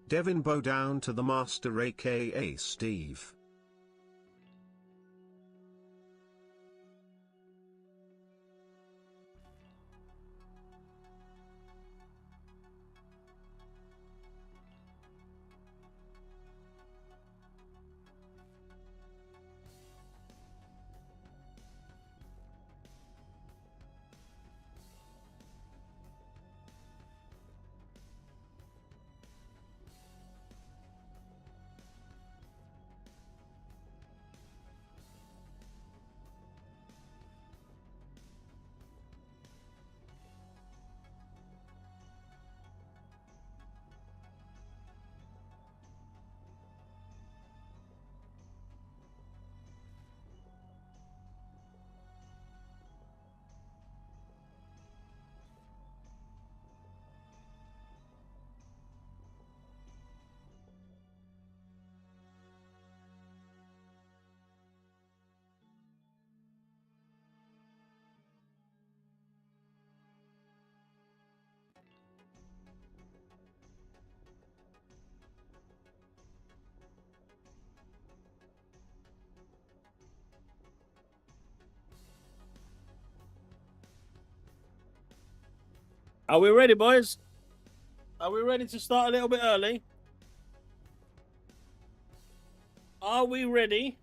Devin bow down to the master aka Steve. Are we ready, boys? Are we ready to start a little bit early? Are we ready?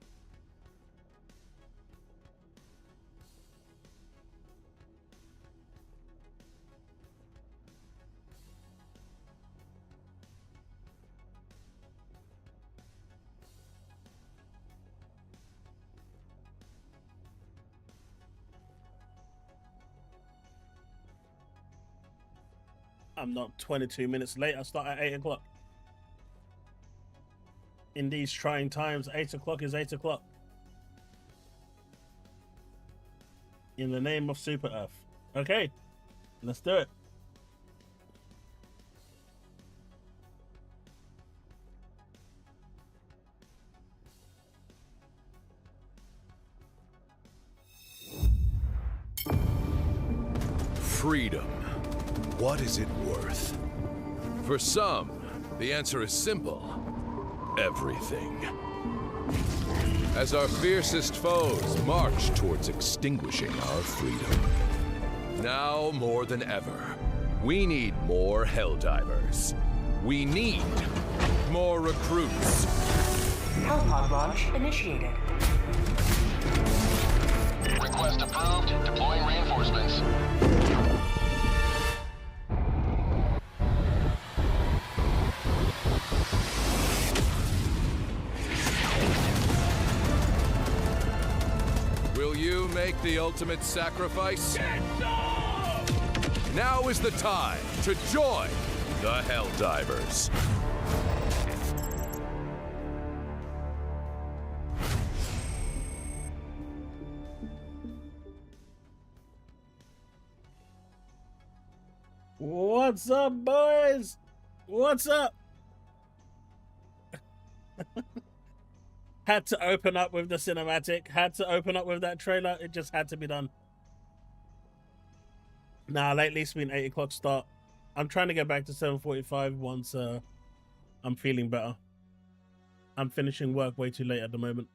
I'm not 22 minutes late. I start at 8 o'clock. In these trying times, 8 o'clock is 8 o'clock. In the name of Super Earth. Okay, let's do it. Freedom. What is it worth? For some, the answer is simple. Everything. As our fiercest foes march towards extinguishing our freedom. Now more than ever, we need more HellDivers. We need more recruits. Hellpod launch initiated. Request approved. Deploying reinforcements. Will you make the ultimate sacrifice? Now is the time to join the HellDivers. What's up, boys? What's up? Had to open up with the cinematic. Had to open up with that trailer. It just had to be done. Nah, lately it's been 8 o'clock start. I'm trying to get back to 7:45 once I'm feeling better. I'm finishing work way too late at the moment.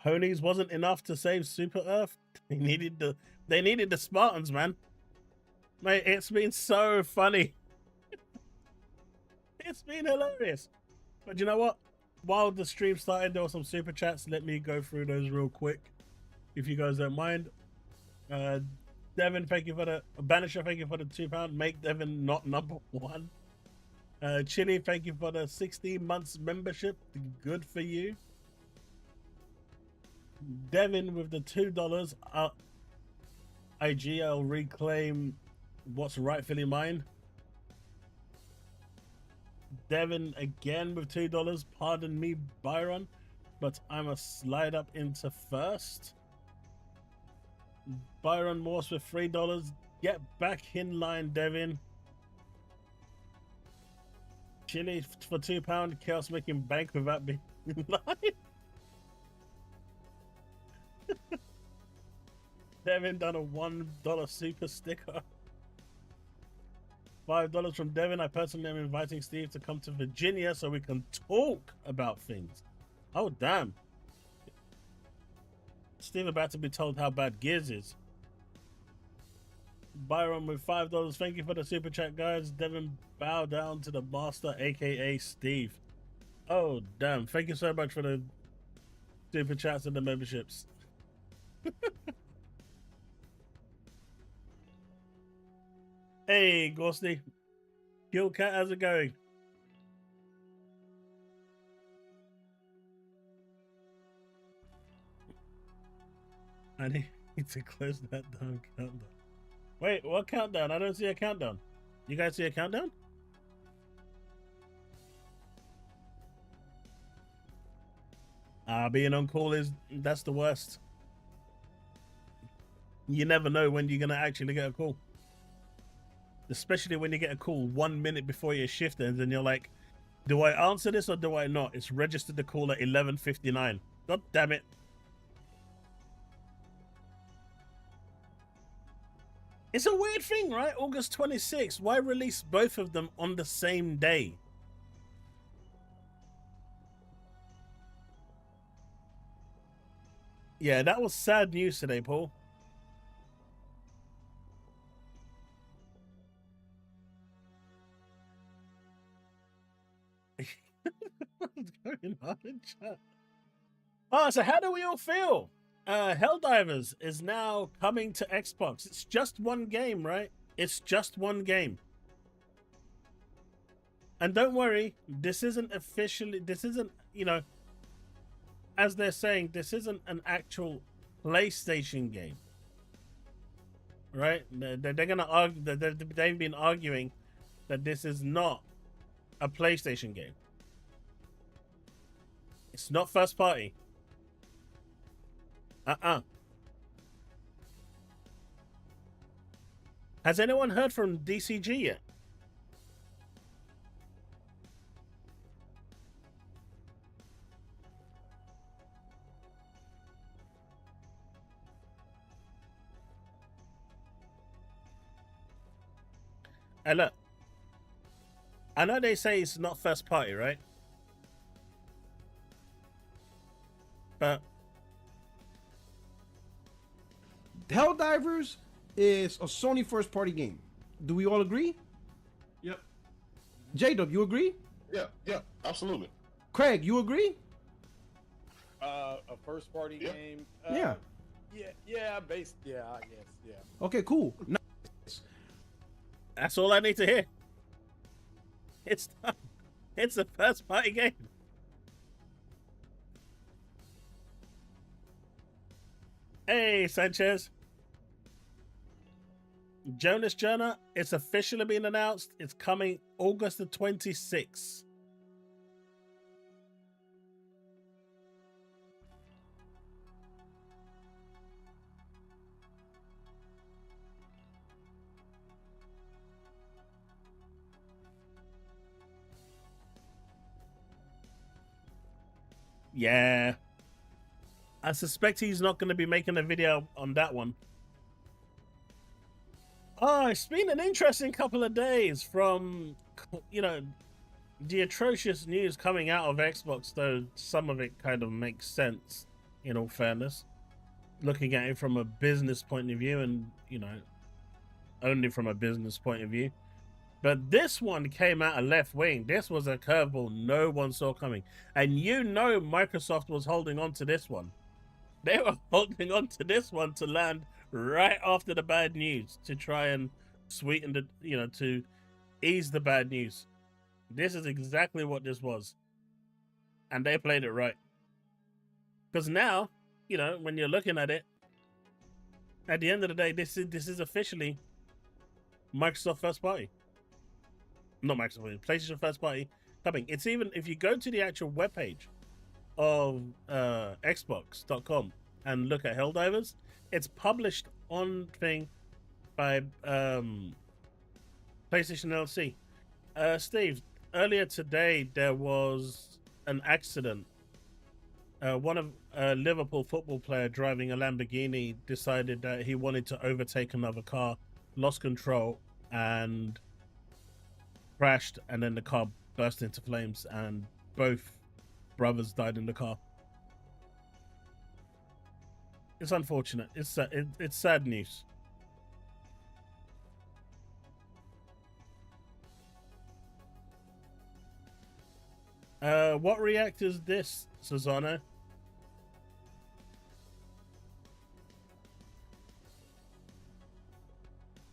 Ponies wasn't enough to save Super Earth. They needed the Spartans, man. Mate, it's been so funny. It's been hilarious. But you know what? While the stream started, there were some super chats. Let me go through those real quick, if you guys don't mind. Devin, thank you for the Banisher. Thank you for the £2. Make Devin not #1. Chili, thank you for the 16 months membership. Good for you. Devin with the $2. IG, I'll reclaim what's rightfully mine. Devin again with $2. Pardon me, Byron, but I'm a slide up into first. Byron Morse with $3. Get back in line, Devin. Chili for £2. Chaos making bank without being in line. Devin done a $1 super sticker. $5 from Devin. I personally am inviting Steve to come to Virginia so we can talk about things. Oh, damn. Steve about to be told how bad Gears is. Byron with $5. Thank you for the super chat, guys. Devin, bow down to the master, aka Steve. Oh, damn. Thank you so much for the super chats and the memberships. Hey, Ghosty. Kill Cat, how's it going? I need to close that down countdown. Wait, what countdown? I don't see a countdown. You guys see a countdown? Being on call that's the worst. You never know when you're gonna actually get a call. Especially when you get a call 1 minute before your shift ends and you're like, do I answer this or do I not? It's registered the call at 11:59. God damn it. It's a weird thing, right? August 26th. Why release both of them on the same day? Yeah, that was sad news today, Paul. What's going on in chat? Oh, so how do we all feel? HellDivers is now coming to Xbox. It's just one game, right? It's just one game. And don't worry, this isn't officially, this isn't, you know, as they're saying, this isn't an actual PlayStation game. Right? They're gonna argue, they've been arguing that this is not a PlayStation game. It's not first party. Has anyone heard from DCG yet? Hey, look. I know they say it's not first party, right? But HellDivers is a Sony first party game. Do we all agree? Yep. J-Dub, you agree? Yeah, absolutely. Craig, you agree? A first party game. Yeah. Yeah, I guess, yeah. Okay, cool. that's all I need to hear. It's done. It's a first party game. Hey, Sanchez. Jonas Journal, it's officially been announced. It's coming August the 26th. Yeah. I suspect he's not going to be making a video on that one. Oh, it's been an interesting couple of days from, you know, the atrocious news coming out of Xbox, though some of it kind of makes sense, in all fairness. Looking at it from a business point of view and, you know, only from a business point of view. But this one came out of left wing. This was a curveball no one saw coming. And you know Microsoft was holding on to this one. They were holding on to this one to land right after the bad news to try and sweeten the, you know, to ease the bad news. This is exactly what this was. And they played it right. Because now, you know, when you're looking at it, at the end of the day, this is officially Microsoft first party. Not Microsoft, PlayStation first party coming. It's even, if you go to the actual webpage of Xbox.com and look at HellDivers, it's published on thing by PlayStation LLC. Steve, earlier today there was an accident. One of a Liverpool football player driving a Lamborghini decided that he wanted to overtake another car, lost control, and crashed, and then the car burst into flames, and both brothers died in the car. It's unfortunate. It's sad news. What reactor is this, Susanna?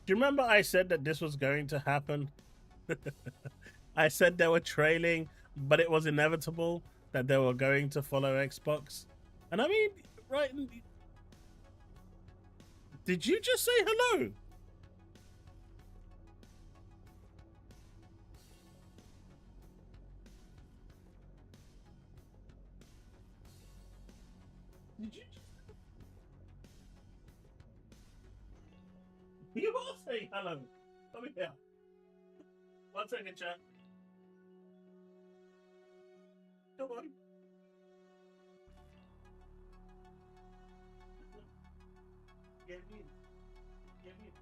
Do you remember I said that this was going to happen? I said they were trailing, but it was inevitable that they were going to follow Xbox. And I mean, right? Did you just say hello? Did you just... You are saying hello. Come here. 1 second, chat. Come on. Get in. Get in.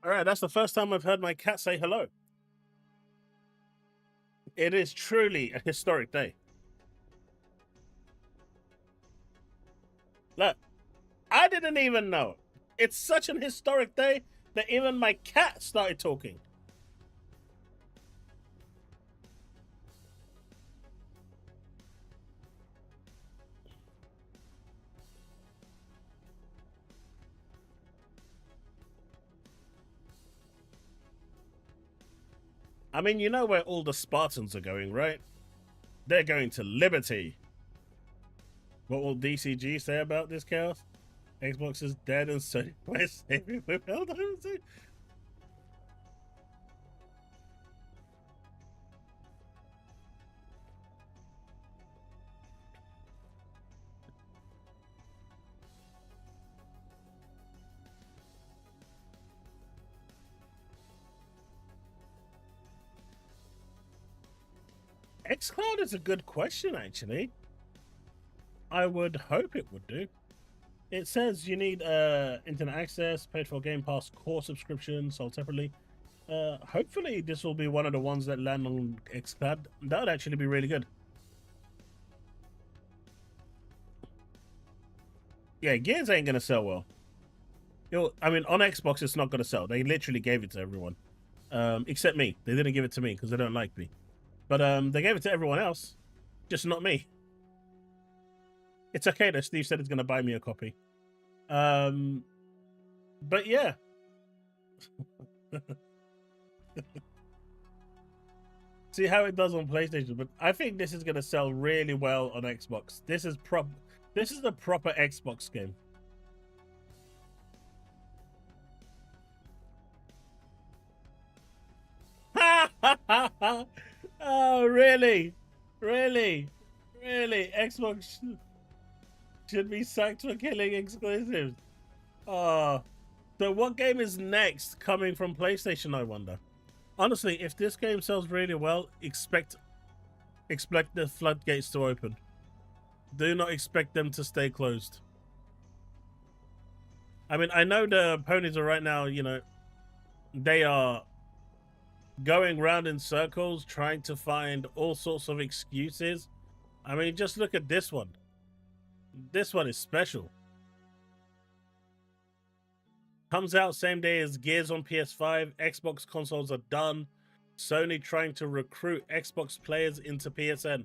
All right, that's the first time I've heard my cat say hello. It is truly a historic day. Look, I didn't even know. It's such an historic day that even my cat started talking. I mean, you know where all the Spartans are going, right? They're going to Liberty. What will DCG say about this chaos? Xbox is dead and Sony might save it with HellDivers. xCloud is a good question, actually. I would hope it would do. It says you need internet access, paid for Game Pass core subscription, sold separately. Hopefully this will be one of the ones that land on xCloud. That would actually be really good. Yeah, Gears ain't gonna sell well. I mean, on Xbox it's not gonna sell. They literally gave it to everyone. Except me. They didn't give it to me because they don't like me. But they gave it to everyone else, just not me. It's okay though. Steve said he's going to buy me a copy. But yeah. See how it does on PlayStation. But I think this is going to sell really well on Xbox. This is the proper Xbox game. Oh, really? Really? Really? Xbox should be sacked for killing exclusives. Oh. So what game is next coming from PlayStation, I wonder? Honestly, if this game sells really well, expect the floodgates to open. Do not expect them to stay closed. I mean, I know the ponies are right now, you know, they are going round in circles trying to find all sorts of excuses. I mean, just look at this one. This one is special. Comes out same day as Gears on PS5. Xbox consoles are done. Sony trying to recruit Xbox players into PSN.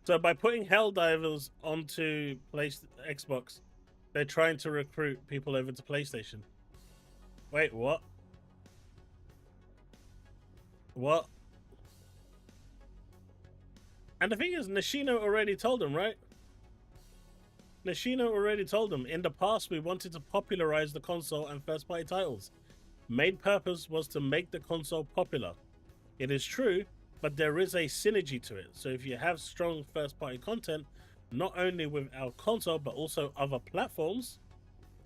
So by putting HellDivers onto Xbox, They're trying to recruit people over to PlayStation. Wait, what? What? And the thing is, Nishino already told them, right? Nishino already told them, in the past we wanted to popularize the console and first-party titles. Main purpose was to make the console popular. It is true, but there is a synergy to it. So if you have strong first-party content, not only with our console, but also other platforms,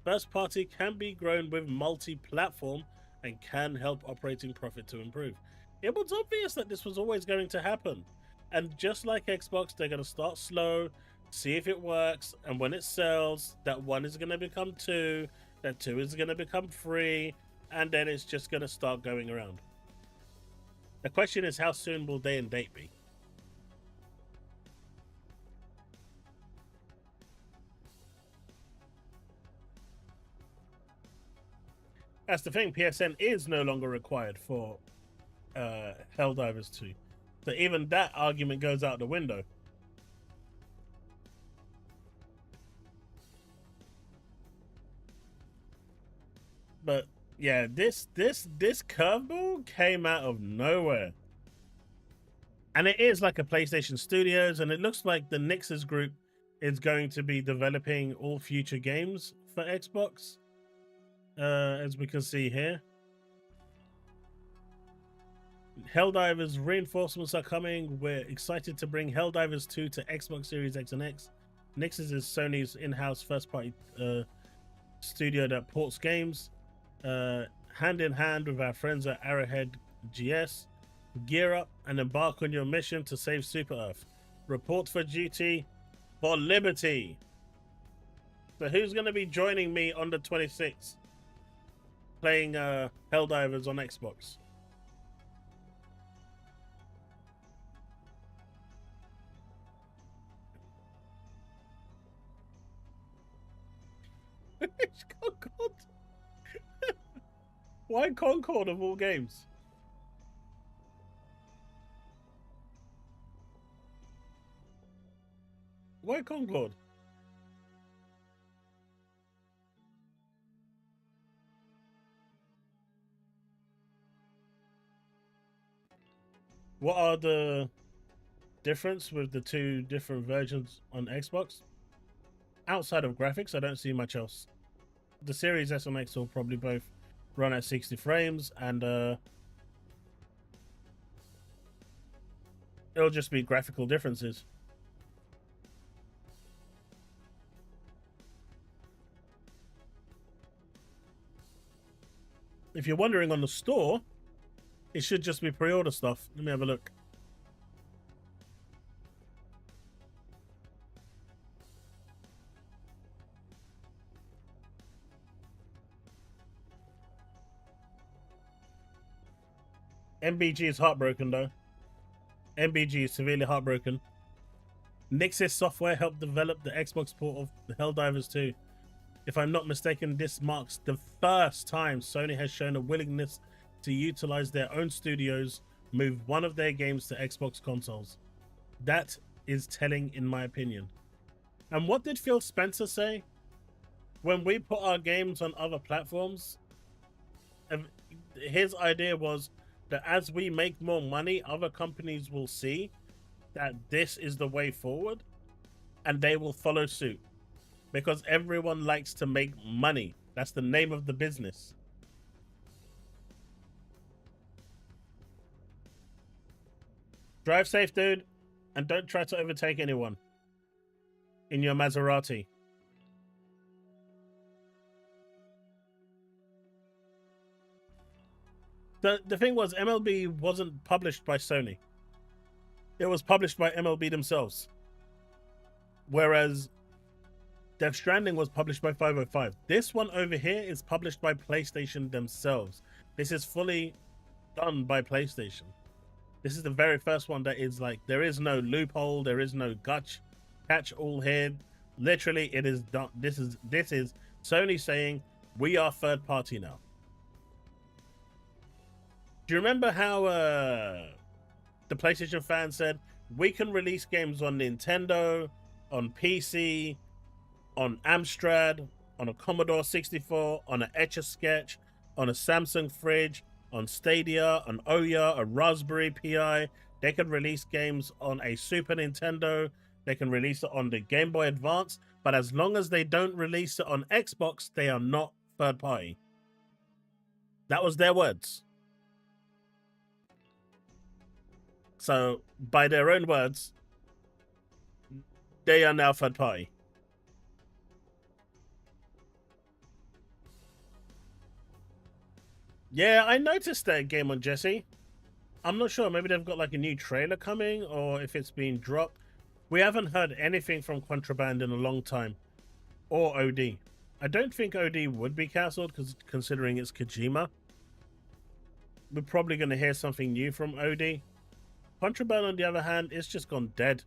first-party can be grown with multi-platform and can help operating profit to improve. It was obvious that this was always going to happen. And just like Xbox, they're going to start slow, see if it works, and when it sells, that 1 is going to become 2, that 2 is going to become 3, and then it's just going to start going around. The question is, how soon will day and date be? That's the thing, PSN is no longer required for HellDivers 2. So even that argument goes out the window. But yeah, this curveball came out of nowhere. And it is like a PlayStation Studios, and it looks like the Nix's group is going to be developing all future games for Xbox. As we can see here. HellDivers reinforcements are coming. We're excited to bring HellDivers 2 to Xbox Series X and X. Nix's is Sony's in-house first-party studio that ports games. Hand in hand with our friends at Arrowhead GS. Gear up and embark on your mission to save Super Earth. Report for duty for liberty. So who's going to be joining me on the 26th? Playing HellDivers on Xbox. Concord? Why Concord of all games? Why Concord? What are the difference with the 2 different versions on Xbox? Outside of graphics, I don't see much else. The Series S and X will probably both run at 60 frames, and it'll just be graphical differences. If you're wondering on the store, it should just be pre-order stuff. Let me have a look. MBG is heartbroken though. MBG is severely heartbroken. Nixis Software helped develop the Xbox port of the HellDivers 2. If I'm not mistaken, this marks the first time Sony has shown a willingness to utilize their own studios, move one of their games to Xbox consoles. That is telling in my opinion. And what did Phil Spencer say? When we put our games on other platforms, his idea was that as we make more money, other companies will see that this is the way forward and they will follow suit. Because everyone likes to make money. That's the name of the business. Drive safe, dude, and don't try to overtake anyone in your Maserati. The thing was, MLB wasn't published by Sony. It was published by MLB themselves. Whereas Death Stranding was published by 505. This one over here is published by PlayStation themselves. This is fully done by PlayStation. This is the very first one that is like, there is no loophole, there is no catch all here. Literally, it is done. This is Sony saying, we are third party now. Do you remember how the PlayStation fans said, we can release games on Nintendo, on PC, on Amstrad, on a Commodore 64, on an Etch-a-Sketch, on a Samsung fridge, on Stadia, on Ouya, a Raspberry Pi. They can release games on a Super Nintendo. They can release it on the Game Boy Advance. But as long as they don't release it on Xbox, they are not third party. That was their words. So, by their own words, they are now third party. Yeah, I noticed that game on Jesse. I'm not sure. Maybe they've got like a new trailer coming, or if it's been dropped. We haven't heard anything from Contraband in a long time, or OD. I don't think OD would be cancelled, because considering it's Kojima. We're probably going to hear something new from OD. Contraband, on the other hand, it's just gone dead.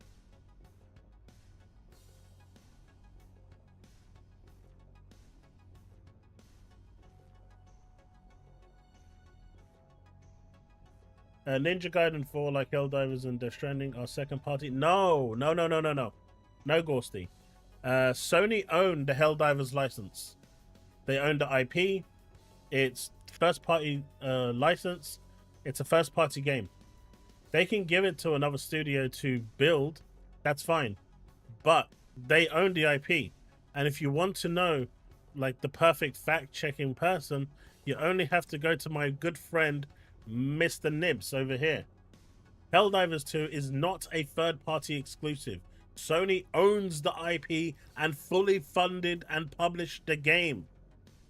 Ninja Gaiden 4, like HellDivers and Stranding, are second party. No, Ghosty. Sony owned the HellDivers license. They own the IP. It's first party license. It's a first party game. They can give it to another studio to build. That's fine. But they own the IP. And if you want to know like the perfect fact checking person, you only have to go to my good friend Mr. Nibs over here. HellDivers 2 is not a third-party exclusive. Sony owns the IP and fully funded and published the game.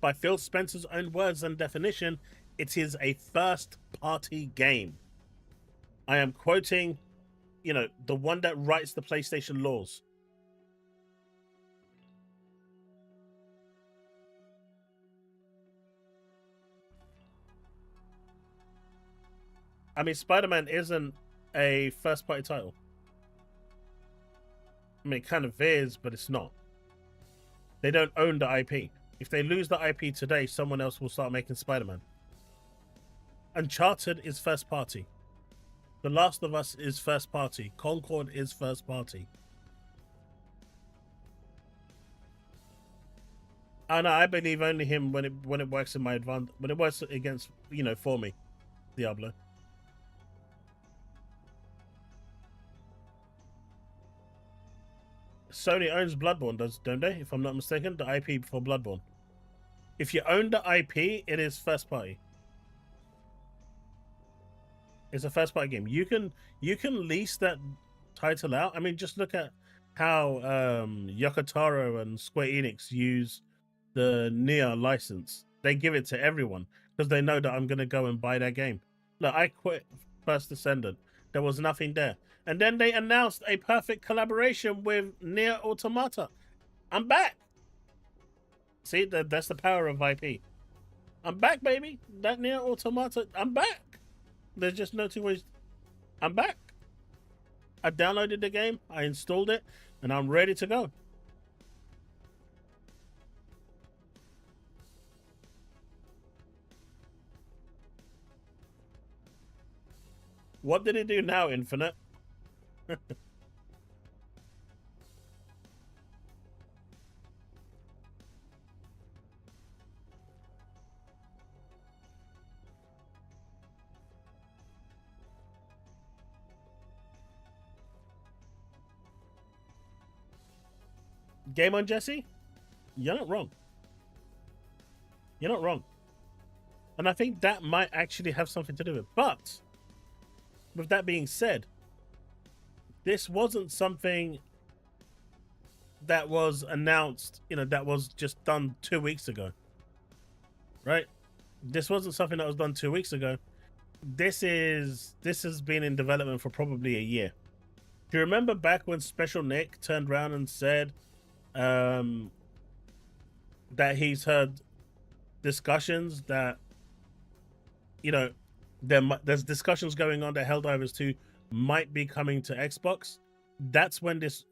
By Phil Spencer's own words and definition, it is a first-party game. I am quoting, the one that writes the PlayStation laws. I mean, Spider-Man isn't a first-party title. I mean, it kind of is, but it's not. They don't own the IP. If they lose the IP today, someone else will start making Spider-Man. Uncharted is first-party. The Last of Us is first-party. Concord is first-party. And I believe only him when it works in my advantage, when it works against, for me, Diablo. Sony owns Bloodborne, don't they? If I'm not mistaken, the IP for Bloodborne. If you own the IP, it is first party. It's a first party game. You can lease that title out. I mean, just look at how Yoko Taro and Square Enix use the Nier license. They give it to everyone because they know that I'm going to go and buy that game. Look, I quit First Descendant. There was nothing there. And then they announced a perfect collaboration with Nier Automata. I'm back. See, that's the power of IP. I'm back, baby. That Nier Automata, I'm back. There's just no two ways. I'm back. I downloaded the game, I installed it, and I'm ready to go. What did it do now, Infinite? Game on, Jesse? You're not wrong. You're not wrong. And I think that might actually have something to do with it. But, with that being said, this wasn't something that was announced, that was just done 2 weeks ago. Right? This wasn't something that was done 2 weeks ago. This has been in development for probably a year. Do you remember back when Special Nick turned around and said that he's heard discussions that, there's discussions going on that HellDivers 2 might be coming to Xbox? That's when this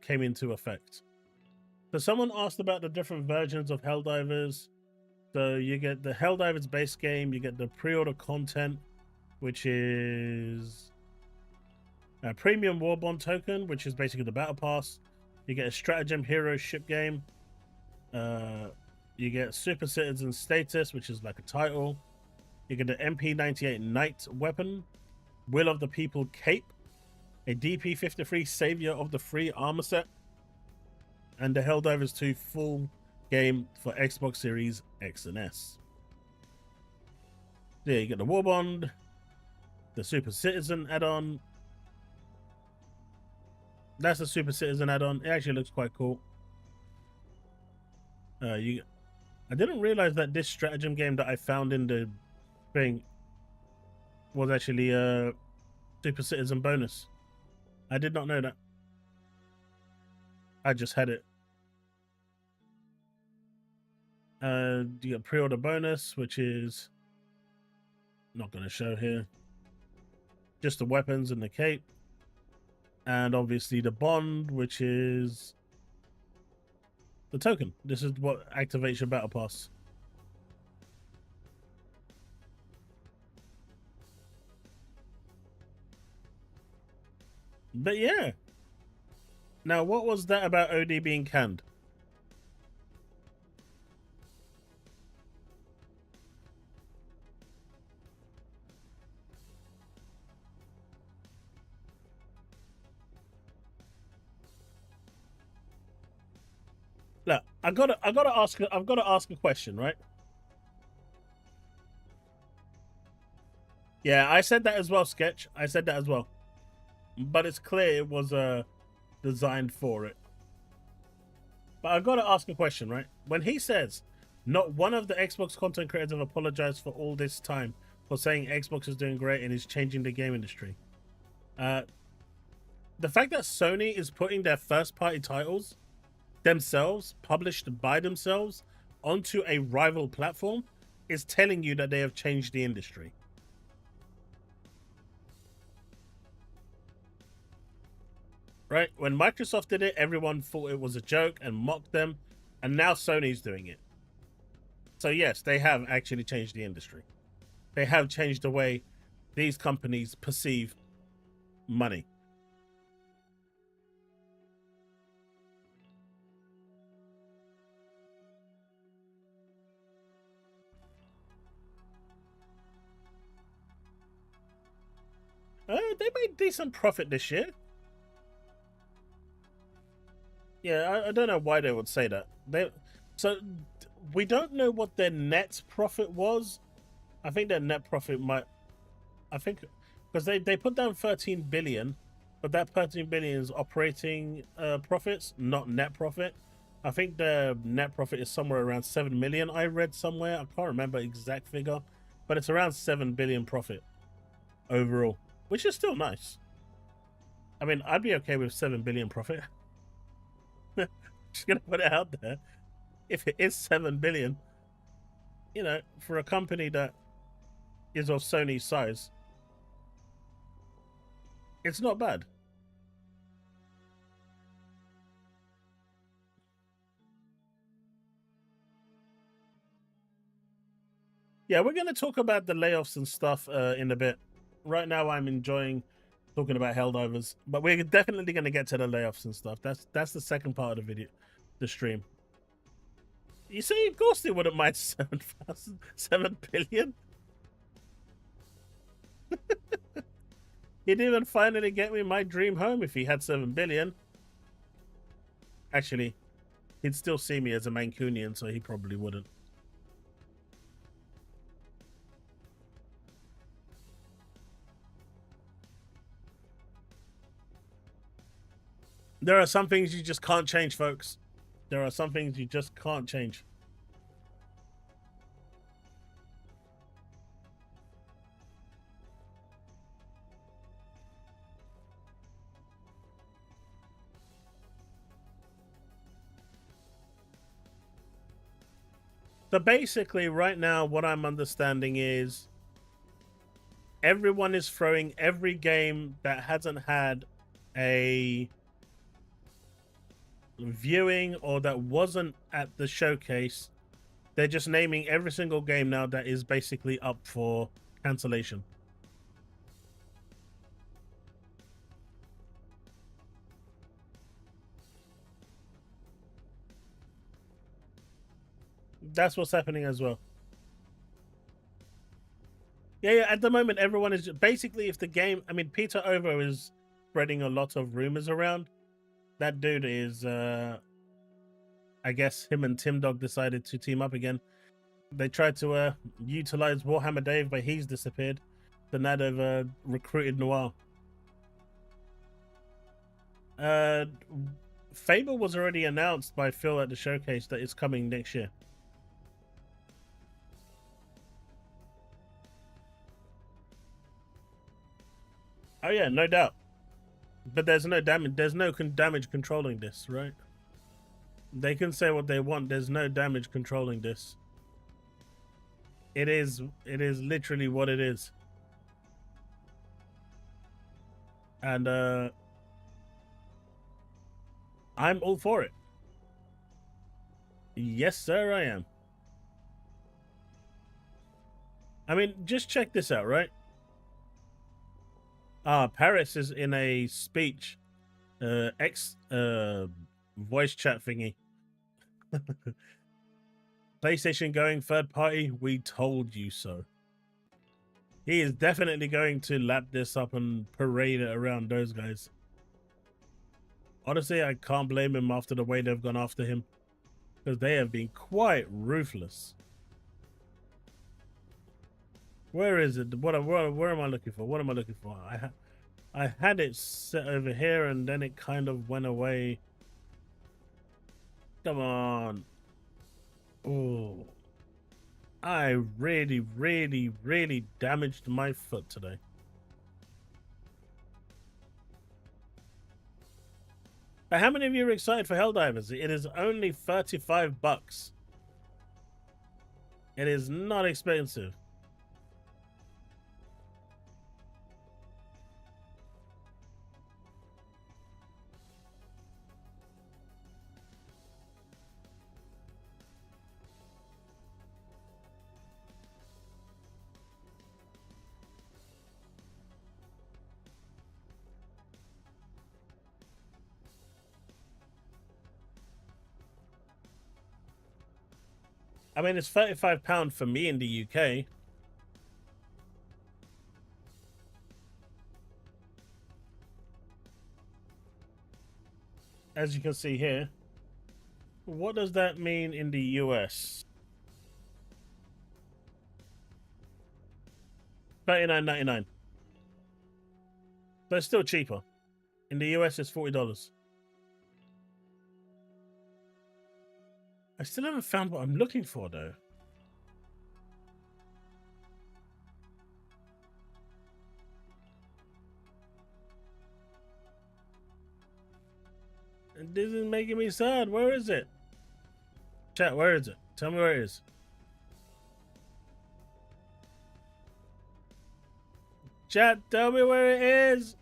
came into effect. So someone asked about the different versions of HellDivers. So you get the HellDivers base game, you get the pre-order content, which is a premium Warbond token, which is basically the battle pass. You get a stratagem hero ship game. You get Super Citizen status, which is like a title. You get the MP98 Knight weapon, Will of the People cape, a DP53 Savior of the Free armor set, and the HellDivers 2 full game for Xbox Series X and S. There you get the War Bond, the Super Citizen add-on. That's a Super Citizen add-on. It actually looks quite cool. I didn't realize that this stratagem game that I found in the thing was actually a Super Citizen bonus. I did not know that. I just had it. You get pre-order bonus, which is not going to show here. Just the weapons and the cape. And obviously the bond, which is the token. This is what activates your battle pass. But yeah. Now, what was that about OD being canned? Look, I've got to ask a question, right? Yeah, I said that as well, Sketch. I said that as well. But it's clear it was designed for it. But I've got to ask a question, right? When he says, not one of the Xbox content creators have apologized for all this time for saying Xbox is doing great and is changing the game industry. The fact that Sony is putting their first-party titles themselves, published by themselves, onto a rival platform is telling you that they have changed the industry. Right? When Microsoft did it, everyone thought it was a joke and mocked them, and now Sony's doing it. So yes, they have actually changed the industry. They have changed the way these companies perceive money. They made decent profit this year. Yeah, I don't know why they would say that. So we don't know what their net profit was. I think their net profit because they put down 13 billion, but that 13 billion is operating profits, not net profit. I think their net profit is somewhere around 7 million. I read somewhere, I can't remember exact figure, but it's around 7 billion profit overall, which is still nice. I mean, I'd be okay with 7 billion profit. Just gonna put it out there. If it is 7 billion, you know, for a company that is of Sony's size, it's not bad. Yeah, we're gonna talk about the layoffs and stuff in a bit. Right now, I'm enjoying talking about HellDivers, but we're definitely gonna get to the layoffs and stuff. That's the second part of the video, the stream. You see, of course they wouldn't mind 7 billion. He'd even finally get me my dream home if he had 7 billion. Actually, he'd still see me as a Mancunian, so he probably wouldn't. There are some things you just can't change, folks. There are some things you just can't change. So basically, right now, what I'm understanding is everyone is throwing every game that hasn't had a viewing or that wasn't at the showcase. They're just naming every single game now that is basically up for cancellation. That's what's happening as well. Yeah, at the moment, everyone is basically, if the game, I mean, Peter Ovo is spreading a lot of rumors around. That dude is, I guess him and Tim Dog decided to team up again. They tried to utilize Warhammer Dave, but he's disappeared. So now they've recruited Noir. Fable was already announced by Phil at the showcase that it's coming next year. Oh yeah, no doubt. But there's no damage. There's no damage controlling this, right? They can say what they want. There's no damage controlling this. It is literally what it is. And I'm all for it. Yes, sir, I am. I mean, just check this out, right? Paris is in a speech, voice chat thingy. PlayStation going third party, we told you so. He is definitely going to lap this up and parade it around those guys. Honestly, I can't blame him after the way they've gone after him, because they have been quite ruthless. Where is it? Where am I looking for? What am I looking for? I had it set over here and then it kind of went away. Come on. Oh. I really, really, really damaged my foot today. But how many of you are excited for HellDivers? It is only $35. It is not expensive. I mean, it's £35 for me in the UK. As you can see here. What does that mean in the US? $39.99. But it's still cheaper. In the US, it's $40. I still haven't found what I'm looking for, though. This is making me sad. Where is it? Chat, where is it? Tell me where it is. Chat, tell me where it is.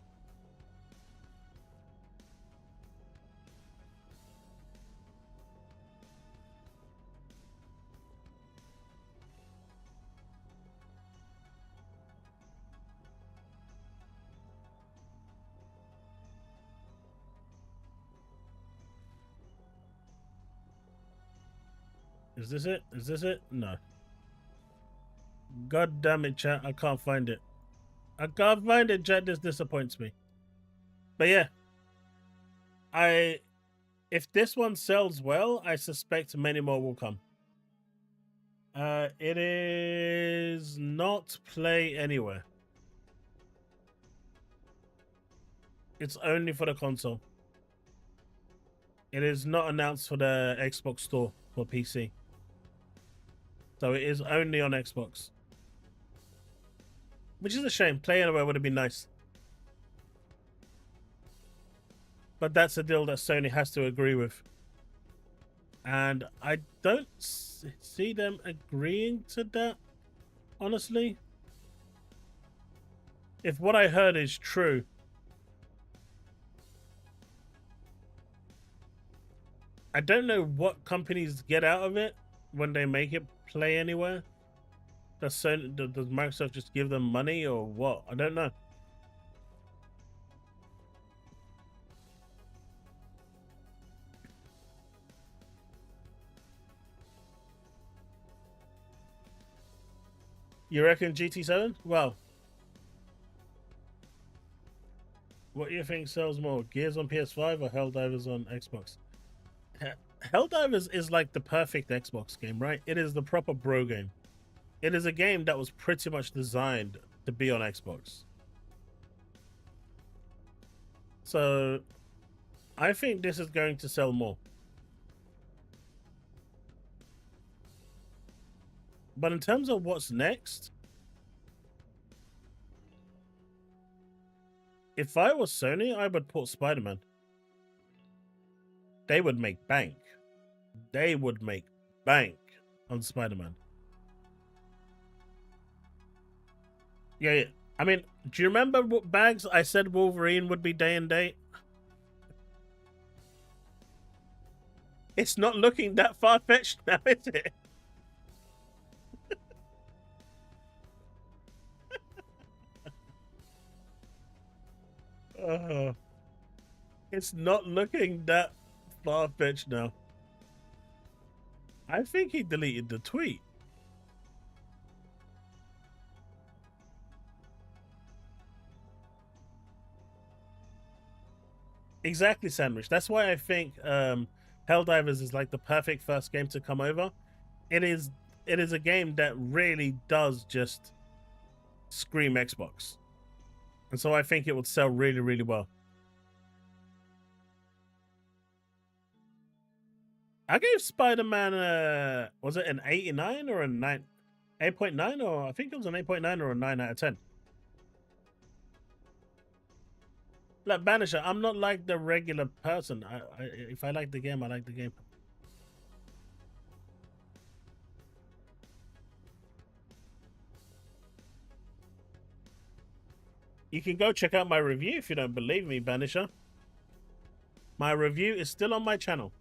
Is this it? Is this it? No. God damn it, chat. I can't find it. I can't find it, chat. This disappoints me. But yeah. If this one sells well, I suspect many more will come. It is not Play Anywhere. It's only for the console. It is not announced for the Xbox Store for PC. So it is only on Xbox. Which is a shame. Play Anywhere would have been nice. But that's a deal that Sony has to agree with. And I don't see them agreeing to that, honestly. If what I heard is true, I don't know what companies get out of it when they make it Play Anywhere. Does Microsoft just give them money or what? I don't know. You reckon GT7? Well, what do you think sells more, Gears on PS5 or HellDivers on Xbox? HellDivers is like the perfect Xbox game, right? It is the proper bro game. It is a game that was pretty much designed to be on Xbox. So, I think this is going to sell more. But in terms of what's next, if I was Sony, I would put Spider-Man. They would make bank. They would make bank on Spider-Man. Yeah. I mean, do you remember what Bags I said Wolverine would be day and date? It's not looking that far-fetched now, is it? It's not looking that far-fetched now. I think he deleted the tweet. Exactly, Sandwich. That's why I think HellDivers is like the perfect first game to come over. It is a game that really does just scream Xbox. And so I think it would sell really, really well. I gave Spider-Man was it an 89 or a 9? 8.9, or I think it was an 8.9 or a 9 out of 10. Like Banisher, I'm not like the regular person. If I like the game, I like the game. You can go check out my review if you don't believe me, Banisher. My review is still on my channel.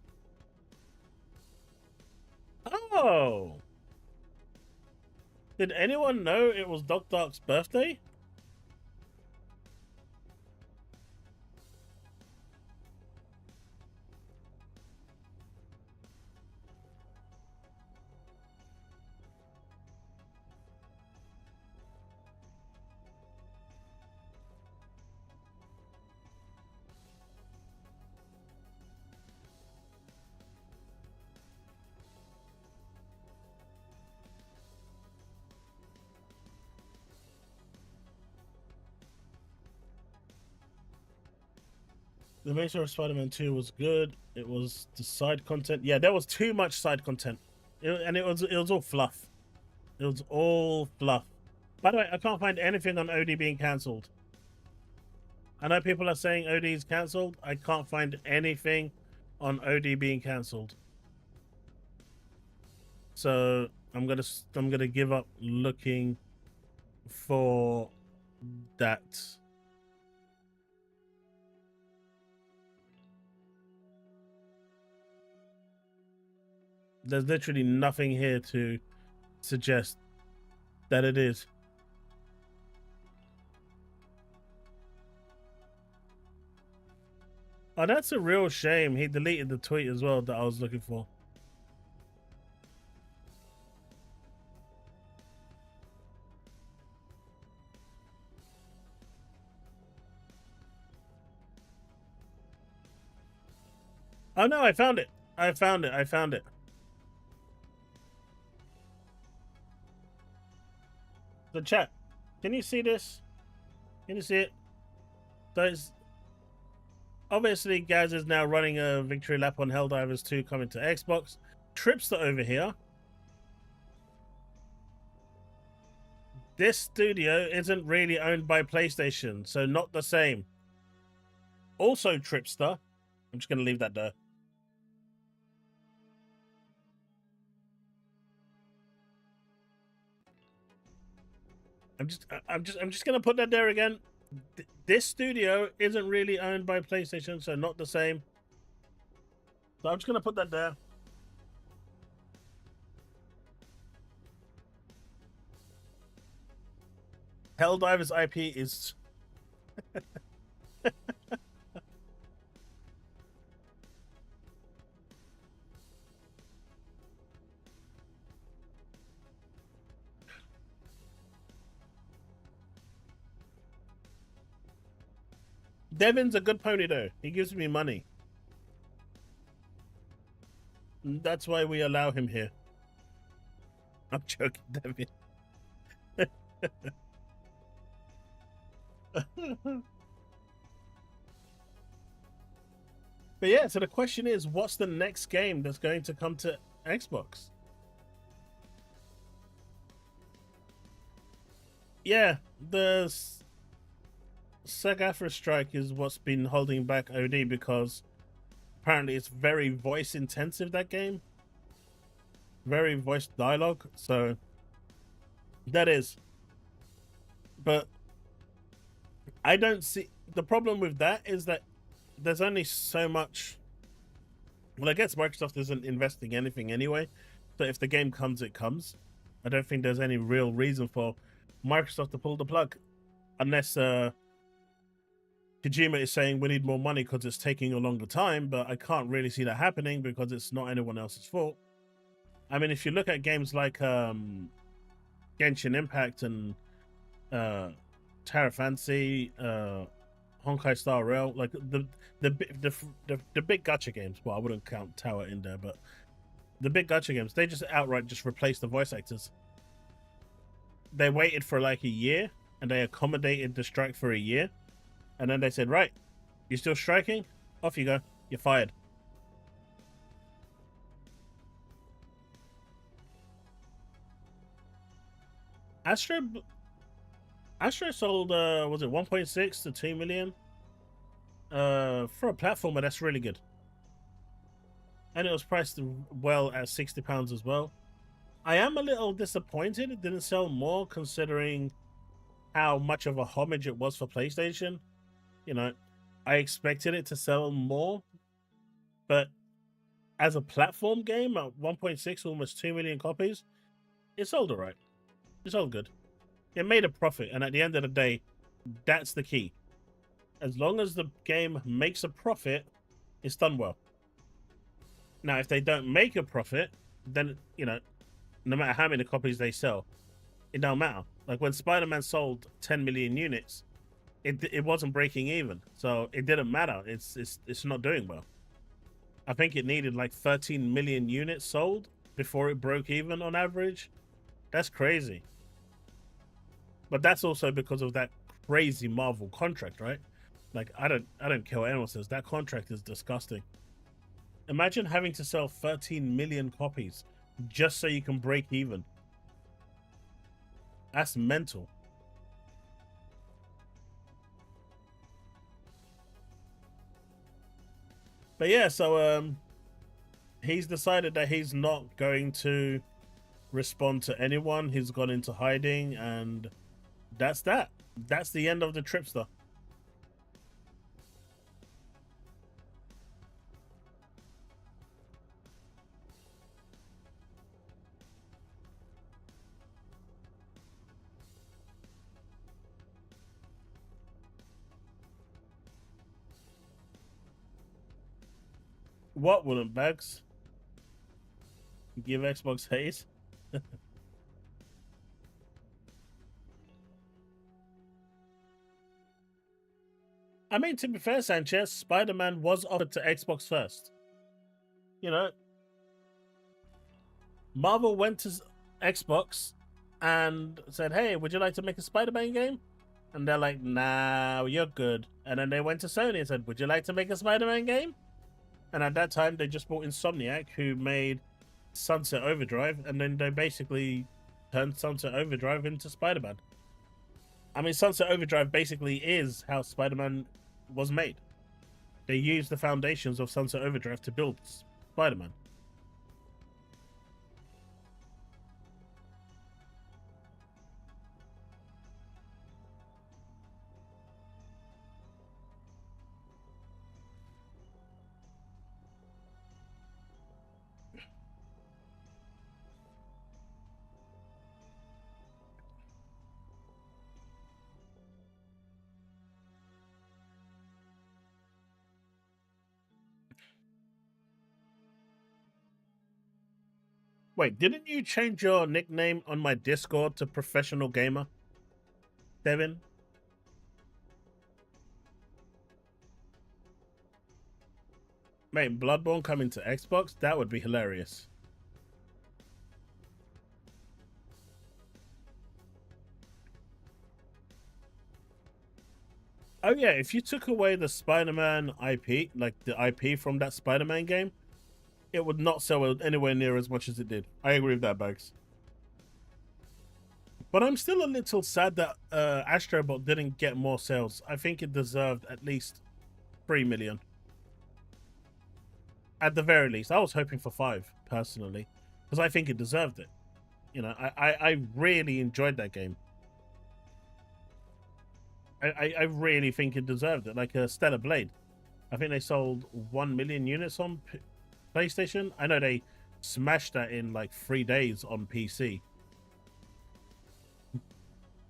Oh! Did anyone know it was Doc Dark's birthday? The main story of Spider-Man 2 was good. It was the side content. Yeah, there was too much side content. And it was all fluff. It was all fluff. By the way, I can't find anything on OD being cancelled. I know people are saying OD is cancelled. I can't find anything on OD being cancelled. So I'm gonna give up looking for that. There's literally nothing here to suggest that it is. Oh, that's a real shame. He deleted the tweet as well that I was looking for. Oh no, I found it. I found it. The chat. Can you see this? Can you see it? Those. Obviously, Gaz is now running a victory lap on HellDivers 2 coming to Xbox. Tripster over here. This studio isn't really owned by PlayStation, so not the same. Also, Tripster. I'm just going to leave that there. I'm just gonna put that there again. This studio isn't really owned by PlayStation, so not the same. So I'm just gonna put that there. HellDivers IP is Devin's a good pony though. He gives me money. That's why we allow him here. I'm joking, Devin. But yeah, so the question is, what's the next game that's going to come to Xbox? Yeah, the SAG-AFTRA strike is what's been holding back OD, because apparently it's very voice intensive, that game. Very voice dialogue, so that is. But I don't see, the problem with that is that there's only so much. Well, I guess Microsoft isn't investing anything anyway, so if the game comes, it comes. I don't think there's any real reason for Microsoft to pull the plug, unless Kojima is saying we need more money because it's taking a longer time, but I can't really see that happening because it's not anyone else's fault. I mean, if you look at games like Genshin Impact and Terra Fantasy, Honkai Star Rail, like the big gacha games. Well, I wouldn't count Tower in there, but the big gacha games, they just outright just replaced the voice actors. They waited for like a year and they accommodated the strike for a year, and then they said, right, you're still striking? Off you go. You're fired. Astro sold, was it 1.6 to 2 million? For a platformer, that's really good. And it was priced well at £60 as well. I am a little disappointed it didn't sell more, considering how much of a homage it was for PlayStation. You know, I expected it to sell more, but as a platform game at 1.6, almost 2 million copies, it sold alright. It's all good. It made a profit, and at the end of the day, that's the key. As long as the game makes a profit, it's done well. Now, if they don't make a profit, then, you know, no matter how many copies they sell, it don't matter. Like when Spider-Man sold 10 million units, it wasn't breaking even, so it didn't matter. It's not doing well. I think it needed like 13 million units sold before it broke even on average. That's crazy. But that's also because of that crazy Marvel contract, right? Like, I don't care what anyone says. That contract is disgusting. Imagine having to sell 13 million copies just so you can break even. That's mental. But yeah, so he's decided that he's not going to respond to anyone. He's gone into hiding, and that's that. That's the end of the Tripster. What wouldn't Bags give Xbox hate? I mean, to be fair, Sanchez, Spider-Man was offered to Xbox first. You know, Marvel went to Xbox and said, hey, would you like to make a Spider-Man game? And they're like, nah, you're good. And then they went to Sony and said, would you like to make a Spider-Man game? And at that time, they just bought Insomniac, who made Sunset Overdrive, and then they basically turned Sunset Overdrive into Spider-Man. I mean, Sunset Overdrive basically is how Spider-Man was made. They used the foundations of Sunset Overdrive to build Spider-Man. Wait, didn't you change your nickname on my Discord to Professional Gamer, Devin? Mate, Bloodborne coming to Xbox? That would be hilarious. Oh yeah, if you took away the Spider-Man IP, like the IP from that Spider-Man game, it would not sell anywhere near as much as it did. I agree with that, Bugs. But I'm still a little sad that Astrobot didn't get more sales. I think it deserved at least 3 million. At the very least. I was hoping for 5, personally. Because I think it deserved it. You know, I really enjoyed that game. I really think it deserved it. Like a Stellar Blade. I think they sold 1 million units on PlayStation. I know they smashed that in like 3 days on PC.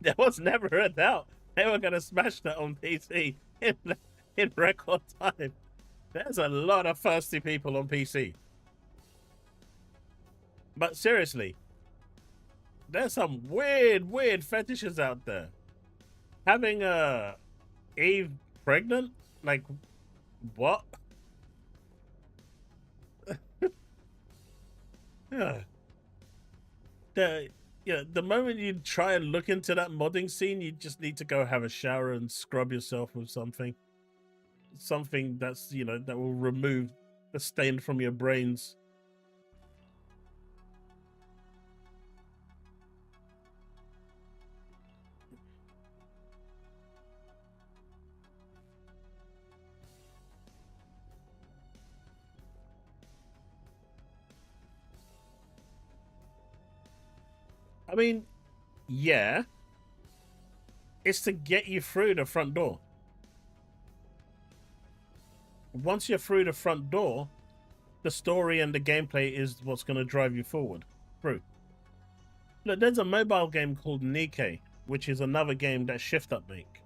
There was never a doubt they were going to smash that on PC in record time. There's a lot of thirsty people on PC. But seriously, there's some weird fetishes out there. Having Eve pregnant? Like, what? Yeah. The moment you try and look into that modding scene, you just need to go have a shower and scrub yourself with something. Something that's, you know, that will remove the stain from your brains. I mean, yeah. It's to get you through the front door. Once you're through the front door, the story and the gameplay is what's going to drive you forward through. Look, there's a mobile game called Nikke, which is another game that Shift Up make.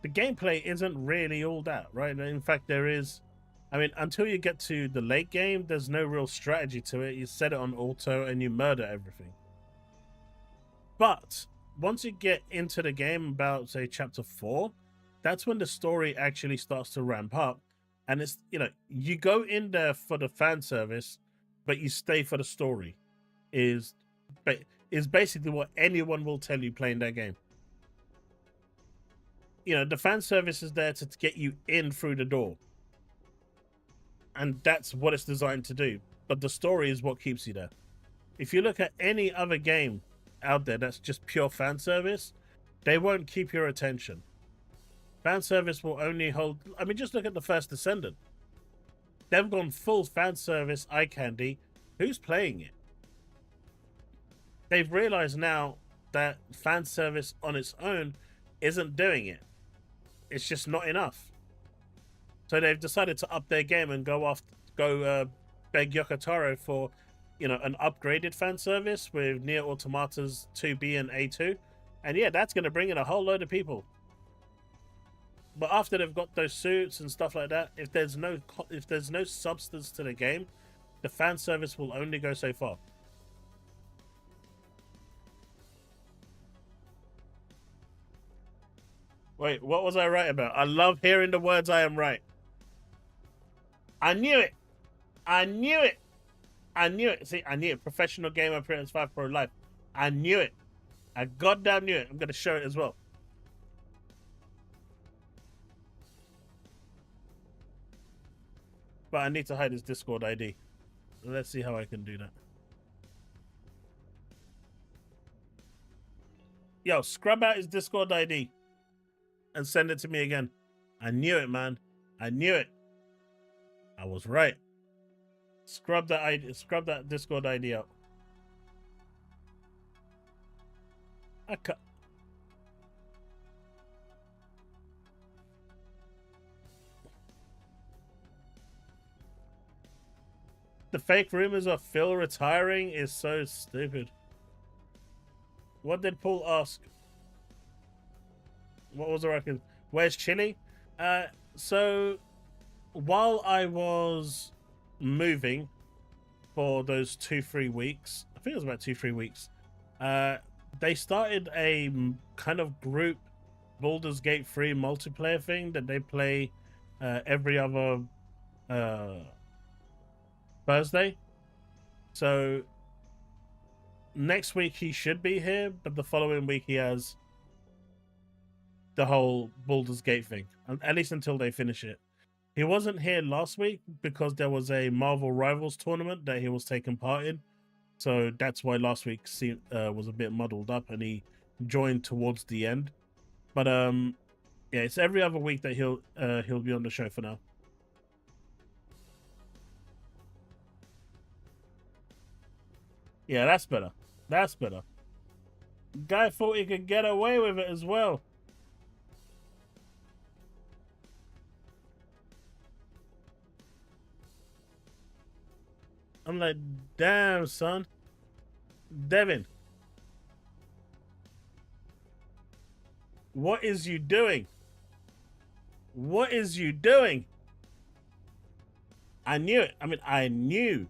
The gameplay isn't really all that, right? In fact, there is... I mean, until you get to the late game, there's no real strategy to it. You set it on auto and you murder everything. But once you get into the game about, say, chapter 4, that's when the story actually starts to ramp up. And it's, you know, you go in there for the fan service, but you stay for the story. Is basically what anyone will tell you playing that game. You know, the fan service is there to get you in through the door. And that's what it's designed to do. But the story is what keeps you there. If you look at any other game out there that's just pure fan service, they won't keep your attention. Fan service will only hold... I mean, just look at the first Descendant. They've gone full fan service eye candy. Who's playing it? They've realized now that fan service on its own isn't doing it. It's just not enough. So they've decided to up their game and go beg Yoko Taro for, you know, an upgraded fan service with Nier Automata's 2B and A2. And yeah, that's going to bring in a whole load of people. But after they've got those suits and stuff like that, if there's no substance to the game, the fan service will only go so far. Wait, what was I right about? I love hearing the words I am right. I knew it. I knew it. I knew it. See, I knew it. Professional gamer appearance 5 Pro Life. I knew it. I goddamn knew it. I'm going to show it as well. But I need to hide his Discord ID. Let's see how I can do that. Yo, scrub out his Discord ID and send it to me again. I knew it, man. I knew it. I was right. Scrub that Discord ID out. I cut. The fake rumors of Phil retiring is so stupid. What did Paul ask? What was the record? Where's Chili? So while I was moving for those 2-3 weeks, I think it was about 2-3 weeks, they started a kind of group Baldur's Gate 3 multiplayer thing that they play every other Thursday. So next week he should be here, but the following week he has the whole Baldur's Gate thing, at least until they finish it. He wasn't here last week because there was a Marvel Rivals tournament that he was taking part in. So that's why last week was a bit muddled up, and he joined towards the end. But yeah, it's every other week that he'll be on the show for now. Yeah, that's better. That's better. Guy thought he could get away with it as well. I'm like, damn, son. Devin. What is you doing? What is you doing? I knew it. I mean, I knew.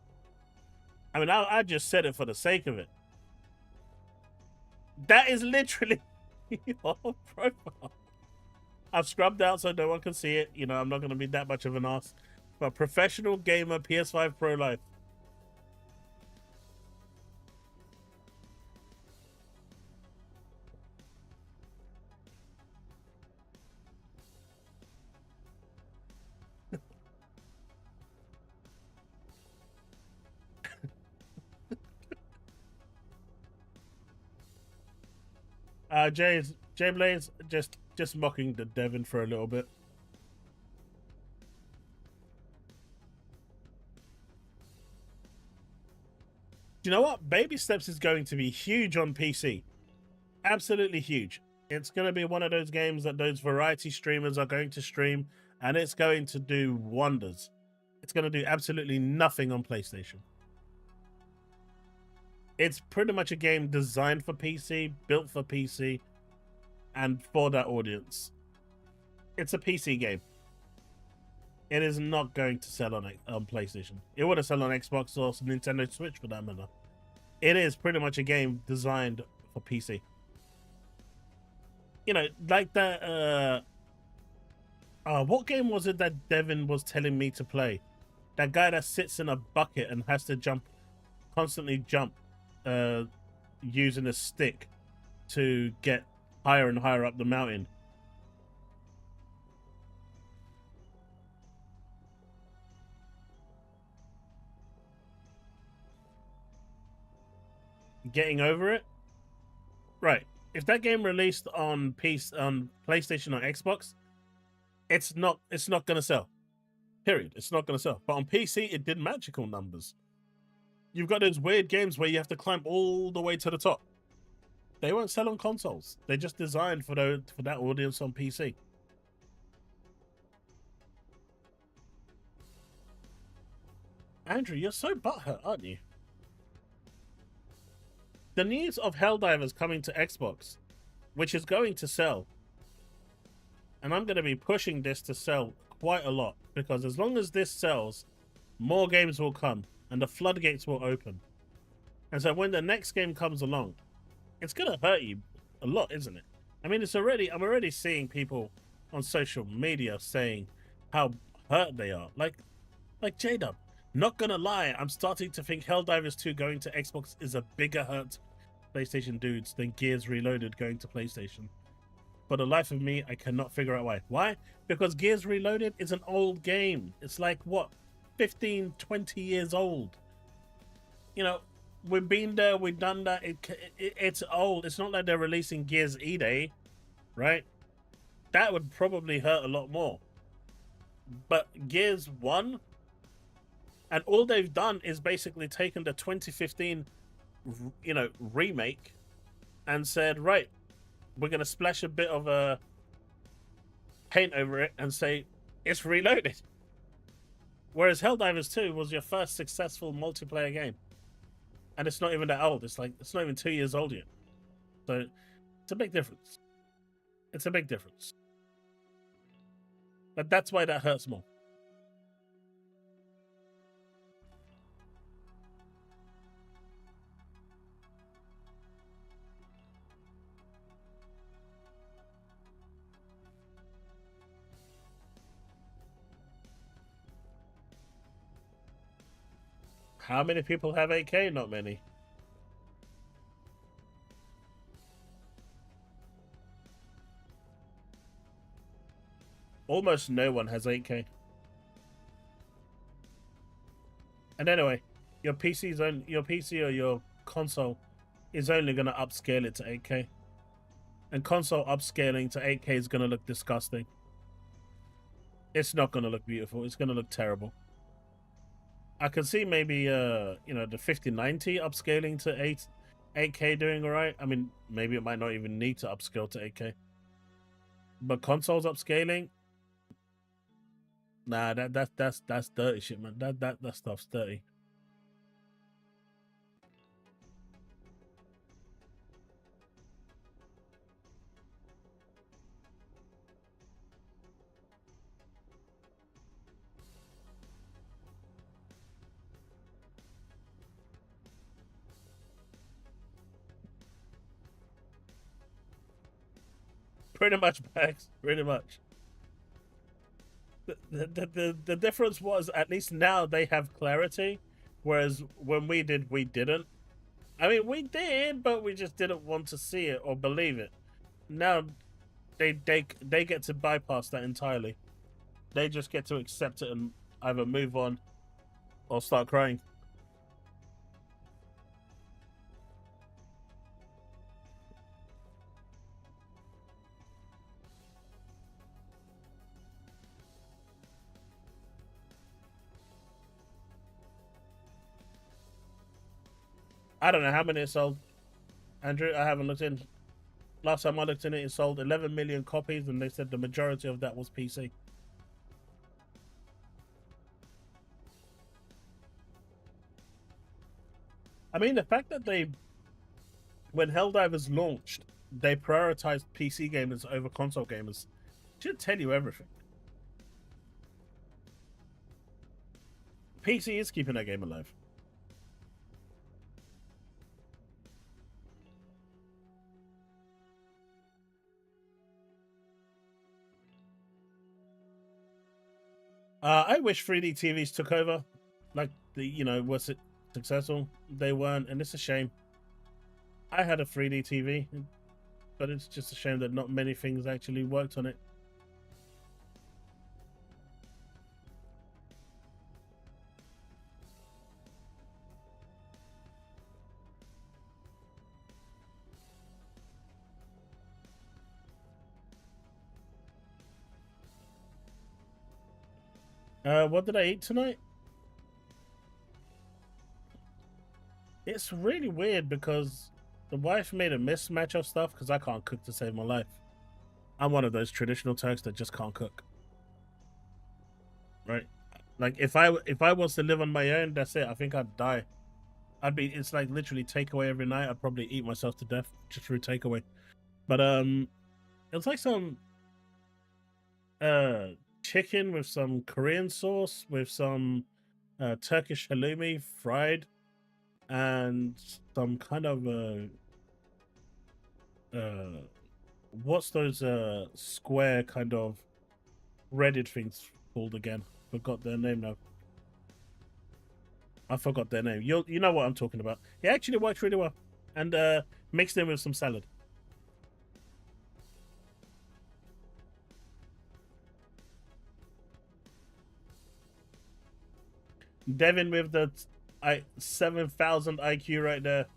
I just said it for the sake of it. That is literally your profile. I've scrubbed out so no one can see it. You know, I'm not going to be that much of an ass. But professional gamer, PS5 Pro Life. Jay Blaze just mocking the Devin for a little bit. Do you know what? Baby Steps is going to be huge on PC. Absolutely huge. It's going to be one of those games that those variety streamers are going to stream, and it's going to do wonders. It's going to do absolutely nothing on PlayStation. It's pretty much a game designed for PC, built for PC, and for that audience. It's a PC game. It is not going to sell on PlayStation. It would have sold on Xbox or Nintendo Switch for that matter. It is pretty much a game designed for PC. You know, like that. What game was it that Devin was telling me to play? That guy that sits in a bucket and has to constantly jump, using a stick to get higher and higher up the mountain. Getting Over It? Right. If that game released on PlayStation or Xbox, it's not gonna sell. Period. It's not gonna sell. But on PC, it did magical numbers. You've got those weird games where you have to climb all the way to the top. They won't sell on consoles. They're just designed for that audience on PC. Andrew, you're so butthurt, aren't you? The news of HellDivers coming to Xbox, which is going to sell, and I'm going to be pushing this to sell quite a lot, because as long as this sells, more games will come and the floodgates will open. And so when the next game comes along, it's going to hurt you a lot, isn't it? I mean, I'm already seeing people on social media saying how hurt they are. Like J-Dub. Not gonna lie, I'm starting to think HellDivers 2 going to Xbox is a bigger hurt to PlayStation dudes than Gears Reloaded going to PlayStation. For the life of me, I cannot figure out why. Why? Because Gears Reloaded is an old game. It's like, what, 15, 20 years old. You know, we've been there, we've done that. It's old. It's not like they're releasing Gears E-Day, right? That would probably hurt a lot more. But Gears 1... and all they've done is basically taken the 2015, you know, remake and said, right, we're going to splash a bit of paint over it and say, it's Reloaded. Whereas HellDivers 2 was your first successful multiplayer game. And it's not even that old. It's not even 2 years old yet. So it's a big difference. It's a big difference. But that's why that hurts more. How many people have 8K? Not many. Almost no one has 8K. And anyway, your PC or your console is only going to upscale it to 8K. And console upscaling to 8K is going to look disgusting. It's not going to look beautiful. It's going to look terrible. I can see maybe you know, the 5090 upscaling to 8K doing all right. I mean, maybe it might not even need to upscale to 8K. But consoles upscaling, nah, that's dirty shit, man. That stuff's dirty. Pretty much, Max. Pretty much. The difference was, at least now they have clarity, whereas when we did, we didn't. I mean, we did, but we just didn't want to see it or believe it. Now, they get to bypass that entirely. They just get to accept it and either move on or start crying. I don't know how many it sold, Andrew. I haven't looked in. Last time I looked in it, it sold 11 million copies, and they said the majority of that was PC. I mean, the fact that when HellDivers launched, they prioritized PC gamers over console gamers should tell you everything. PC is keeping that game alive. I wish 3D TVs took over, like was it successful? They weren't, and it's a shame. I had a 3D TV, but it's just a shame that not many things actually worked on it. What did I eat tonight? It's really weird because the wife made a mismatch of stuff because I can't cook to save my life. I'm one of those traditional Turks that just can't cook. Right? Like if I was to live on my own, that's it. I think I'd die. It's like literally takeaway every night. I'd probably eat myself to death just through takeaway. But it was like some chicken with some Korean sauce with some Turkish halloumi fried and some kind of what's those square kind of breaded things called again? Forgot their name now. I forgot their name. You know what I'm talking about. It actually worked really well, and mixed in with some salad. Devin with the 7,000 IQ right there.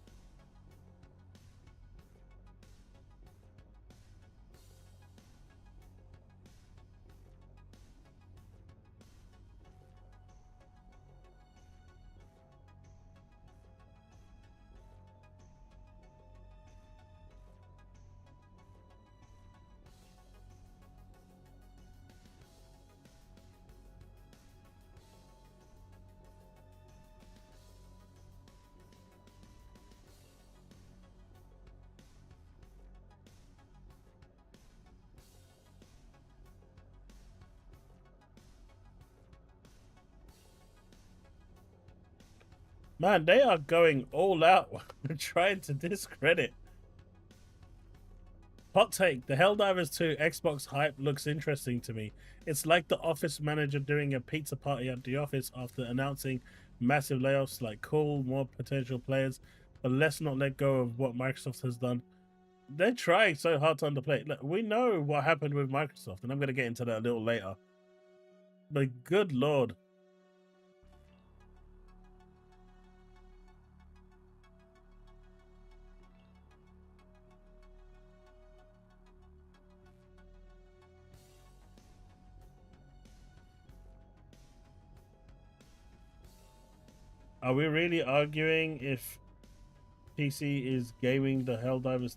Man, they are going all out trying to discredit. Hot take, the HellDivers 2 Xbox hype looks interesting to me. It's like the office manager doing a pizza party at the office after announcing massive layoffs, like cool, more potential players, but let's not let go of what Microsoft has done. They're trying so hard to underplay. Look, we know what happened with Microsoft, and I'm going to get into that a little later. But good Lord. Are we really arguing if PC is gaming the HellDivers?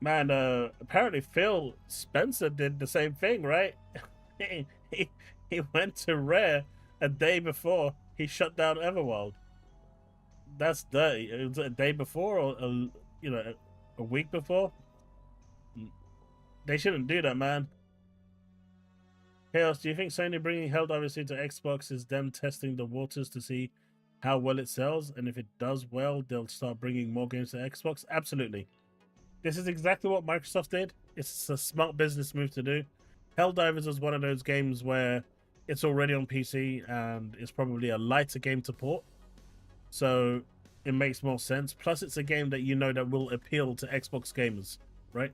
Man, apparently Phil Spencer did the same thing, right? he went to Rare a day before he shut down Everworld. That's dirty. It was a day before, or a week before. They shouldn't do that, man. Chaos, do you think Sony bringing HellDivers into Xbox is them testing the waters to see how well it sells, and if it does well, they'll start bringing more games to Xbox? Absolutely. This is exactly what Microsoft did. It's a smart business move to do. HellDivers is one of those games where it's already on PC and it's probably a lighter game to port. So it makes more sense. Plus, it's a game that that will appeal to Xbox gamers, right?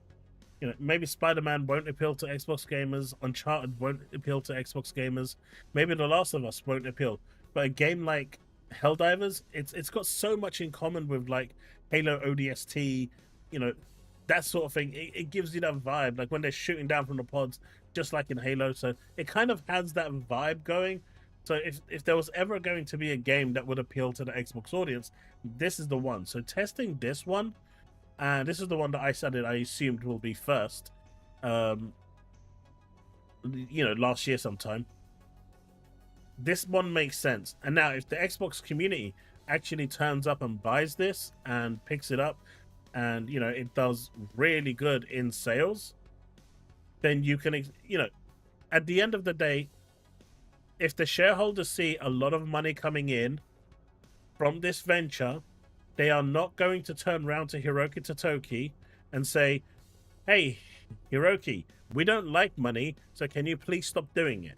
Maybe Spider-Man won't appeal to Xbox gamers. Uncharted won't appeal to Xbox gamers. Maybe The Last of Us won't appeal. But a game like HellDivers, it's got so much in common with like Halo ODST, that sort of thing. It gives you that vibe, like when they're shooting down from the pods, just like in Halo. So it kind of has that vibe going. So if there was ever going to be a game that would appeal to the Xbox audience, this is the one. So testing this one, and this is the one that I assumed will be first, last year sometime. This one makes sense. And now if the Xbox community actually turns up and buys this and picks it up, and it does really good in sales, then you can, at the end of the day, if the shareholders see a lot of money coming in from this venture, they are not going to turn around to Hiroki Totoki and say, hey, Hiroki, we don't like money, so can you please stop doing it?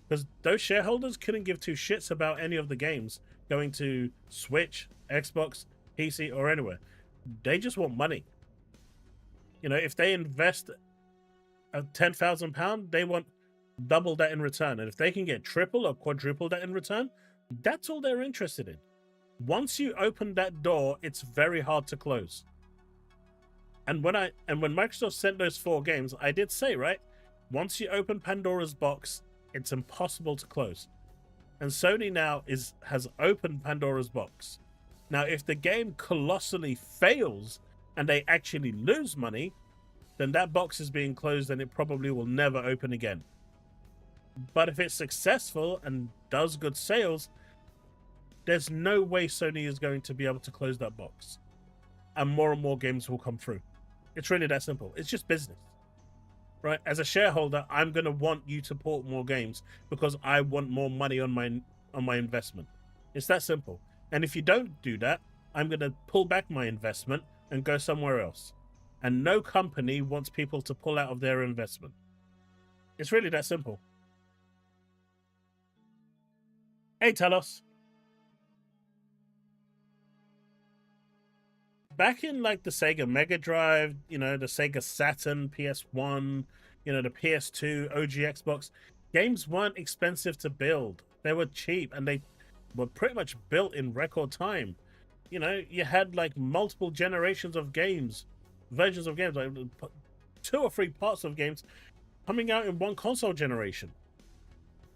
Because those shareholders couldn't give two shits about any of the games going to Switch, Xbox, PC, or anywhere. They just want money. If they invest £10,000, they want double that in return. And if they can get triple or quadruple that in return, that's all they're interested in. Once you open that door, it's very hard to close. And when Microsoft sent those 4 games, I did say, right, once you open Pandora's box, it's impossible to close. And Sony now has opened Pandora's box. Now, if the game colossally fails and they actually lose money, then that box is being closed and it probably will never open again. But if it's successful and does good sales, there's no way Sony is going to be able to close that box. And more games will come through. It's really that simple. It's just business. Right? As a shareholder, I'm going to want you to port more games because I want more money on my investment. It's that simple. And if you don't do that, I'm going to pull back my investment and go somewhere else. And no company wants people to pull out of their investment. It's really that simple. Hey, Talos. Back in like the Sega Mega Drive, the Sega Saturn, PS1, the PS2, OG Xbox, games weren't expensive to build. They were cheap and they were pretty much built in record time. You had like multiple generations of games, versions of games, like 2 or 3 parts of games coming out in one console generation.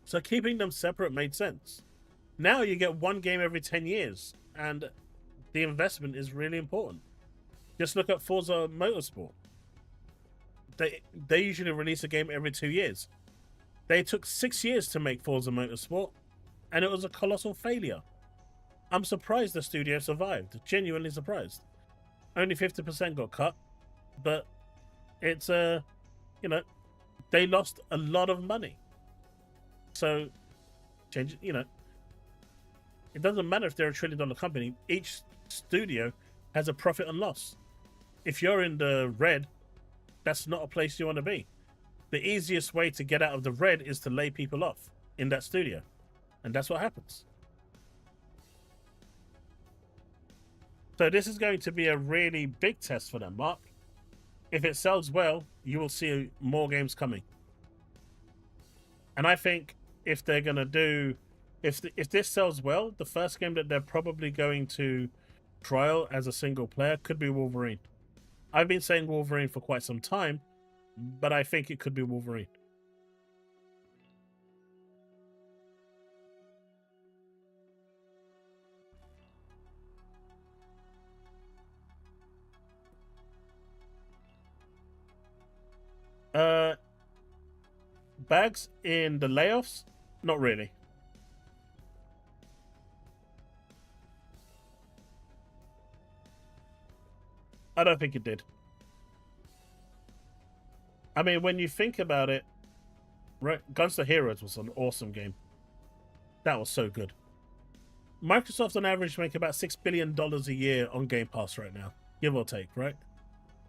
So keeping them separate made sense. Now you get one game every 10 years, and the investment is really important. Just look at Forza Motorsport. They usually release a game every 2 years. They took 6 years to make Forza Motorsport, and it was a colossal failure. I'm surprised the studio survived. Genuinely surprised. Only 50% got cut, but it's they lost a lot of money. So, it doesn't matter if they're a $1 trillion company. Each studio has a profit and loss. If you're in the red, that's not a place you want to be. The easiest way to get out of the red is to lay people off in that studio. And that's what happens. So this is going to be a really big test for them, Mark. If it sells well, you will see more games coming. And I think if they're going to do... If this sells well, the first game that they're probably going to trial as a single player could be Wolverine. I've been saying Wolverine for quite some time, but I think it could be Wolverine. Bags in the layoffs? Not really. I don't think it did. I mean, when you think about it, right? Guns to Heroes was an awesome game. That was so good. Microsoft on average make about $6 billion a year on Game Pass right now, give or take, right?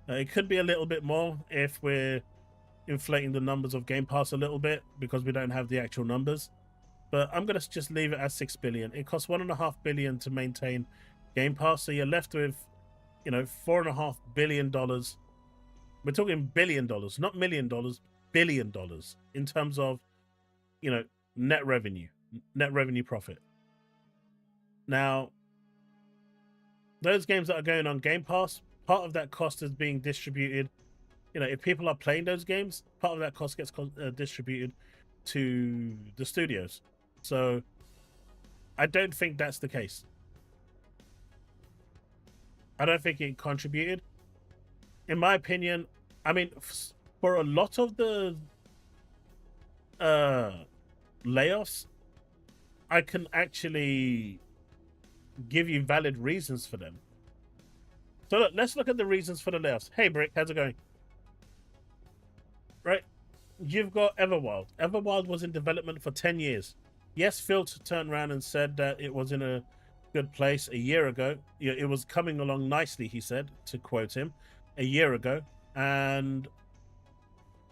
It could be a little bit more if we're inflating the numbers of Game Pass a little bit because we don't have the actual numbers. But I'm going to just leave it at $6 billion. It costs $1.5 billion to maintain Game Pass, so you're left with, you know, $4.5 billion. We're talking $1 billion, not $1 million, $1 billion in terms of, you know, net revenue profit. Now, those games that are going on Game Pass, part of that cost is being distributed. You know, if people are playing those games, part of that cost gets distributed to the studios. So, I don't think that's the case. I don't think it contributed. In my opinion, I mean, for a lot of the layoffs, I can actually give you valid reasons for them. So look, let's look at the reasons for the layoffs. Hey, Brick, how's it going? Right, you've got Everwild. Everwild was in development for 10 years. Yes, Phil turned around and said that it was in a good place a year ago. It was coming along nicely, he said, to quote him, a year ago. And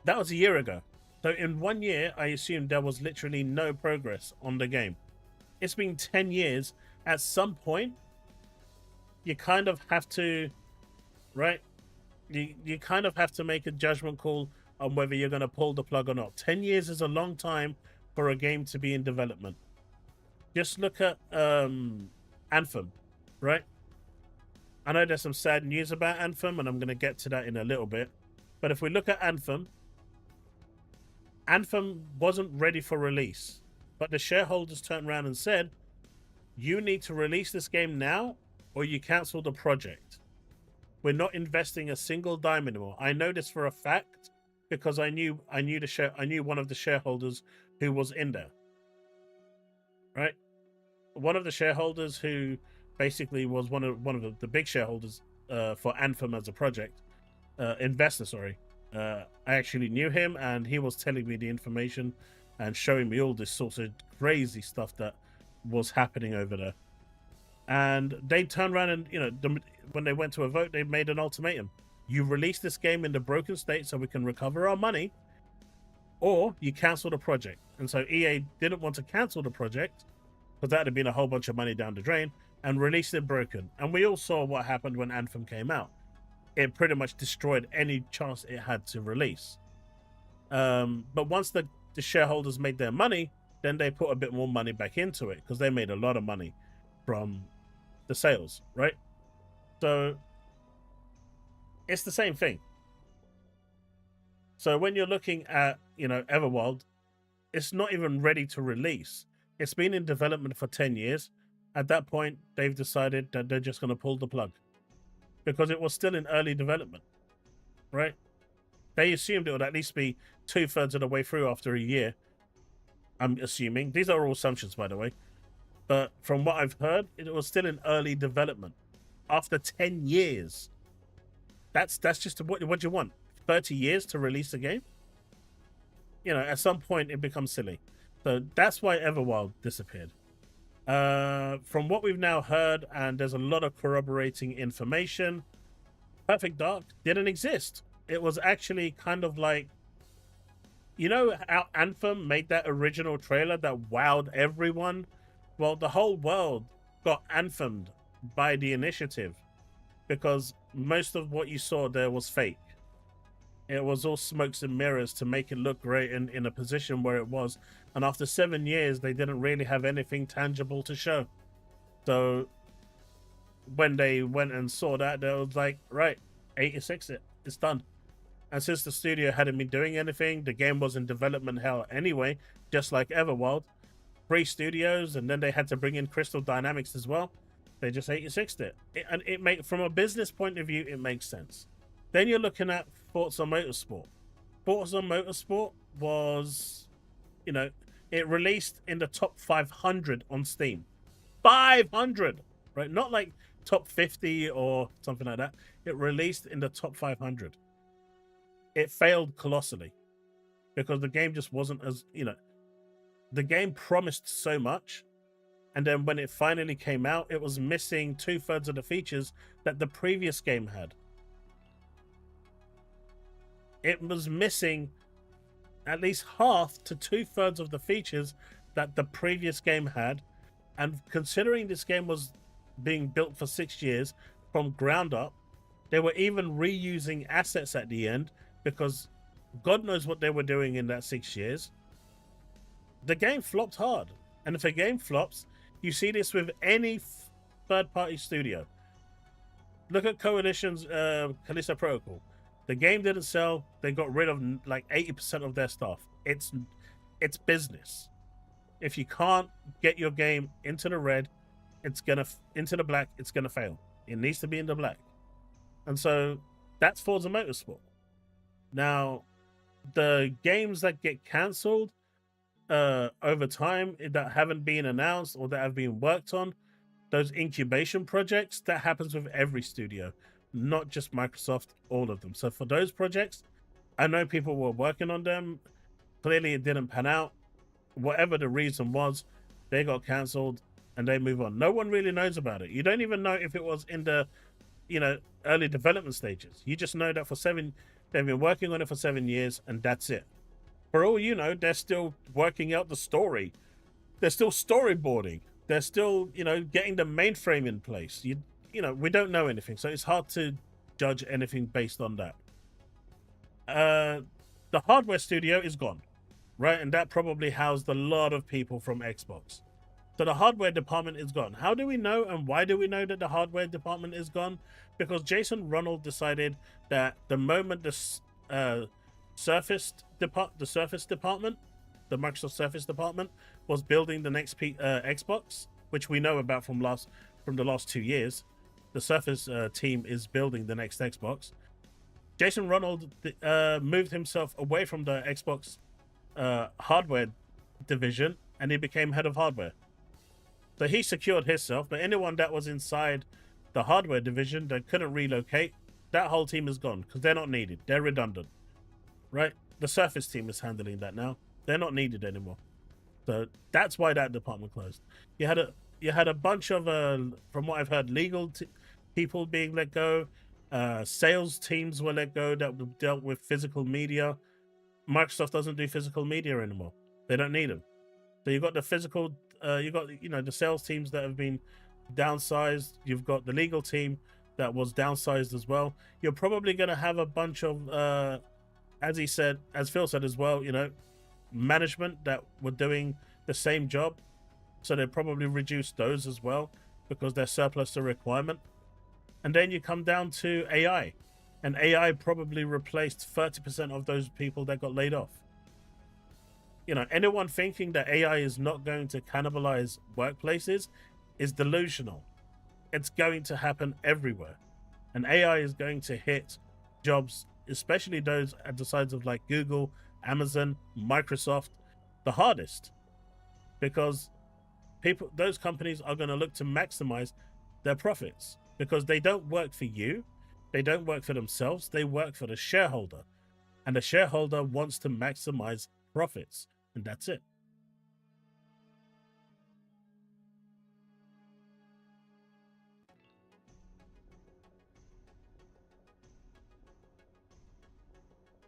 that was a year ago. So in 1 year, I assume there was literally no progress on the game. It's been 10 years. At some point, you kind of have to, right? You kind of have to make a judgment call on whether you're going to pull the plug or not. 10 years is a long time for a game to be in development. Just look at Anthem, right? I know there's some sad news about Anthem, and I'm going to get to that in a little bit. But if we look at Anthem, Anthem wasn't ready for release. But the shareholders turned around and said, you need to release this game now or you cancel the project. We're not investing a single dime anymore. I know this for a fact because I knew one of the shareholders who was in there. Right? One of the shareholders who basically was one of the big shareholders for Anthem as a project, investor, sorry. I actually knew him, and he was telling me the information and showing me all this sort of crazy stuff that was happening over there. And they turned around and, you know, when they went to a vote, they made an ultimatum. You release this game in the broken state so we can recover our money, or you cancel the project. And so EA didn't want to cancel the project because that would have been a whole bunch of money down the drain, and released it broken. And we all saw what happened when Anthem came out. It pretty much destroyed any chance it had to release. But once the shareholders made their money, then they put a bit more money back into it because they made a lot of money from the sales, right? So it's the same thing. So when you're looking at, you know, Everwild, it's not even ready to release. It's been in development for 10 years. At that point, they've decided that they're just going to pull the plug because it was still in early development, right? They assumed it would at least be 2/3 of the way through after a year. I'm assuming. These are all assumptions, by the way. But from what I've heard, it was still in early development after 10 years. That's just what you want. 30 years to release a game? You know, at some point it becomes silly. So that's why Everwild disappeared. From what we've now heard, and there's a lot of corroborating information, Perfect Dark didn't exist. It was actually kind of like, you know how Anthem made that original trailer that wowed everyone? Well, the whole world got Anthemed by the initiative because most of what you saw there was fake. It was all smokes and mirrors to make it look great in a position where it was. And after 7 years, they didn't really have anything tangible to show. So when they went and saw that, they was like, right, 86 it's done. And since the studio hadn't been doing anything, the game was in development hell anyway, just like Everworld. 3 studios, and then they had to bring in Crystal Dynamics as well. They just 86'd it. And it make, from a business point of view, it makes sense. Then you're looking at Forza Motorsport. Forza Motorsport was, you know, it released in the top 500 on Steam. 500, right? Not like top 50 or something like that. It released in the top 500. It failed colossally because the game just wasn't as, you know, the game promised so much. And then when it finally came out, it was missing 2/3 of the features that the previous game had. It was missing at least half to 2/3 of the features that the previous game had. And considering this game was being built for 6 years from ground up, they were even reusing assets at the end because God knows what they were doing in that 6 years. The game flopped hard. And if a game flops, you see this with any third-party studio. Look at Coalition's Callisto Protocol. The game didn't sell. They got rid of like 80% of their staff. It's business. If you can't get your game into the red, into the black, it's gonna fail. It needs to be in the black. And so that's Forza Motorsport. Now, the games that get cancelled over time that haven't been announced or that have been worked on, those incubation projects, that happens with every studio, not just Microsoft, all of them. So for those projects, I know people were working on them. Clearly it didn't pan out. Whatever the reason was, they got cancelled and they move on. No one really knows about it. You don't even know if it was in the, you know, early development stages. You just know that they've been working on it for 7 years and that's it. For all you know, they're still working out the story. They're still storyboarding. They're still, you know, getting the mainframe in place. You know, we don't know anything, so it's hard to judge anything based on that. The hardware studio is gone, right? And that probably housed a lot of people from Xbox. So the hardware department is gone. How do we know and why do we know that the hardware department is gone? Because Jason Ronald decided that the moment the Surface department, the Microsoft Surface department, was building the next Xbox, which we know about from the last 2 years. The Surface team is building the next Xbox. Jason Ronald moved himself away from the Xbox hardware division, and he became head of hardware. So he secured himself, but anyone that was inside the hardware division that couldn't relocate, that whole team is gone because they're not needed. They're redundant. Right? The Surface team is handling that now. They're not needed anymore. So that's why that department closed. You had a bunch of, from what I've heard, legal people being let go. Sales teams were let go that dealt with physical media. Microsoft doesn't do physical media anymore. They don't need them. So you've got the physical, the sales teams that have been downsized. You've got the legal team that was downsized as well. You're probably going to have a bunch of, as Phil said as well, management that were doing the same job. So they probably reduced those as well because they're surplus to requirement. And then you come down to AI. And AI probably replaced 30% of those people that got laid off. Anyone thinking that AI is not going to cannibalize workplaces is delusional. It's going to happen everywhere. And AI is going to hit jobs, especially those at the sides of like Google, Amazon, Microsoft, the hardest. Because those companies are going to look to maximize their profits because they don't work for you. They don't work for themselves. They work for the shareholder. And the shareholder wants to maximize profits. And that's it.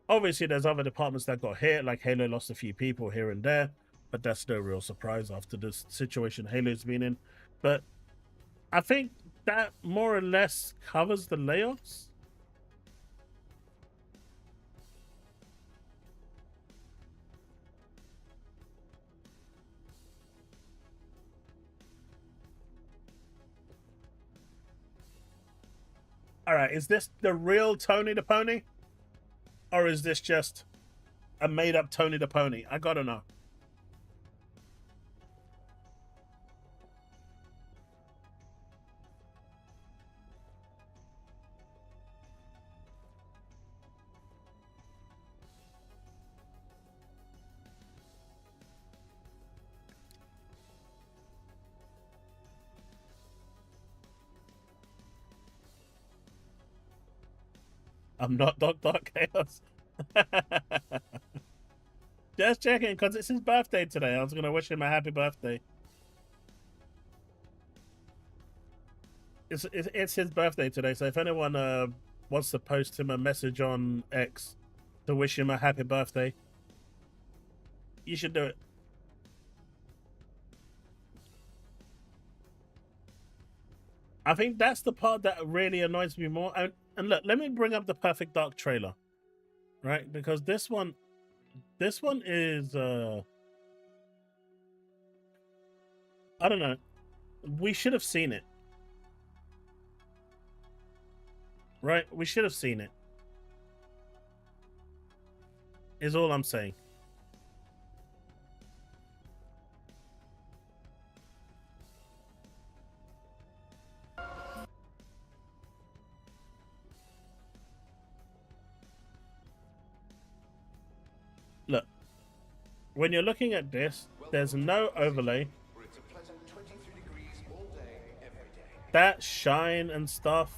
Obviously, there's other departments that got hit, like Halo lost a few people here and there, but that's no real surprise after the situation Halo's been in. But I think that more or less covers the layoffs. All right, is this the real Tony the Pony? Or is this just a made-up Tony the Pony? I gotta know. I'm not Dr. Chaos. Just checking, because it's his birthday today. I was going to wish him a happy birthday. It's his birthday today, so if anyone wants to post him a message on X to wish him a happy birthday, you should do it. I think that's the part that really annoys me more. And look, let me bring up the Perfect Dark trailer, right? Because this one is I don't know. We should have seen it, right? We should have seen it. Is all I'm saying. Look, when you're looking at this, there's no overlay. That shine and stuff.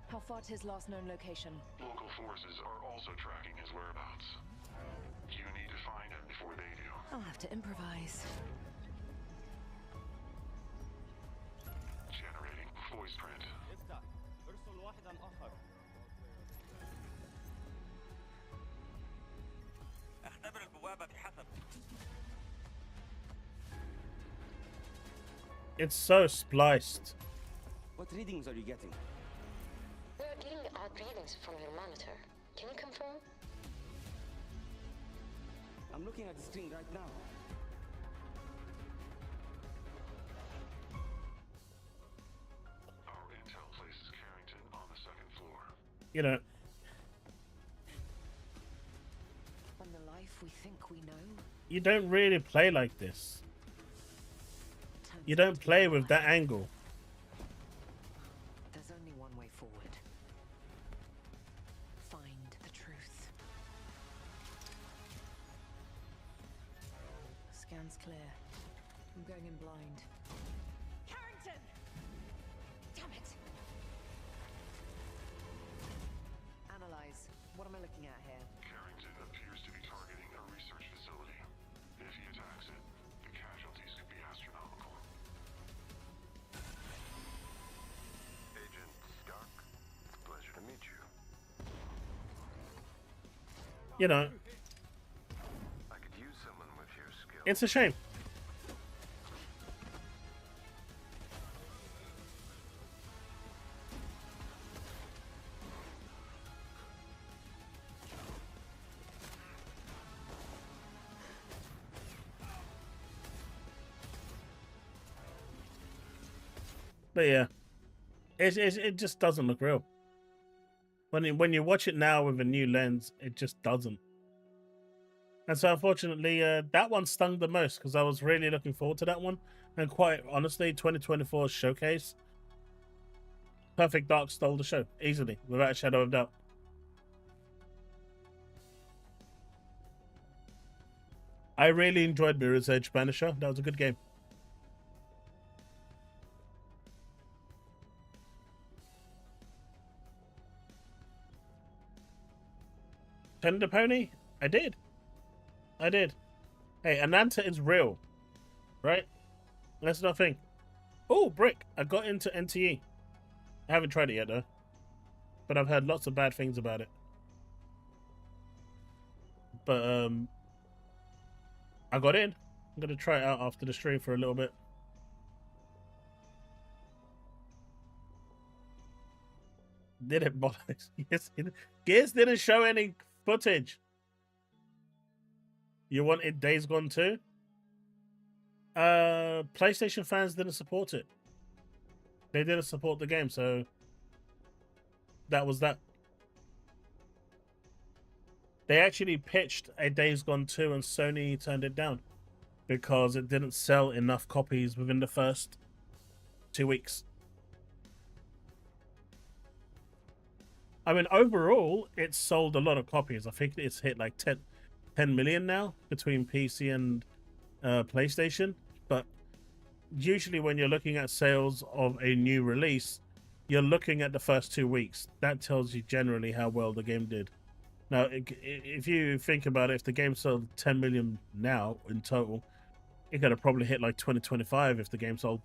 How far to his last known location? Local forces are also tracking his whereabouts. You need to find him before they do. I'll have to improvise. Generating voice print. It's so spliced. What readings are you getting? We are getting odd readings from your monitor. Can you confirm? I'm looking at the screen right now. Our intel places Carrington on the second floor. You know. On the life we think we know. You don't really play like this. You don't play with that angle. There's only one way forward. Find the truth. Scan's clear. I'm going in blind. Carrington! Damn it! Analyze. What am I looking at here? Carrington appears to be targeting a research facility. If he attacks it, the casualties could be astronomical. Agent Stark, it's a pleasure to meet you. You know. I could use someone with your skills. It's a shame. But yeah, it just doesn't look real. When you watch it now with a new lens, it just doesn't. And so unfortunately, that one stung the most because I was really looking forward to that one. And quite honestly, 2024 showcase, Perfect Dark stole the show easily, without a shadow of doubt. I really enjoyed Mirror's Edge Banisher. That was a good game. Tender Pony? I did. Hey, Ananta is real. Right? That's nothing. Oh, Brick. I got into NTE. I haven't tried it yet, though. But I've heard lots of bad things about it. but I got in. I'm gonna try it out after the stream for a little bit. Did it, bollocks? Yes, Gears didn't show any footage. You wanted Days Gone 2? PlayStation fans didn't support it. They didn't support the game, so that was that. They actually pitched a Days Gone 2 and Sony turned it down because it didn't sell enough copies within the first 2 weeks. I mean, overall, it's sold a lot of copies. I think it's hit like 10 million now between PC and PlayStation. But usually when you're looking at sales of a new release, you're looking at the first 2 weeks. That tells you generally how well the game did. Now, if you think about it, if the game sold 10 million now in total, it could have probably hit like 2025 if the game sold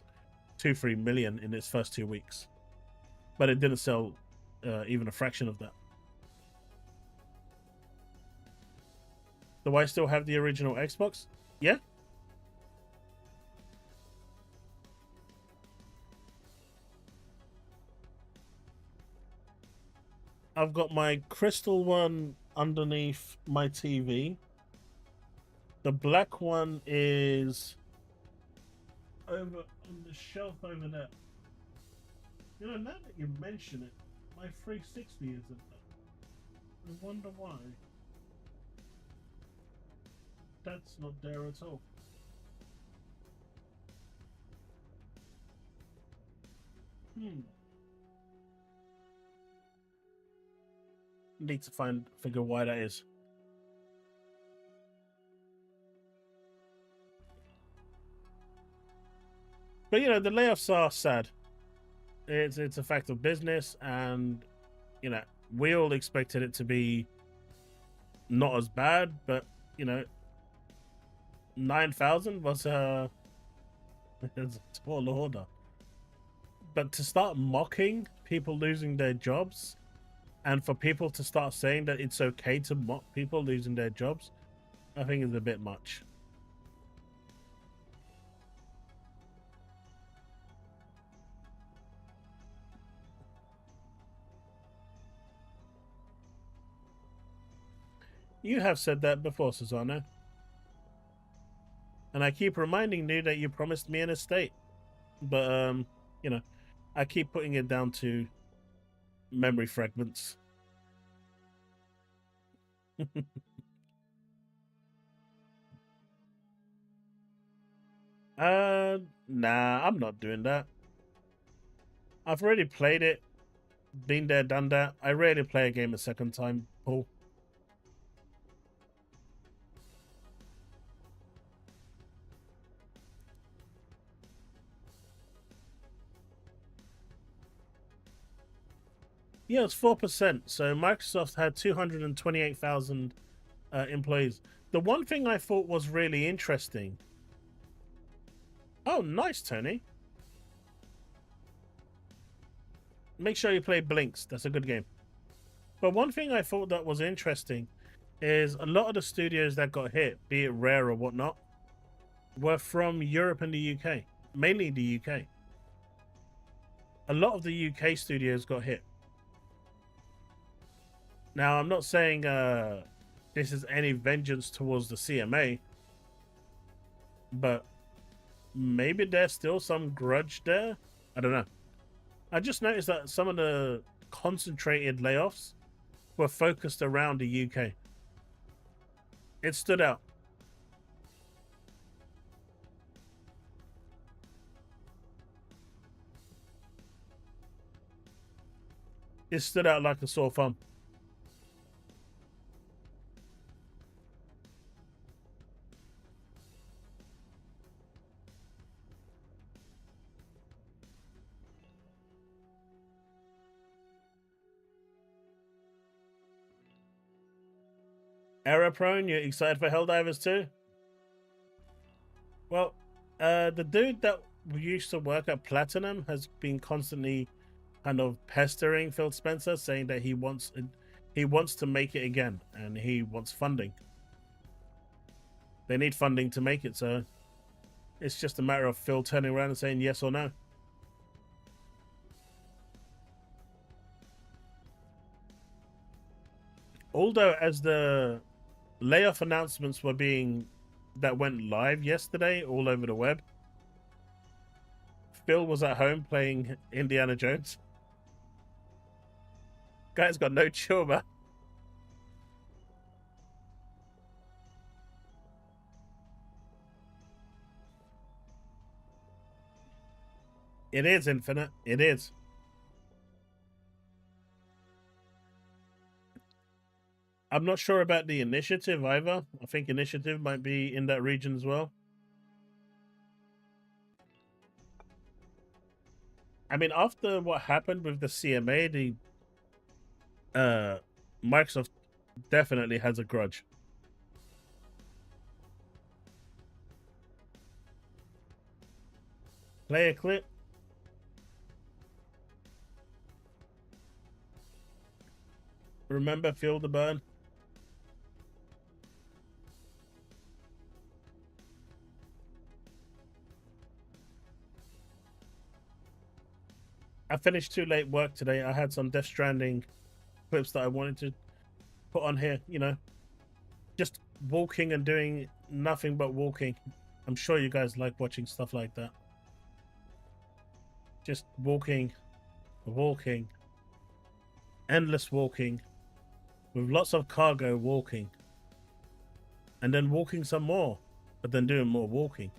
2-3 million in its first 2 weeks. But it didn't sell even a fraction of that. Do I still have the original Xbox? Yeah. I've got my crystal one underneath my TV. The black one is over on the shelf over there. You know, now that you mention it, my 360 isn't there. I wonder why. That's not there at all. Need to figure why that is. But you know, the layoffs are sad. It's a fact of business, and you know, we all expected it to be not as bad, but you know, 9,000 was a tall order. But to start mocking people losing their jobs, and for people to start saying that it's okay to mock people losing their jobs, I think is a bit much. You have said that before, Susano. And I keep reminding you that you promised me an estate. But, you know, I keep putting it down to memory fragments. Nah, I'm not doing that. I've already played it. Been there, done that. I rarely play a game a second time, Paul. Yeah, it's 4%. So Microsoft had 228,000 employees. The one thing I thought was really interesting. Oh, nice, Tony. Make sure you play Blinks. That's a good game. But one thing I thought that was interesting is a lot of the studios that got hit, be it Rare or whatnot, were from Europe and the UK. Mainly the UK. A lot of the UK studios got hit. Now, I'm not saying this is any vengeance towards the CMA, but maybe there's still some grudge there. I don't know. I just noticed that some of the concentrated layoffs were focused around the UK. It stood out. It stood out like a sore thumb. Error prone, you're excited for HellDivers too? Well, the dude that used to work at Platinum has been constantly kind of pestering Phil Spencer, saying that he wants to make it again and he wants funding. They need funding to make it, so it's just a matter of Phil turning around and saying yes or no. Although, as the layoff announcements were that went live yesterday all over the web, Phil was at home playing Indiana Jones. Guy's got no chill, man. It is Infinite. It is. I'm not sure about the Initiative either. I think Initiative might be in that region as well. I mean, after what happened with the CMA, Microsoft definitely has a grudge. Play a clip. Remember, feel the burn. I finished too late work today. I had some Death Stranding clips that I wanted to put on here, you know. Just walking and doing nothing but walking. I'm sure you guys like watching stuff like that. Just walking, walking, endless walking, with lots of cargo walking. And then walking some more, but then doing more walking.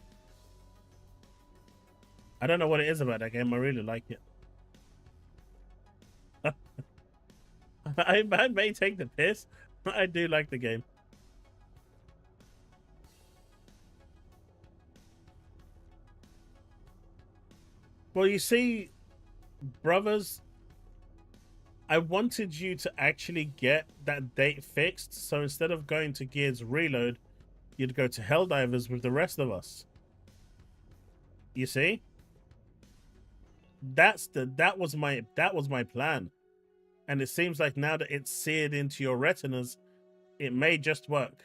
I don't know what it is about that game. I really like it. I may take the piss, but I do like the game. Well, you see, brothers, I wanted you to actually get that date fixed, so instead of going to Gears Reload, you'd go to HellDivers with the rest of us. You see? That was my plan. And it seems like now that it's seared into your retinas, it may just work.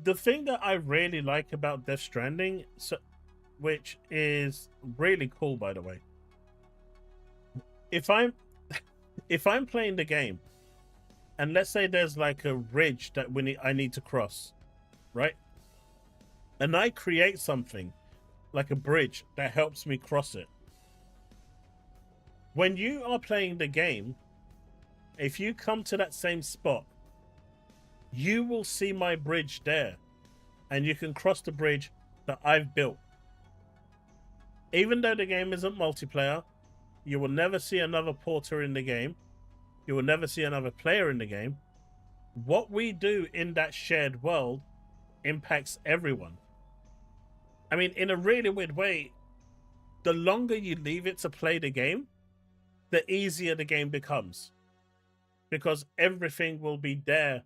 The thing that I really like about Death Stranding, which is really cool, by the way, if I'm playing the game, and let's say there's like a ridge that I need to cross, right? And I create something like a bridge that helps me cross it. When you are playing the game, if you come to that same spot, you will see my bridge there, and you can cross the bridge that I've built. Even though the game isn't multiplayer, you will never see another porter in the game. You will never see another player in the game. What we do in that shared world impacts everyone. I mean, in a really weird way, the longer you leave it to play the game, the easier the game becomes, because everything will be there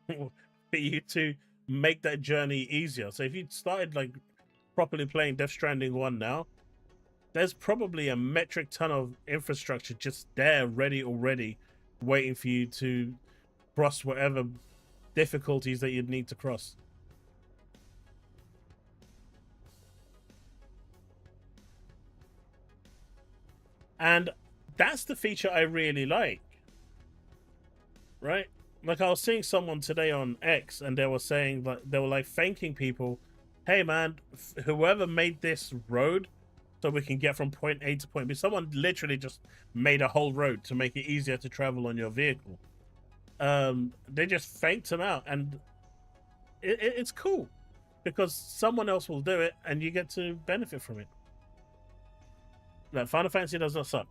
for you to make that journey easier. So if you started like properly playing Death Stranding 1 now, there's probably a metric ton of infrastructure just there ready already, waiting for you to cross whatever difficulties that you'd need to cross. And that's the feature I really like, right? Like, I was seeing someone today on X, and they were saying that they were like thanking people, hey man, whoever made this road so we can get from point A to point B. Someone literally just made a whole road to make it easier to travel on your vehicle. They just thanked them out, and it's cool because someone else will do it and you get to benefit from it. Like, Final Fantasy does not suck.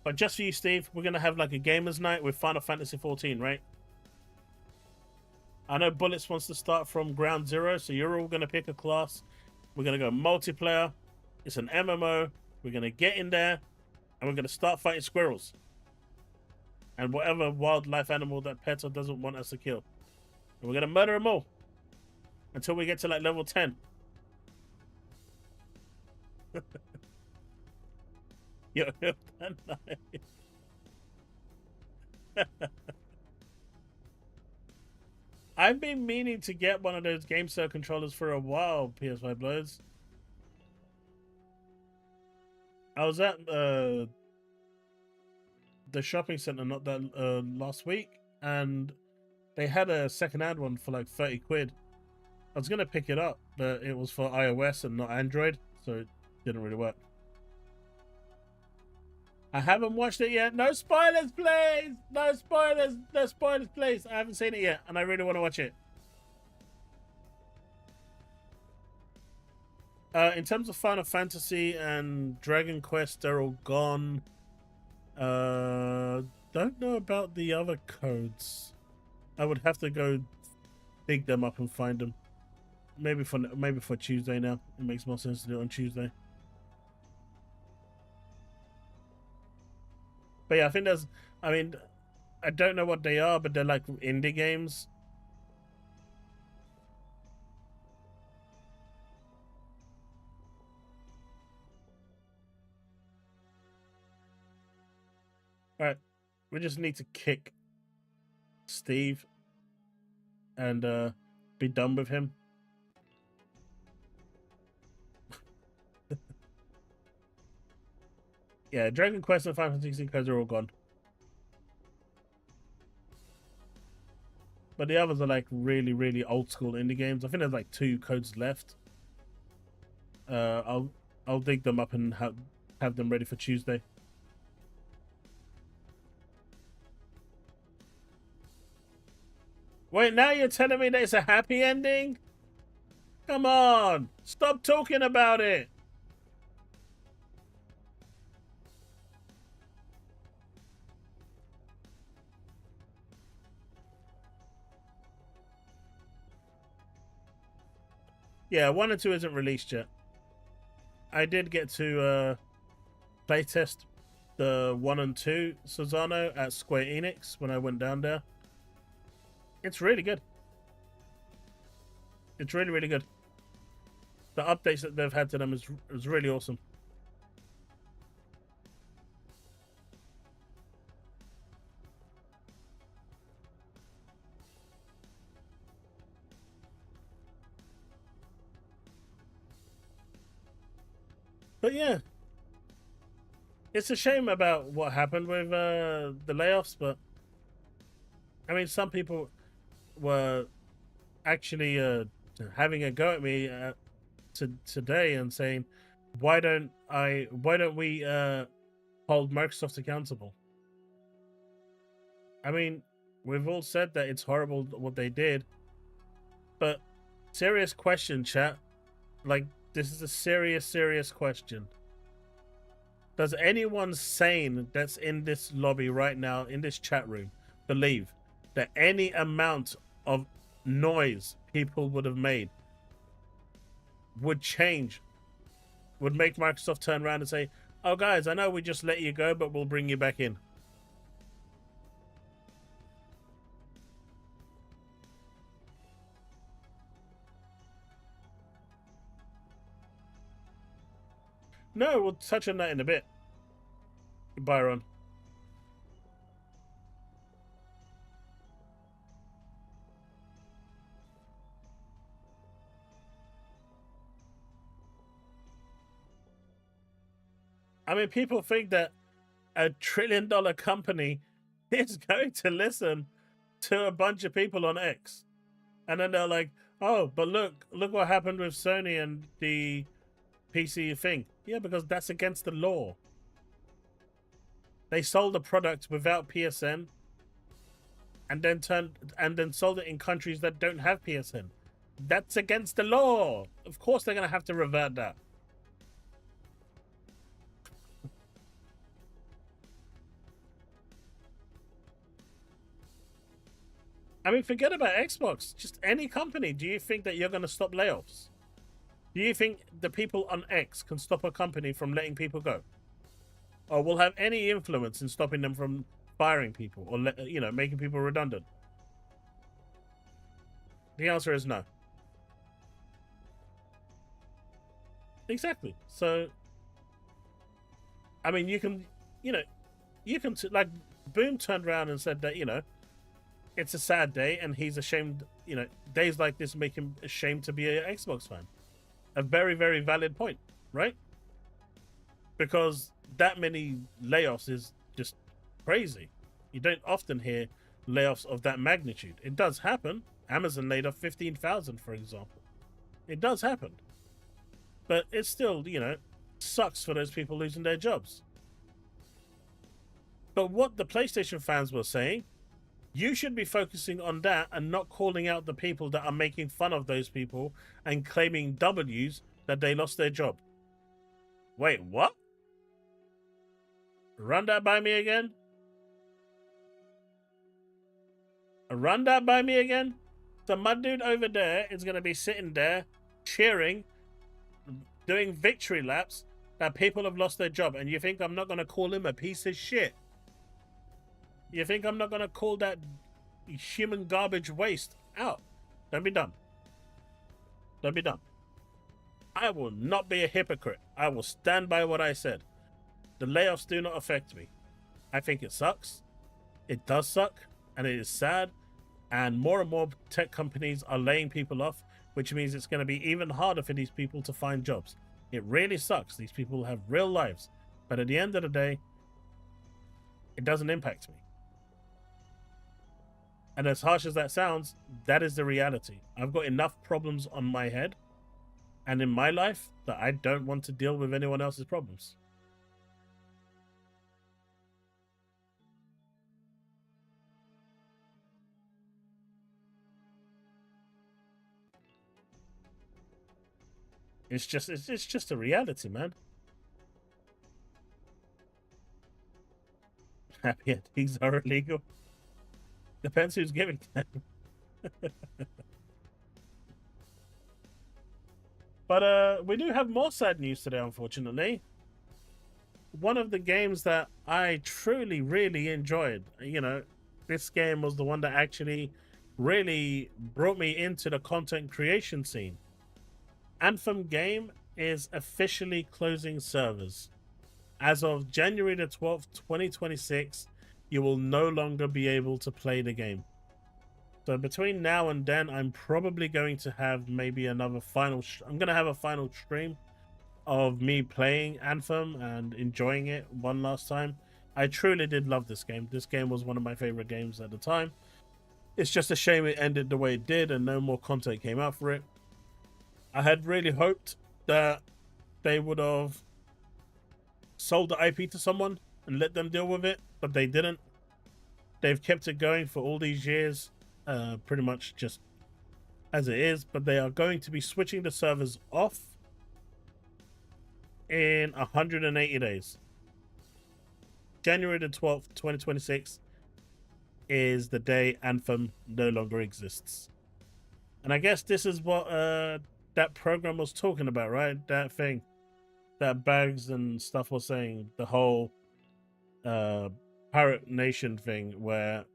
But just for you, Steve, we're going to have like a gamers night with Final Fantasy 14, right? I know Bullets wants to start from ground zero, so you're all going to pick a class. We're going to go multiplayer. It's an MMO. We're going to get in there, and we're going to start fighting squirrels. And whatever wildlife animal that Petter doesn't want us to kill. And we're going to murder them all. Until we get to like level 10. Yo, I've been meaning to get one of those GameStop controllers for a while, PS5 Bloods. I was at the shopping center not that last week, and they had a second-hand one for like 30 quid. I was gonna pick it up, but it was for iOS and not Android, so it didn't really work. I haven't watched it yet. No spoilers, please! No spoilers! No spoilers, please! I haven't seen it yet, and I really want to watch it. In terms of Final Fantasy and Dragon Quest, they're all gone. Don't know about the other codes. I would have to go dig them up and find them. Maybe for Tuesday now. It makes more sense to do it on Tuesday. But yeah, I think there's... I mean, I don't know what they are, but they're like indie games. Alright. We just need to kick Steve and be done with him. Yeah, Dragon Quest and Final Fantasy codes are all gone. But the others are like really, really old school indie games. I think there's like 2 codes left. I'll dig them up and have them ready for Tuesday. Wait, now you're telling me that it's a happy ending? Come on! Stop talking about it! Yeah, 1 and 2 isn't released yet. I did get to playtest the 1 and 2 Susano at Square Enix when I went down there. It's really good. It's really, really good. The updates that they've had to them is really awesome. But yeah, it's a shame about what happened with the layoffs, but I mean, some people were actually having a go at me today and saying, why don't we hold Microsoft accountable? I mean, we've all said that it's horrible what they did, but serious question, chat. Like, this is a serious question. Does anyone sane that's in this lobby right now, in this chat room, believe that any amount of noise people would have made would change, would make Microsoft turn around and say, oh guys, I know we just let you go, but we'll bring you back in? No, we'll touch on that in a bit, Byron. I mean, people think that a $1 trillion company is going to listen to a bunch of people on X. And then they're like, oh, but look what happened with Sony and the PC thing. Yeah, because that's against the law. They sold a product without PSN and then sold it in countries that don't have PSN. That's against the law. Of course they're going to have to revert that. I mean, forget about Xbox. Just any company. Do you think that you're going to stop layoffs? Do you think the people on X can stop a company from letting people go? Or will have any influence in stopping them from firing people or, making people redundant? The answer is no. Exactly. So, I mean, you can, like, Boom turned around and said that, it's a sad day and he's ashamed days like this make him ashamed to be an Xbox fan. A very, very valid point, right? Because that many layoffs is just crazy. You don't often hear layoffs of that magnitude. It does happen. Amazon laid off 15,000, for example. It does happen. But it's still, sucks for those people losing their jobs. But what the PlayStation fans were saying, you should be focusing on that and not calling out the people that are making fun of those people and claiming W's that they lost their job. Wait, what? Run that by me again? Run that by me again? So my dude over there is going to be sitting there cheering, doing victory laps that people have lost their job. And you think I'm not going to call him a piece of shit? You think I'm not going to call that human garbage waste out? Don't be dumb. Don't be dumb. I will not be a hypocrite. I will stand by what I said. The layoffs do not affect me. I think it sucks. It does suck. And it is sad. And more tech companies are laying people off, which means it's going to be even harder for these people to find jobs. It really sucks. These people have real lives. But at the end of the day, it doesn't impact me. And as harsh as that sounds, that is the reality. I've got enough problems on my head and in my life that I don't want to deal with anyone else's problems. It's just a reality, man. Happy endings are illegal. Depends who's giving them. But we do have more sad news today, unfortunately. One of the games that I truly, really enjoyed, this game was the one that actually really brought me into the content creation scene. Anthem game is officially closing servers. As of January the 12th, 2026, you will no longer be able to play the game. So between now and then, I'm probably going to have maybe another I'm going to have a final stream of me playing Anthem and enjoying it one last time. I truly did love this game. This game was one of my favorite games at the time. It's just a shame it ended the way it did and no more content came out for it. I had really hoped that they would have sold the IP to someone and let them deal with it, but they didn't. They've kept it going for all these years, pretty much just as it is, but they are going to be switching the servers off in 180 days. January the 12th, 2026 is the day Anthem no longer exists. And I guess this is what that program was talking about, right? That thing that Bags and stuff was saying, the whole Pirate Nation thing, where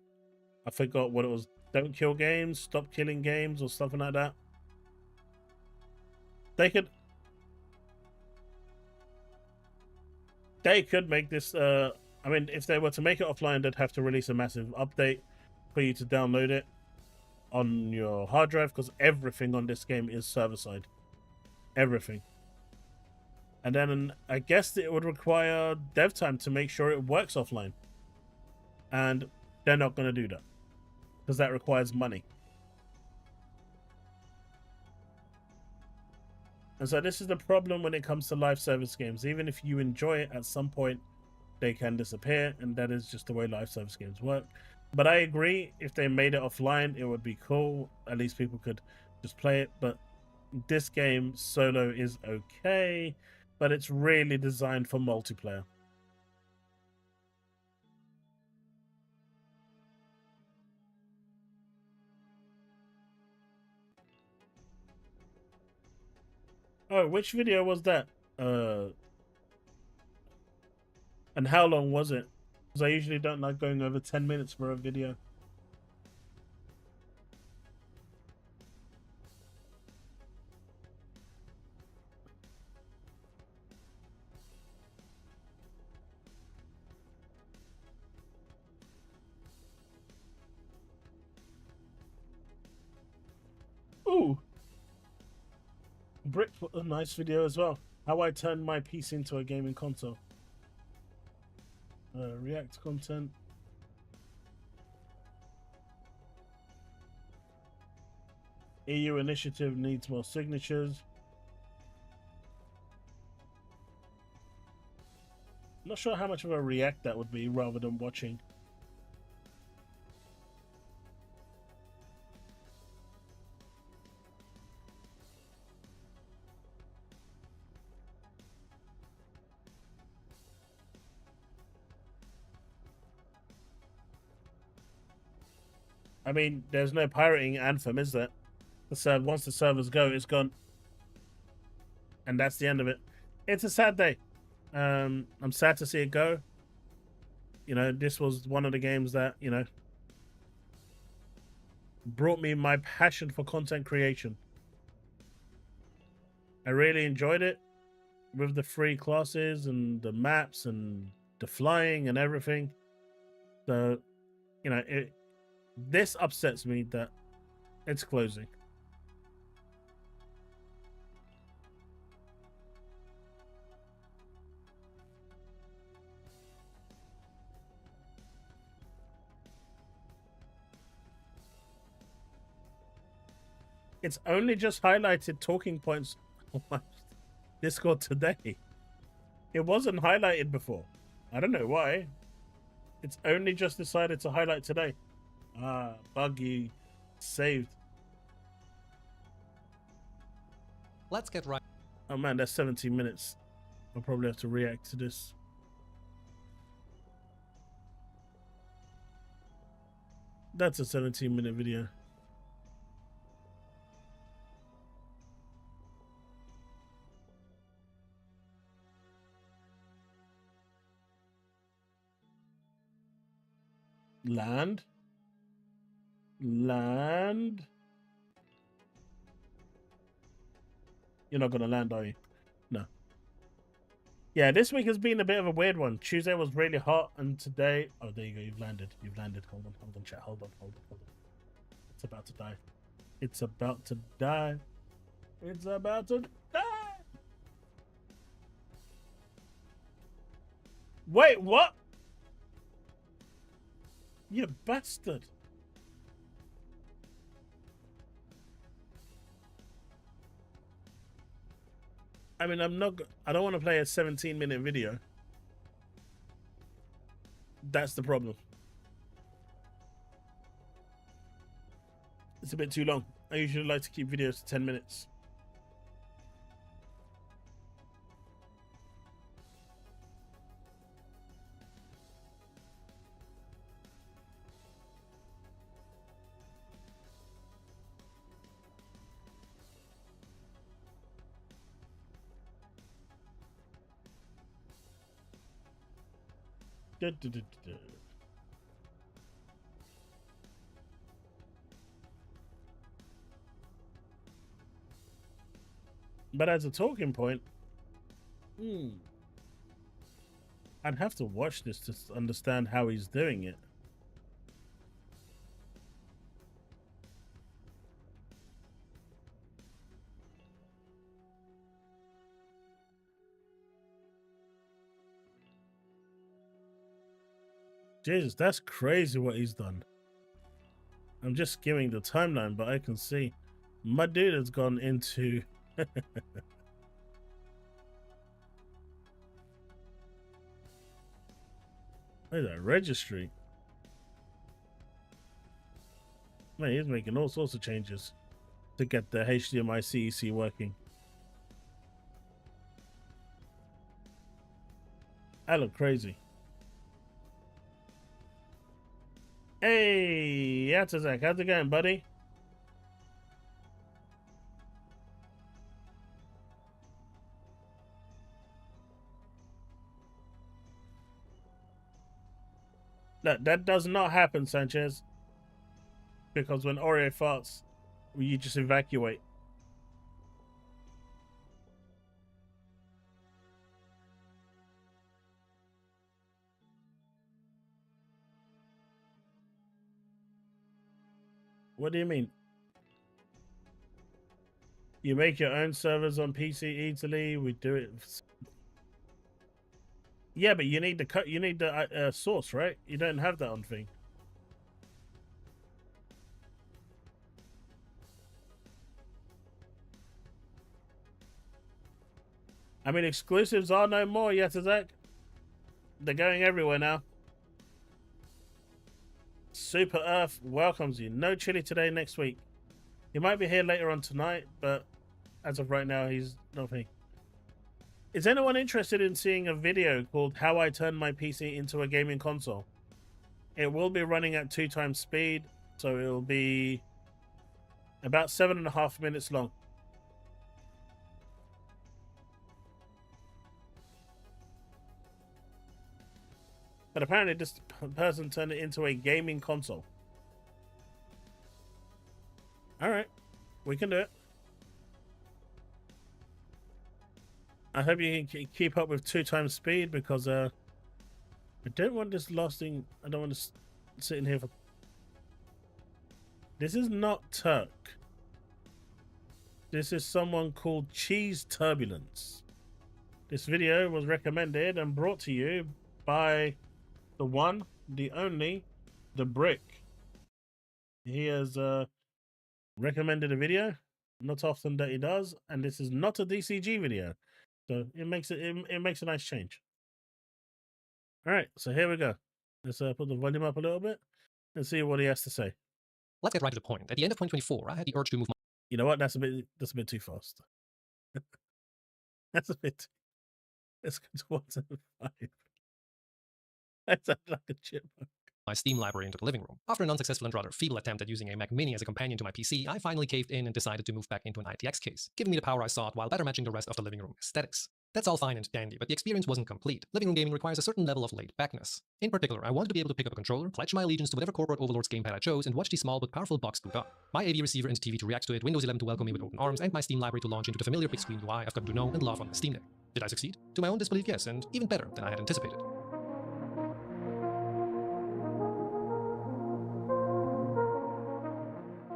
I forgot what it was. Don't kill games, stop killing games, or something like that. They could make this I mean, if they were to make it offline, they'd have to release a massive update for you to download it on your hard drive, because everything on this game is server-side. Everything. And then I guess it would require dev time to make sure it works offline. And they're not going to do that, because that requires money. And so this is the problem when it comes to live service games. Even if you enjoy it, at some point they can disappear, and that is just the way live service games work. But I agree, if they made it offline, it would be cool. At least people could just play it. But this game solo is okay, but it's really designed for multiplayer. Oh, which video was that? And how long was it? Because I usually don't like going over 10 minutes for a video. Brick put a nice video as well. How I turned my PC into a gaming console. React content. EU initiative needs more signatures. Not sure how much of a react that would be rather than watching. I mean, there's no pirating Anthem, is there? Once the servers go, it's gone. And that's the end of it. It's a sad day. I'm sad to see it go. You know, this was one of the games that, you know, brought me my passion for content creation. I really enjoyed it with the free classes and the maps and the flying and everything. So, you know, this upsets me that it's closing. It's only just highlighted talking points on my Discord today. It wasn't highlighted before. I don't know why. It's only just decided to highlight today. Ah, buggy saved. Let's get right. Oh man, that's 17 minutes. I'll probably have to react to this. That's a 17-minute video. Land. You're not gonna land, are you? No. Yeah, this week has been a bit of a weird one. Tuesday was really hot, and today... Oh, there you go. You've landed. You've landed. Hold on, chat. Hold on. It's about to die. It's about to die. It's about to die. Wait, what? You bastard. I mean, I don't want to play a 17-minute video. That's the problem. It's a bit too long. I usually like to keep videos to 10 minutes. But as a talking point, I'd have to watch this to understand how he's doing it. Jesus, that's crazy what he's done. I'm just skimming the timeline, but I can see my dude has gone into... Look at that registry. Man, he's making all sorts of changes to get the HDMI CEC working. I look crazy. Hey, Yatazak, how's it going, buddy? Look, that does not happen, Sanchez. Because when Oreo farts, you just evacuate. What do you mean? You make your own servers on PC easily. We do it. Yeah, but you need the source, right? You don't have that on thing. I mean, exclusives are no more, yes, Zach. They're going everywhere now. Super Earth welcomes you. No chili today, next week. He might be here later on tonight, but as of right now, he's nothing. Is anyone interested in seeing a video called How I Turned My PC into a Gaming Console? It will be running at 2 times speed, so it will be about 7.5 minutes long. But apparently this person turned it into a gaming console. Alright, we can do it. I hope you can keep up with 2 times speed, because I don't want this lasting. I don't want to sit in here for. This is not Turk. This is someone called Cheese Turbulence. This video was recommended and brought to you by the one, the only, the Brick. He has recommended a video. Not often that he does, and this is not a DCG video. So it makes a nice change. All right, so here we go. Let's put the volume up a little bit and see what he has to say. Let's get right to the point. At the end of 2024, I had the urge to move my... You know what? That's a bit too fast. That's a bit. Let's go to 175. That sounds like a chipmunk. My Steam library into the living room. After an unsuccessful and rather feeble attempt at using a Mac Mini as a companion to my PC, I finally caved in and decided to move back into an ITX case, giving me the power I sought while better matching the rest of the living room aesthetics. That's all fine and dandy, but the experience wasn't complete. Living room gaming requires a certain level of laid-backness. In particular, I wanted to be able to pick up a controller, pledge my allegiance to whatever corporate overlord's gamepad I chose, and watch the small but powerful box boot up. My AV receiver and TV to react to it, Windows 11 to welcome me with open arms, and my Steam library to launch into the familiar big screen UI I've come to know and love on the Steam Deck. Did I succeed? To my own disbelief, yes, and even better than I had anticipated.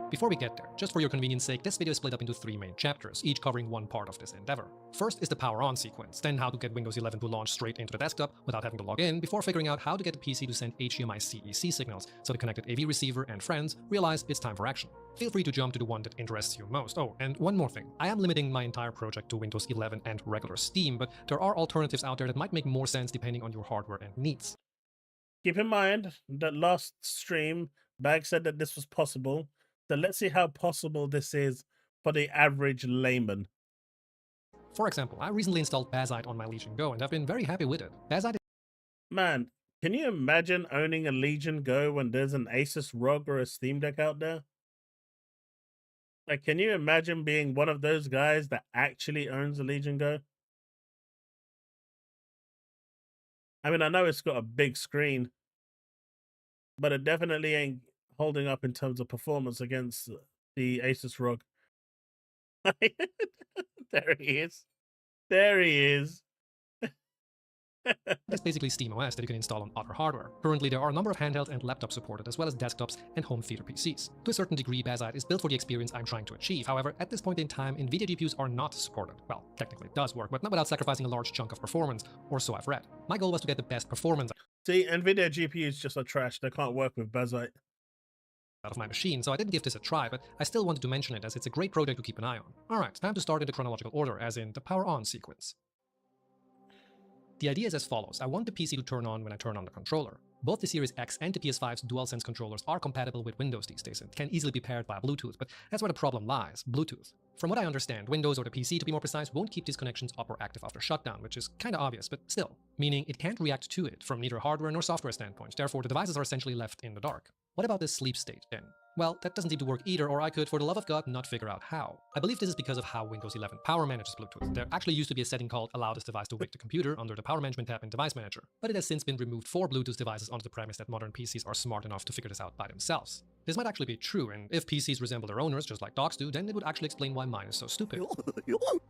Before we get there, just for your convenience sake, this video is split up into 3 main chapters, each covering one part of this endeavor. First is the power on sequence, then how to get Windows 11 to launch straight into the desktop without having to log in, before figuring out how to get the PC to send HDMI CEC signals so the connected AV receiver and friends realize it's time for action. Feel free to jump to the one that interests you most. Oh, and one more thing. I am limiting my entire project to Windows 11 and regular Steam, but there are alternatives out there that might make more sense depending on your hardware and needs. Keep in mind that last stream, Bag said that this was possible. So let's see how possible this is for the average layman. For example, I recently installed Bazite on my Legion Go and I've been very happy with it. Bazite. Man, can you imagine owning a Legion Go when there's an Asus ROG or a Steam Deck out there? Like, can you imagine being one of those guys that actually owns a Legion Go? I mean, I know it's got a big screen, but it definitely ain't holding up in terms of performance against the Asus ROG. There he is. There he is. It's basically SteamOS that you can install on other hardware. Currently, there are a number of handhelds and laptops supported, as well as desktops and home theater PCs. To a certain degree, Bazite is built for the experience I'm trying to achieve. However, at this point in time, NVIDIA GPUs are not supported. Well, technically it does work, but not without sacrificing a large chunk of performance, or so I've read. My goal was to get the best performance. See, NVIDIA GPUs just are trash. They can't work with Bazite out of my machine, so I didn't give this a try, but I still wanted to mention it as it's a great project to keep an eye on. Alright, time to start in the chronological order, as in the power on sequence. The idea is as follows. I want the PC to turn on when I turn on the controller. Both the Series X and the PS5's DualSense controllers are compatible with Windows these days and can easily be paired via Bluetooth, but that's where the problem lies, Bluetooth. From what I understand, Windows, or the PC to be more precise, won't keep these connections up or active after shutdown, which is kinda obvious, but still. Meaning it can't react to it from neither hardware nor software standpoint, therefore the devices are essentially left in the dark. What about this sleep state then? Well, that doesn't seem to work either, or I could, for the love of God, not figure out how. I believe this is because of how Windows 11 power manages Bluetooth. There actually used to be a setting called Allow this device to wake the computer under the Power Management tab in Device Manager, but it has since been removed for Bluetooth devices under the premise that modern PCs are smart enough to figure this out by themselves. This might actually be true, and if PCs resemble their owners just like dogs do, then it would actually explain why mine is so stupid.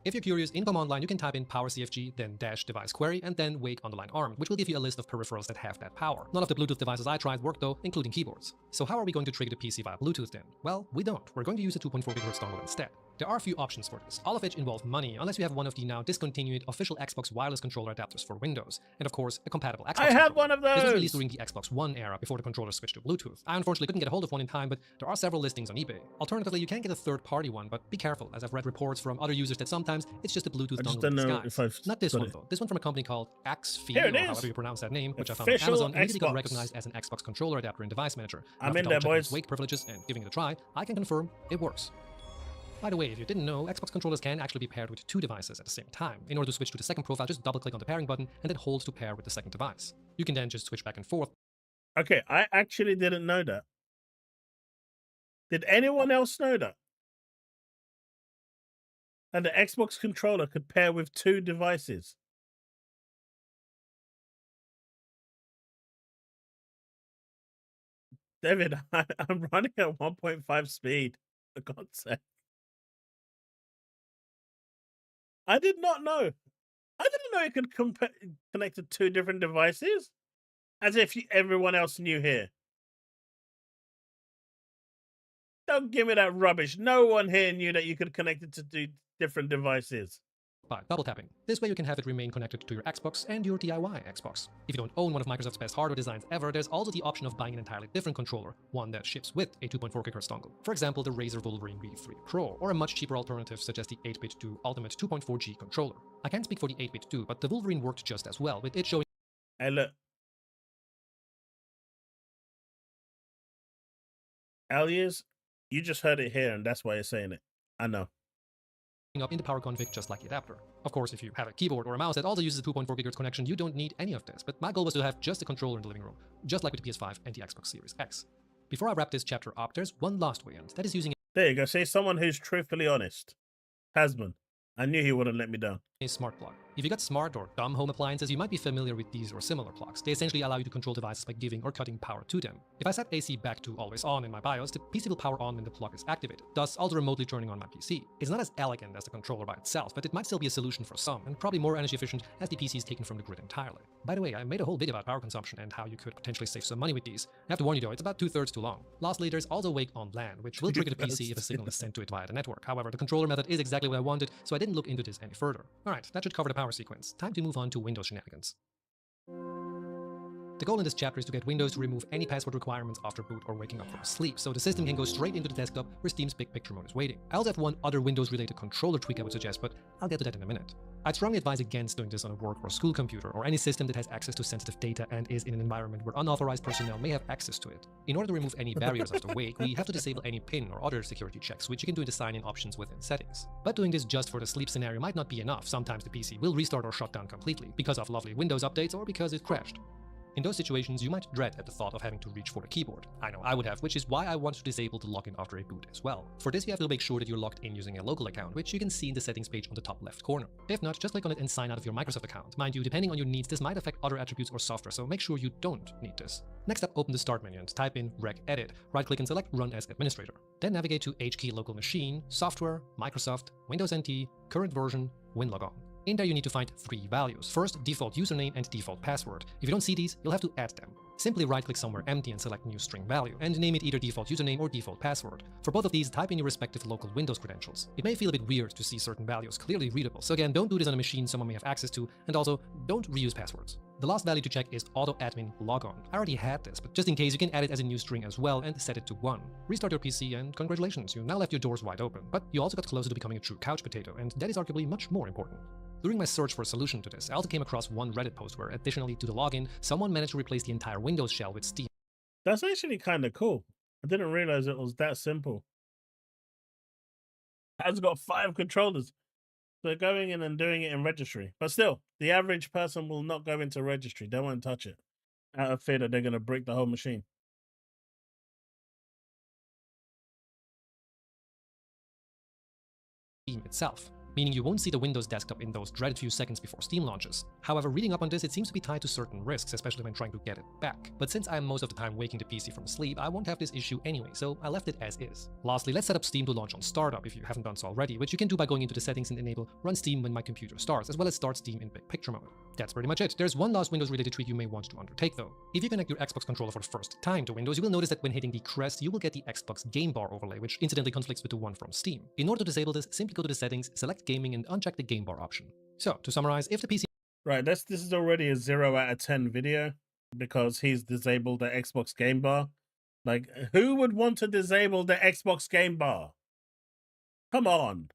If you're curious, in command line you can type in powercfg, then -device query, and then wake_armed, which will give you a list of peripherals that have that power. None of the Bluetooth devices I tried worked though, including keyboards. So how are we going to trigger the PC via via Bluetooth then? Well, we don't. We're going to use a 2.4 GHz dongle instead. There are a few options for this, all of which involve money, unless you have one of the now discontinued official Xbox wireless controller adapters for Windows, and of course, a compatible Xbox I have one of those! This was released during the Xbox One era, before the controller switched to Bluetooth. I unfortunately couldn't get a hold of one in time, but there are several listings on eBay. Alternatively, you can get a third-party one, but be careful, as I've read reports from other users that sometimes it's just a Bluetooth dongle in disguise. Not this one, though. This one from a company called Axfeed, or however you pronounce that name, which I found on Amazon, immediately got recognized as an Xbox controller adapter in Device Manager. I'm in there, boys. Weight privileges and giving it a try, I can confirm it works. By the way, if you didn't know, Xbox controllers can actually be paired with two devices at the same time. In order to switch to the second profile, just double-click on the pairing button and then hold to pair with the second device. You can then just switch back and forth. Okay, I actually didn't know that. Did anyone else know that? And the Xbox controller could pair with two devices. David, I'm running at 1.5 speed, for God's sake. I did not know. I didn't know it could connect to two different devices. As if everyone else knew here. Don't give me that rubbish. No one here knew that you could connect it to two different devices. By double tapping. This way you can have it remain connected to your Xbox and your DIY Xbox. If you don't own one of Microsoft's best hardware designs ever, there's also the option of buying an entirely different controller, one that ships with a 2.4 GHz dongle. For example, the Razer Wolverine V3 Pro, or a much cheaper alternative such as the 8BitDo Ultimate 2.4G controller. I can't speak for the 8BitDo, but the Wolverine worked just as well, with it showing. Hey, look. Alias, you just heard it here, and that's why you're saying it. I know. Up in the power config just like the adapter. Of course, if you have a keyboard or a mouse that also uses a 2.4 GHz connection, you don't need any of this, but my goal was to have just a controller in the living room, just like with the PS5 and the Xbox Series X. Before I wrap this chapter up, there's one last way, and that is using There you go, say someone who's truthfully honest. Tasman. I knew he wouldn't let me down. A smart plug. If you got smart or dumb home appliances, you might be familiar with these or similar plugs. They essentially allow you to control devices by giving or cutting power to them. If I set AC back to always on in my BIOS, the PC will power on when the plug is activated, thus also remotely turning on my PC. It's not as elegant as the controller by itself, but it might still be a solution for some, and probably more energy efficient as the PC is taken from the grid entirely. By the way, I made a whole video about power consumption and how you could potentially save some money with these. I have to warn you though, it's about 2/3 too long. Lastly, there's also Wake on LAN, which will trigger the PC if a signal is sent to it via the network. However, the controller method is exactly what I wanted, so I didn't look into this any further. Alright, that should cover the power sequence. Time to move on to Windows shenanigans. The goal in this chapter is to get Windows to remove any password requirements after boot or waking up from sleep, so the system can go straight into the desktop where Steam's big picture mode is waiting. I also have one other Windows-related controller tweak I would suggest, but I'll get to that in a minute. I'd strongly advise against doing this on a work or school computer, or any system that has access to sensitive data and is in an environment where unauthorized personnel may have access to it. In order to remove any barriers after wake, we have to disable any PIN or other security checks, which you can do in the sign-in options within settings. But doing this just for the sleep scenario might not be enough. Sometimes the PC will restart or shut down completely, because of lovely Windows updates or because it crashed. In those situations, you might dread at the thought of having to reach for the keyboard. I know I would have, which is why I want to disable the login after a boot as well. For this, you have to make sure that you're logged in using a local account, which you can see in the settings page on the top left corner. If not, just click on it and sign out of your Microsoft account. Mind you, depending on your needs, this might affect other attributes or software, so make sure you don't need this. Next up, open the Start menu and type in regedit. Right-click and select Run as Administrator. Then navigate to HKey Local Machine, Software, Microsoft, Windows NT, Current Version, WinLogon. In there you need to find 3 values. First, default username and default password. If you don't see these, you'll have to add them. Simply right-click somewhere empty and select New String Value, and name it either default username or default password. For both of these, type in your respective local Windows credentials. It may feel a bit weird to see certain values clearly readable, so again, don't do this on a machine someone may have access to, and also, don't reuse passwords. The last value to check is AutoAdmin Logon. I already had this, but just in case, you can add it as a new string as well and set it to 1. Restart your PC and congratulations, you now left your doors wide open. But you also got closer to becoming a true couch potato, and that is arguably much more important. During my search for a solution to this, I also came across one Reddit post where, additionally to the login, someone managed to replace the entire Windows shell with Steam. That's actually kind of cool. I didn't realize it was that simple. Has got 5 controllers. So going in and doing it in registry. But still, the average person will not go into registry. They won't touch it. Out of fear that they're going to break the whole machine. Itself. meaning you won't see the Windows desktop in those dreaded few seconds before Steam launches. However, reading up on this, it seems to be tied to certain risks, especially when trying to get it back. But since I am most of the time waking the PC from sleep, I won't have this issue anyway, so I left it as is. Lastly, let's set up Steam to launch on startup if you haven't done so already, which you can do by going into the settings and enable Run Steam when my computer starts, as well as start Steam in big picture mode. That's pretty much it. There's one last Windows-related tweak you may want to undertake though. If you connect your Xbox controller for the first time to Windows, you will notice that when hitting the crest, you will get the Xbox Game Bar overlay, which incidentally conflicts with the one from Steam. In order to disable this, simply go to the settings, select Gaming, and uncheck the Game Bar option. So, to summarize, if the PC... Right, this is already a 0 out of 10 video because he's disabled the Xbox Game Bar. Like, who would want to disable the Xbox Game Bar? Come on.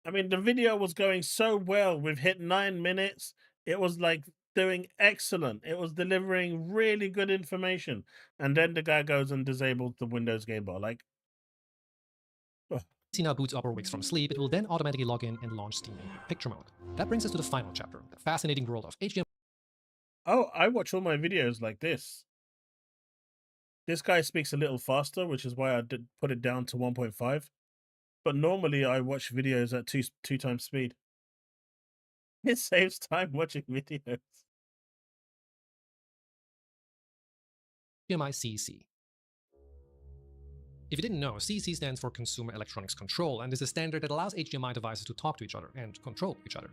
I mean, the video was going so well. We've hit 9 minutes. It was like doing excellent. It was delivering really good information. And then the guy goes and disables the Windows Game Bar. Like, PC now boots up or wakes from sleep, it will then automatically log in and launch Steam in picture mode. That brings us to the final chapter, the fascinating world of HDMI. oh, I watch all my videos like this. This guy speaks a little faster, which is why I did put it down to 1.5. But normally I watch videos at two times speed. It saves time watching videos. HDMI CEC. If you didn't know, CEC stands for Consumer Electronics Control and is a standard that allows HDMI devices to talk to each other and control each other.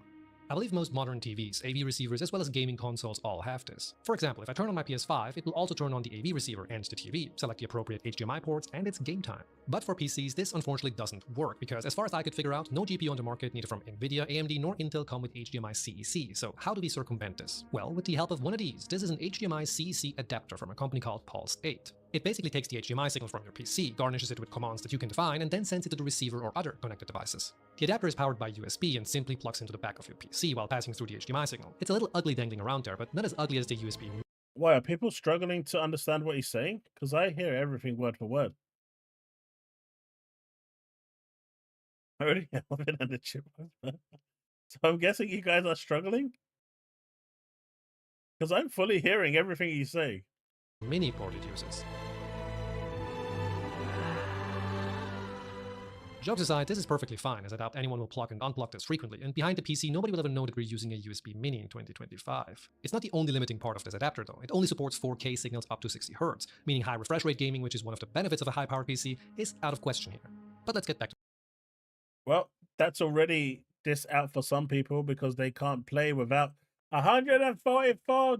I believe most modern TVs, AV receivers, as well as gaming consoles all have this. For example, if I turn on my PS5, it will also turn on the AV receiver and the TV, select the appropriate HDMI ports, and it's game time. But for PCs, this unfortunately doesn't work, because as far as I could figure out, no GPU on the market, neither from Nvidia, AMD, nor Intel, come with HDMI CEC. So how do we circumvent this? Well, with the help of one of these. This is an HDMI CEC adapter from a company called Pulse 8. It basically takes the HDMI signal from your PC, garnishes it with commands that you can define, and then sends it to the receiver or other connected devices. The adapter is powered by USB and simply plugs into the back of your PC while passing through the HDMI signal. It's a little ugly dangling around there, but not as ugly as the USB. Why, are people struggling to understand what he's saying? Because I hear everything word for word. I already have it on the chip. So I'm guessing you guys are struggling? Because I'm fully hearing everything he's saying. Mini ported uses. Jokes aside, this is perfectly fine, as I doubt anyone will plug and unplug this frequently, and behind the PC nobody will ever know that we're using a USB Mini in 2025. It's not the only limiting part of this adapter though. It only supports 4K signals up to 60Hz, meaning high refresh rate gaming, which is one of the benefits of a high-powered PC, is out of question here. But let's get back to... Well, that's already this out for some people because they can't play without 144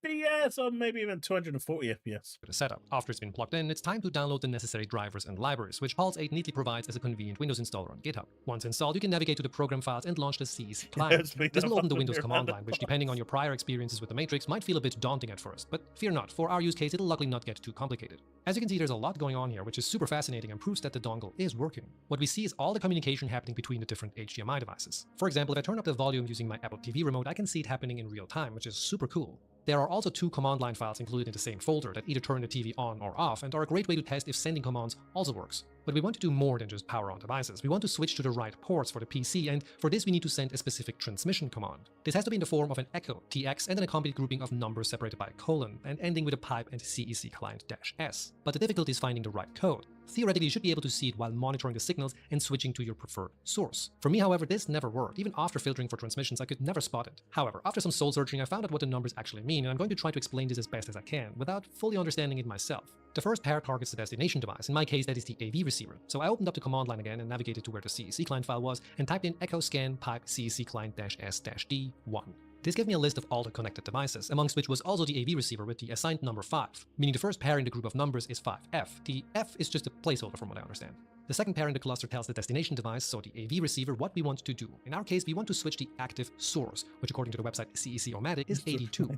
FPS or maybe even 240 FPS. The setup. After it's been plugged in, it's time to download the necessary drivers and libraries, which Pulse 8 neatly provides as a convenient Windows installer on GitHub. Once installed, you can navigate to the program files and launch the CEC client. This will open the Windows command line, which depending on your prior experiences with the Matrix might feel a bit daunting at first, but fear not, for our use case it'll luckily not get too complicated. As you can see, there's a lot going on here, which is super fascinating and proves that the dongle is working. What we see is all the communication happening between the different HDMI devices. For example, if I turn up the volume using my Apple TV remote, I can see it happening in real time, which is super cool. There are also 2 command line files included in the same folder that either turn the TV on or off and are a great way to test if sending commands also works. But we want to do more than just power on devices. We want to switch to the right ports for the PC, and for this we need to send a specific transmission command. This has to be in the form of an echo, TX, and an accompanied grouping of numbers separated by a colon, and ending with a pipe and CEC client -S. But the difficulty is finding the right code. Theoretically, you should be able to see it while monitoring the signals and switching to your preferred source. For me, however, this never worked. Even after filtering for transmissions, I could never spot it. However, after some soul searching, I found out what the numbers actually mean, and I'm going to try to explain this as best as I can, without fully understanding it myself. The first pair targets the destination device. In my case, that is the AV receiver. So I opened up the command line again and navigated to where the CEC client file was, and typed in echo scan pipe CEC client -S-D1. This gave me a list of all the connected devices, amongst which was also the AV receiver with the assigned number 5, meaning the first pair in the group of numbers is 5F. The F is just a placeholder from what I understand. The second pair in the cluster tells the destination device, so the AV receiver, what we want to do. In our case, we want to switch the active source, which according to the website CEC-O-Matic is 82.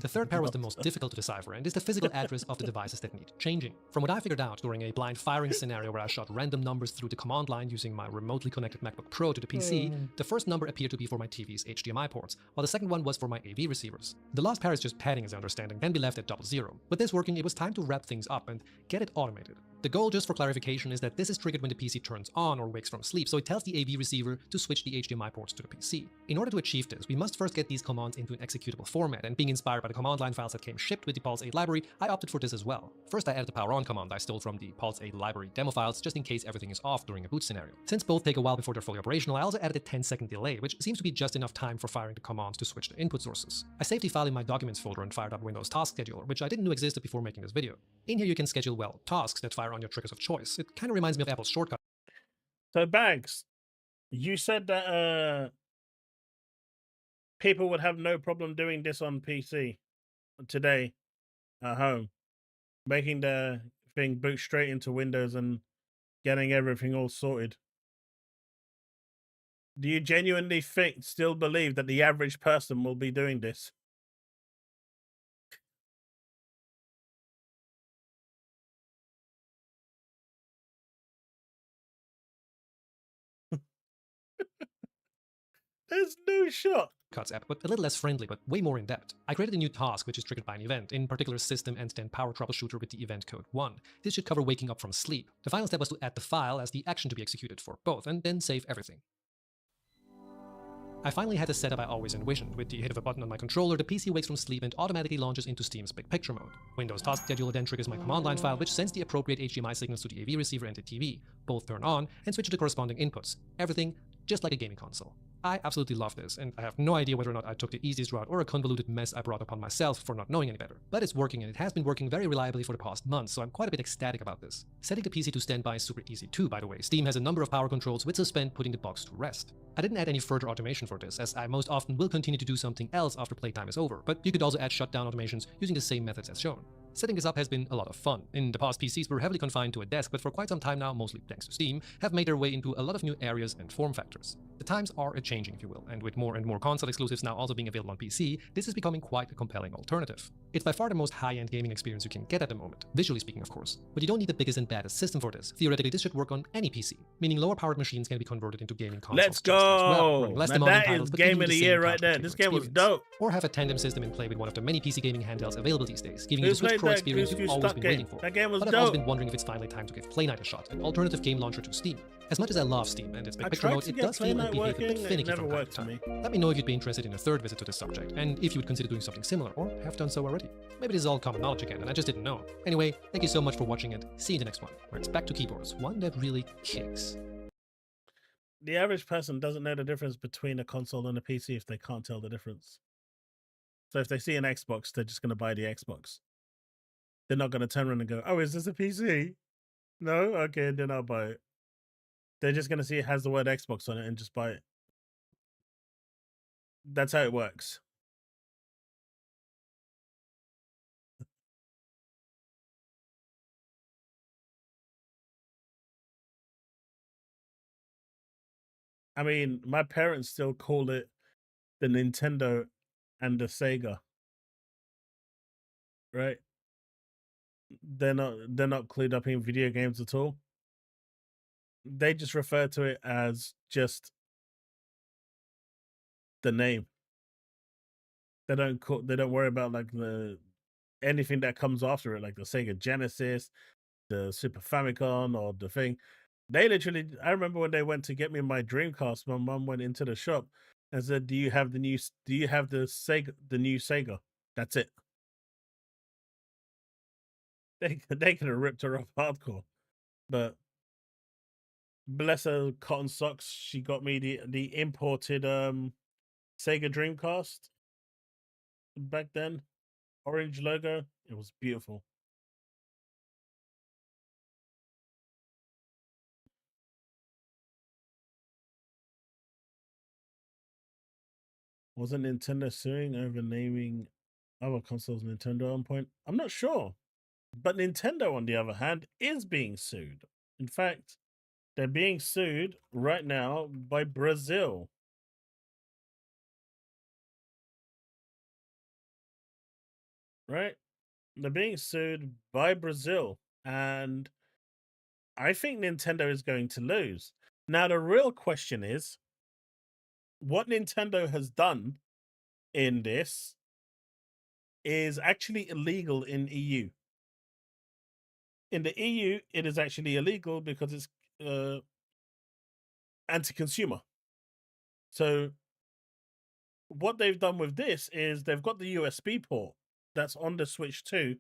The third pair was the most difficult to decipher and is the physical address of the devices that need changing. From what I figured out during a blind firing scenario where I shot random numbers through the command line using my remotely connected MacBook Pro to the PC, the first number appeared to be for my TV's HDMI ports, while the second one was for my AV receivers. The last pair is just padding as I understand and can be left at 00. With this working, it was time to wrap things up and get it automated. The goal, just for clarification, is that this is triggered when the PC turns on or wakes from sleep, so it tells the AV receiver to switch the HDMI ports to the PC. In order to achieve this, we must first get these commands into an executable format, and being inspired by the command line files that came shipped with the Pulse 8 library, I opted for this as well. First, I added the power on command I stole from the Pulse 8 library demo files, just in case everything is off during a boot scenario. Since both take a while before they're fully operational, I also added a 10-second delay, which seems to be just enough time for firing the commands to switch the input sources. I saved the file in my documents folder and fired up Windows Task Scheduler, which I didn't know existed before making this video. In here you can schedule, well, tasks that fire on your triggers of choice. It kind of reminds me of Apple's shortcut. So, Bags, you said that people would have no problem doing this on PC today at home, making the thing boot straight into Windows and getting everything all sorted. Do you genuinely still believe that the average person will be doing this? There's no shot. App, but a little less friendly, but way more in-depth. I created a new task which is triggered by an event, in particular system and then power troubleshooter with the event code 1. This should cover waking up from sleep. The final step was to add the file as the action to be executed for both, and then save everything. I finally had the setup I always envisioned. With the hit of a button on my controller, the PC wakes from sleep and automatically launches into Steam's Big Picture mode. Windows Task Scheduler then triggers my command line file, which sends the appropriate HDMI signals to the AV receiver and the TV. Both turn on and switch to the corresponding inputs. Everything just like a gaming console. I absolutely love this, and I have no idea whether or not I took the easiest route or a convoluted mess I brought upon myself for not knowing any better. But it's working, and it has been working very reliably for the past months, so I'm quite a bit ecstatic about this. Setting the PC to standby is super easy too, by the way. Steam has a number of power controls with suspend putting the box to rest. I didn't add any further automation for this, as I most often will continue to do something else after playtime is over, but you could also add shutdown automations using the same methods as shown. Setting this up has been a lot of fun. In the past, PCs were heavily confined to a desk, but for quite some time now, mostly thanks to Steam, have made their way into a lot of new areas and form factors. The times are a-changing, if you will, and with more and more console exclusives now also being available on PC, this is becoming quite a compelling alternative. It's by far the most high-end gaming experience you can get at the moment, visually speaking of course. But you don't need the biggest and baddest system for this. Theoretically, this should work on any PC, meaning lower-powered machines can be converted into gaming consoles. Let's go! Less now that is game of the year right there. This game was dope. Or have a tandem system in play with one of the many PC gaming handhelds available these days, giving you the Switch Pro experience you've always been waiting for. That game was but dope. I've always been wondering if it's finally time to give Play Night a shot, an alternative game launcher to Steam. As much as I love Steam and its Big Picture mode, it does feel and behave a bit finicky from time to time. Let me know if you'd be interested in a third visit to this subject, and if you would consider doing something similar, or have done so already. Maybe this is all common knowledge again, and I just didn't know. Anyway, thank you so much for watching, and see you in the next one, where it's back to keyboards, one that really kicks. The average person doesn't know the difference between a console and a PC if they can't tell the difference. So if they see an Xbox, they're just going to buy the Xbox. They're not going to turn around and go, oh, is this a PC? No? Okay, then I'll buy it. They're just going to see it has the word Xbox on it and just buy it. That's how it works. I mean, my parents still call it the Nintendo and the Sega. Right? They're not clued up in video games at all. They just refer to it as just the name. They don't worry about like anything that comes after it, like the Sega Genesis, the Super Famicom, or the thing. They literally, I remember when they went to get me my Dreamcast, my mum went into the shop and said, do you have the new Sega? That's it. They could have ripped her off hardcore. But bless her cotton socks, she got me the imported Sega Dreamcast back then. Orange logo. It was beautiful. Wasn't Nintendo suing over naming other consoles Nintendo on point? I'm not sure. But Nintendo, on the other hand, is being sued. In fact, they're being sued right now by Brazil. Right? They're being sued by Brazil. And I think Nintendo is going to lose. Now, the real question is, what Nintendo has done in this is actually illegal in EU. In the EU, it is actually illegal because it's anti-consumer. So what they've done with this is they've got the USB port that's on the Switch 2,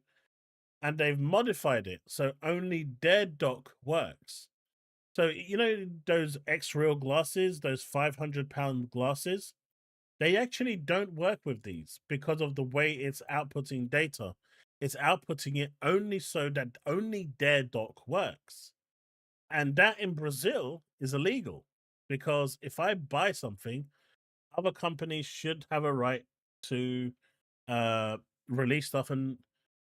and they've modified it so only their dock works. So, you know, those X-Real glasses, those 500-pound glasses, they actually don't work with these because of the way it's outputting data. It's outputting it only so that only their dock works. And that in Brazil is illegal because if I buy something, other companies should have a right to release stuff and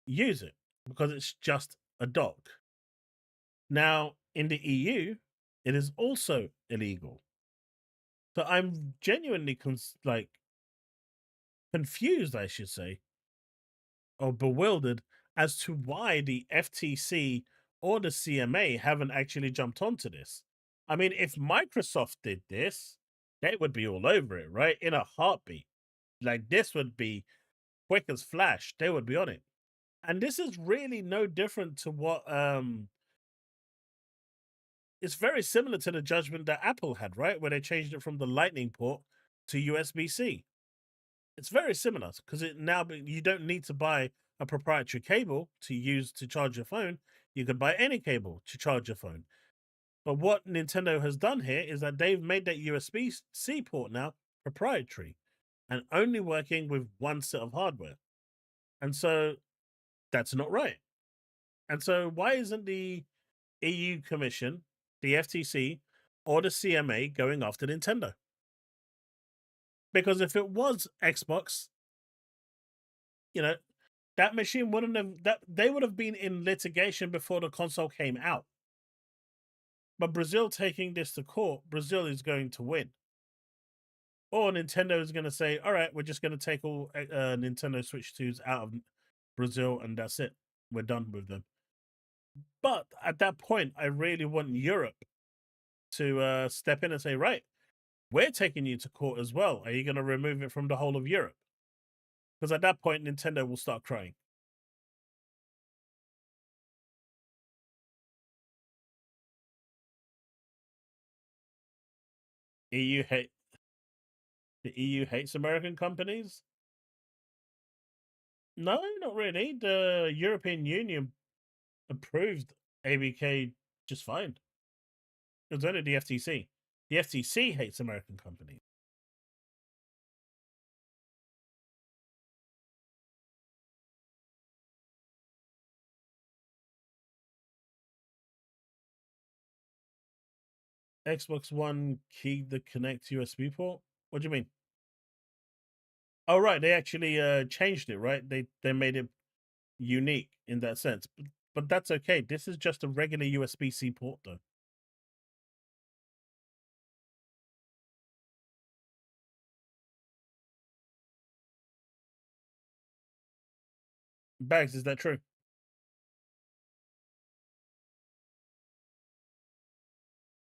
use it because it's just a dock. Now, in the EU, it is also illegal. So I'm genuinely confused, I should say, or bewildered as to why the FTC or the CMA haven't actually jumped onto this. I mean, if Microsoft did this, they would be all over it, right? In a heartbeat. Like, this would be quick as flash. They would be on it. And this is really no different to what it's very similar to the judgment that Apple had, right? Where they changed it from the Lightning port to USB-C. It's very similar because you don't need to buy a proprietary cable to use to charge your phone. You could buy any cable to charge your phone. But what Nintendo has done here is that they've made that USB-C port now proprietary and only working with one set of hardware. And so that's not right. And so why isn't the EU Commission, the FTC, or the CMA going after Nintendo? Because if it was Xbox, you know, that machine wouldn't have they would have been in litigation before the console came out. But Brazil taking this to court, Brazil is going to win. Or Nintendo is going to say, all right, we're just going to take all Nintendo Switch 2s out of Brazil and that's it. We're done with them. But at that point, I really want Europe to step in and say, right, we're taking you to court as well. Are you going to remove it from the whole of Europe? Because at that point, Nintendo will start crying. The EU hates American companies? No, not really. The European Union approved ABK just fine. It was only the FTC. The FTC hates American companies. Xbox One key the Connect USB port? What do you mean? Oh, right. They actually changed it, right? They made it unique in that sense. But that's okay. This is just a regular USB-C port, though. Bags, is that true?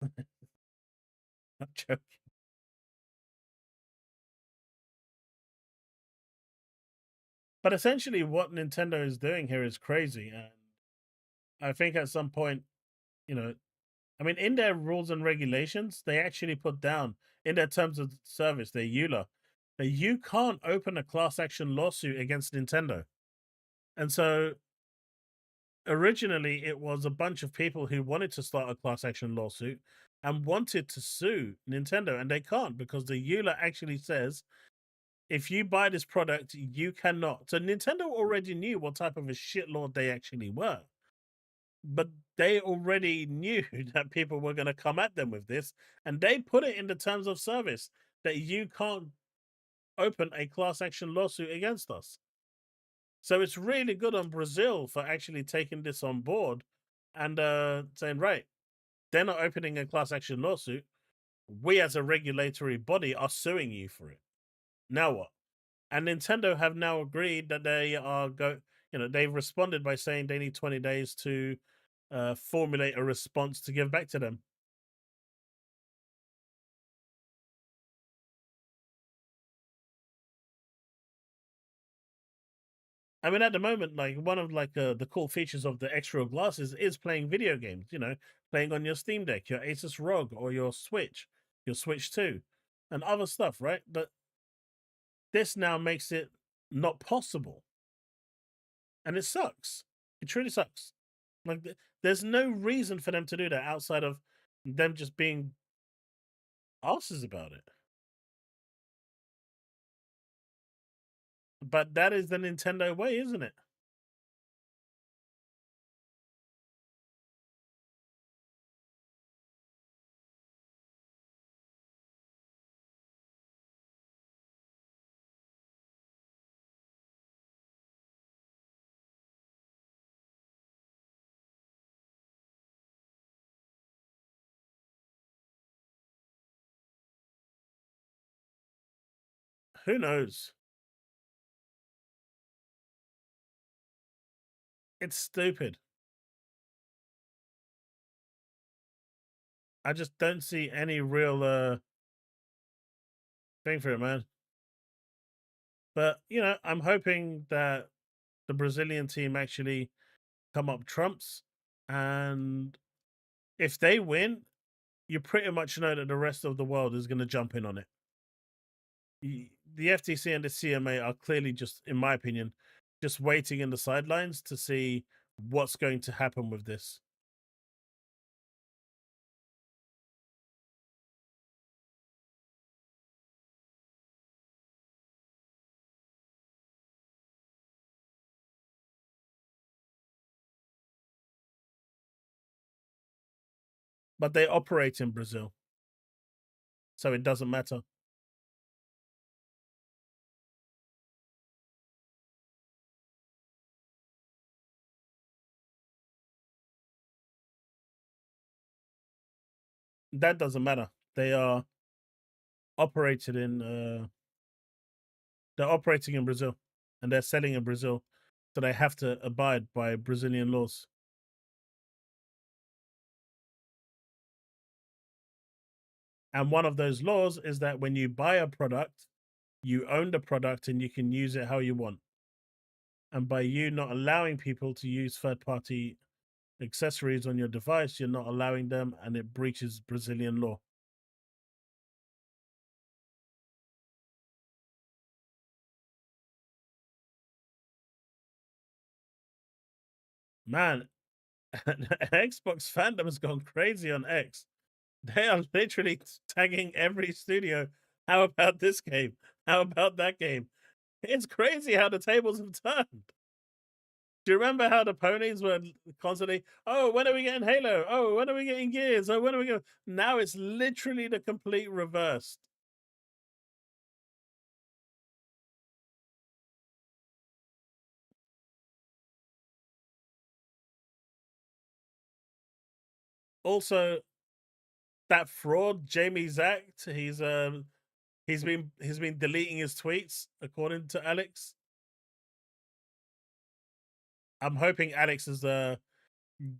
I'm joking. But essentially, what Nintendo is doing here is crazy, and I think at some point, you know, I mean, in their rules and regulations, they actually put down in their terms of service, their EULA, that you can't open a class action lawsuit against Nintendo. And so originally, it was a bunch of people who wanted to start a class action lawsuit and wanted to sue Nintendo, and they can't because the EULA actually says if you buy this product, you cannot. So Nintendo already knew what type of a shitlord they actually were. But they already knew that people were going to come at them with this, and they put it in the terms of service that you can't open a class action lawsuit against us. So it's really good on Brazil for actually taking this on board and saying, right, they're not opening a class action lawsuit. We as a regulatory body are suing you for it. Now what? And Nintendo have now agreed that they are they've responded by saying they need 20 days to formulate a response to give back to them. I mean, at the moment, like one of the cool features of the extra glasses is playing video games. You know, playing on your Steam Deck, your Asus ROG, or your Switch 2, and other stuff, right? But this now makes it not possible, and it sucks. It truly sucks. Like, there's no reason for them to do that outside of them just being asses about it. But that is the Nintendo way, isn't it? Who knows? It's stupid. I just don't see any real thing for it, man. But you know, I'm hoping that the Brazilian team actually come up trumps, and if they win, you pretty much know that the rest of the world is going to jump in on it. The FTC and the CMA are clearly just, in my opinion, just waiting in the sidelines to see what's going to happen with this. But they operate in Brazil, so it doesn't matter. That doesn't matter. They are operated in they're operating in Brazil, and they're selling in Brazil, so they have to abide by Brazilian laws. And one of those laws is that when you buy a product, you own the product and you can use it how you want. And by you not allowing people to use third-party accessories on your device, you're not allowing them, and it breaches Brazilian law. Man, Xbox fandom has gone crazy on X. They are literally tagging every studio. How about this game? How about that game? It's crazy how the tables have turned. Do you remember how the ponies were constantly, oh, when are we getting Halo? Oh, when are we getting Gears? Oh, when are we going? Now it's literally the complete reverse. Also, that fraud, Jamie Zacht, he's been deleting his tweets, according to Alex. I'm hoping Alex has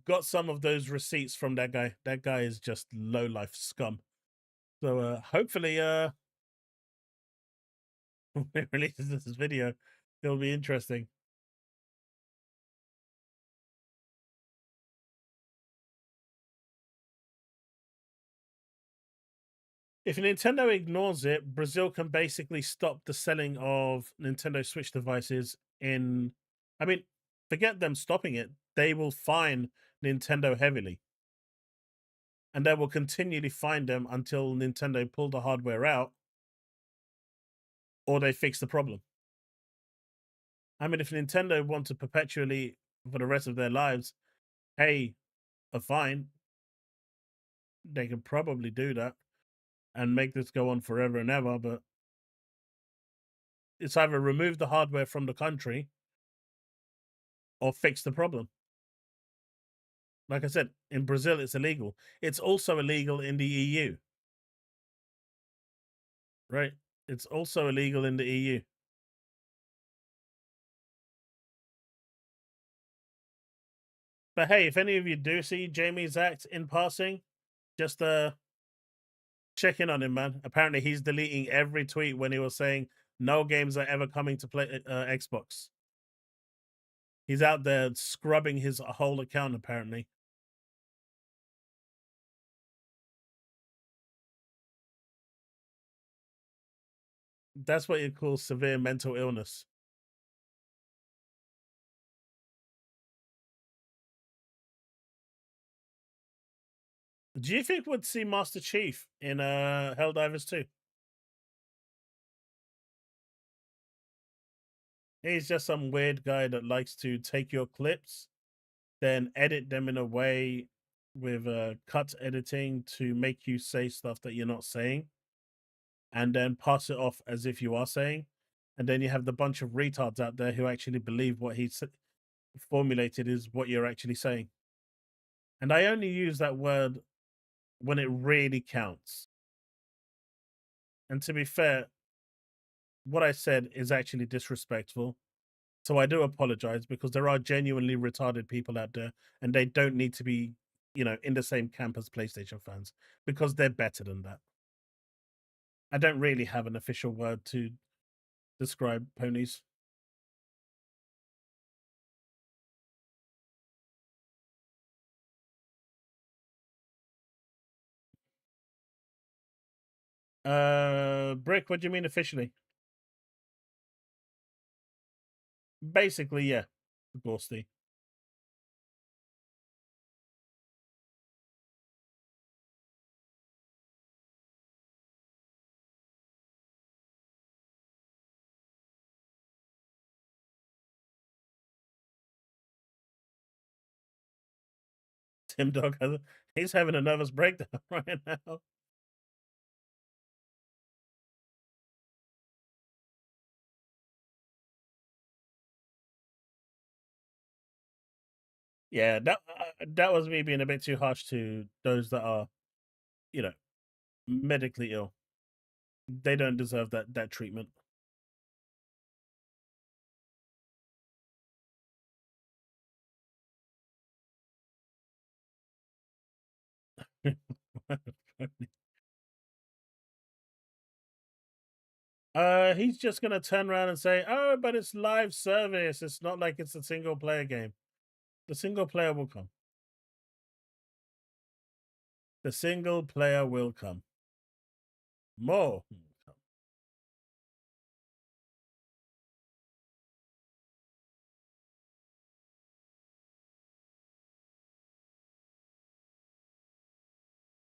got some of those receipts from that guy. That guy is just low life scum. So hopefully when he releases this video, it'll be interesting. If Nintendo ignores it, Brazil can basically stop the selling of Nintendo Switch devices in... I mean, forget them stopping it. They will fine Nintendo heavily. And they will continually fine them until Nintendo pull the hardware out or they fix the problem. I mean, if Nintendo want to perpetually, for the rest of their lives, pay a fine, they can probably do that and make this go on forever and ever, but it's either remove the hardware from the country or fix the problem. Like I said, in Brazil, it's illegal. It's also illegal in the EU. Right? It's also illegal in the EU. But hey, if any of you do see Jamie's act in passing, just check in on him, man. Apparently, he's deleting every tweet when he was saying no games are ever coming to play Xbox. He's out there scrubbing his whole account, apparently. That's what you call severe mental illness. Do you think we'd see Master Chief in HellDivers 2? He's just some weird guy that likes to take your clips, then edit them in a way with cut editing to make you say stuff that you're not saying, and then pass it off as if you are saying. And then you have the bunch of retards out there who actually believe what he's formulated is what you're actually saying. And I only use that word when it really counts. And to be fair, what I said is actually disrespectful. So I do apologize, because there are genuinely retarded people out there, and they don't need to be, in the same camp as PlayStation fans, because they're better than that. I don't really have an official word to describe ponies. Brick, what do you mean officially? Basically, yeah. Ghosty. Tim Dog he's having a nervous breakdown right now. Yeah, that was me being a bit too harsh to those that are, medically ill. They don't deserve that treatment. He's just gonna turn around and say, "Oh, but it's live service. It's not like it's a single player game. The single player will come. The single player will come. More."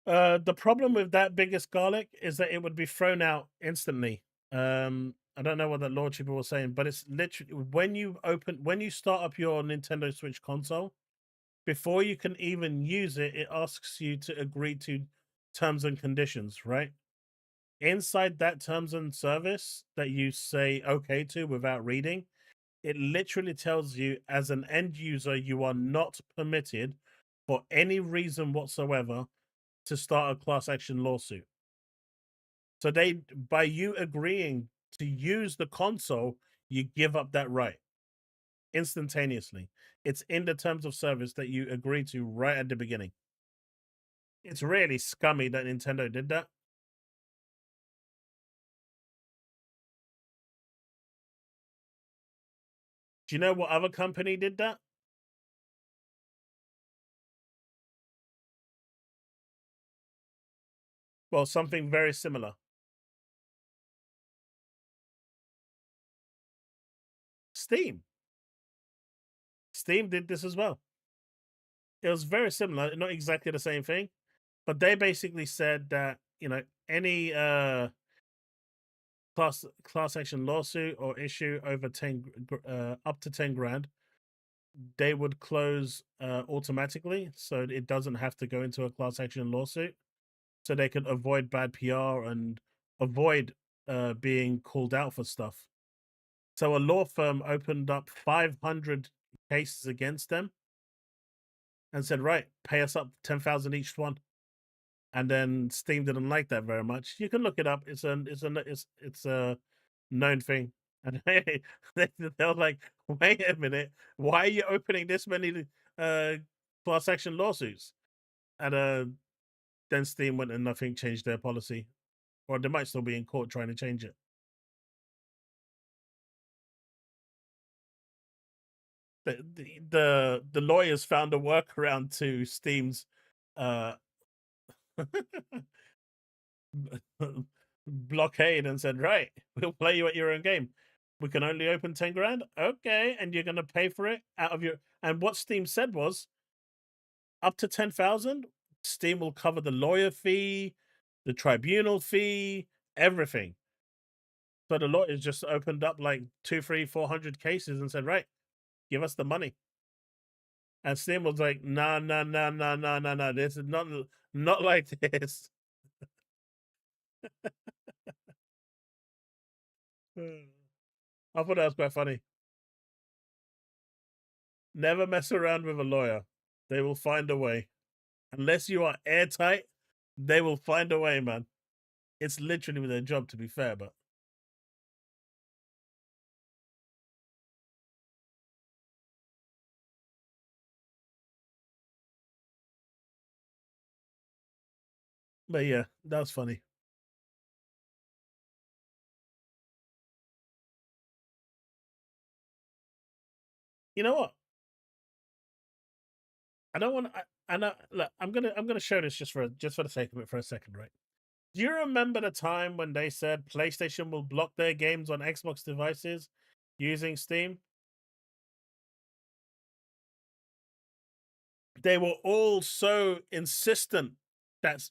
The problem with that biggest garlic is that it would be thrown out instantly. I don't know what the Lord people were saying, but it's literally when you start up your Nintendo Switch console, before you can even use it, it asks you to agree to terms and conditions, right? Inside that terms and service that you say okay to without reading, it literally tells you as an end user, you are not permitted for any reason whatsoever to start a class action lawsuit. So by you agreeing to use the console, you give up that right instantaneously. It's in the terms of service that you agree to right at the beginning. It's really scummy that Nintendo did that. Do you know what other company did that? Well, something very similar. Steam. Steam did this as well. It was very similar, not exactly the same thing, but they basically said that, any class action lawsuit or issue over up to 10 grand, they would close automatically, so it doesn't have to go into a class action lawsuit, so they could avoid bad PR and avoid being called out for stuff. So a law firm opened up 500 cases against them and said, right, pay us up 10,000 each one. And then Steam didn't like that very much. You can look it up. It's a known thing. And they're like, wait a minute, why are you opening this many class action lawsuits? And then Steam went and nothing changed their policy, or they might still be in court trying to change it. the lawyers found a workaround to Steam's blockade and said, right, we'll play you at your own game. We can only open 10 grand. Okay, and you're gonna pay for it out of your. And what Steam said was, up to 10,000, Steam will cover the lawyer fee, the tribunal fee, everything. So the lawyers just opened up like 200, 300, 400 cases and said, right, give us the money. And Steam was like, no. This is not like this. I thought that was quite funny. Never mess around with a lawyer. They will find a way. Unless you are airtight, they will find a way, man. It's literally their job, to be fair, but. But yeah, that was funny. You know what? I don't want. Look, I'm gonna show this just for the sake of it for a second, right? Do you remember the time when they said PlayStation will block their games on Xbox devices using Steam? They were all so insistent that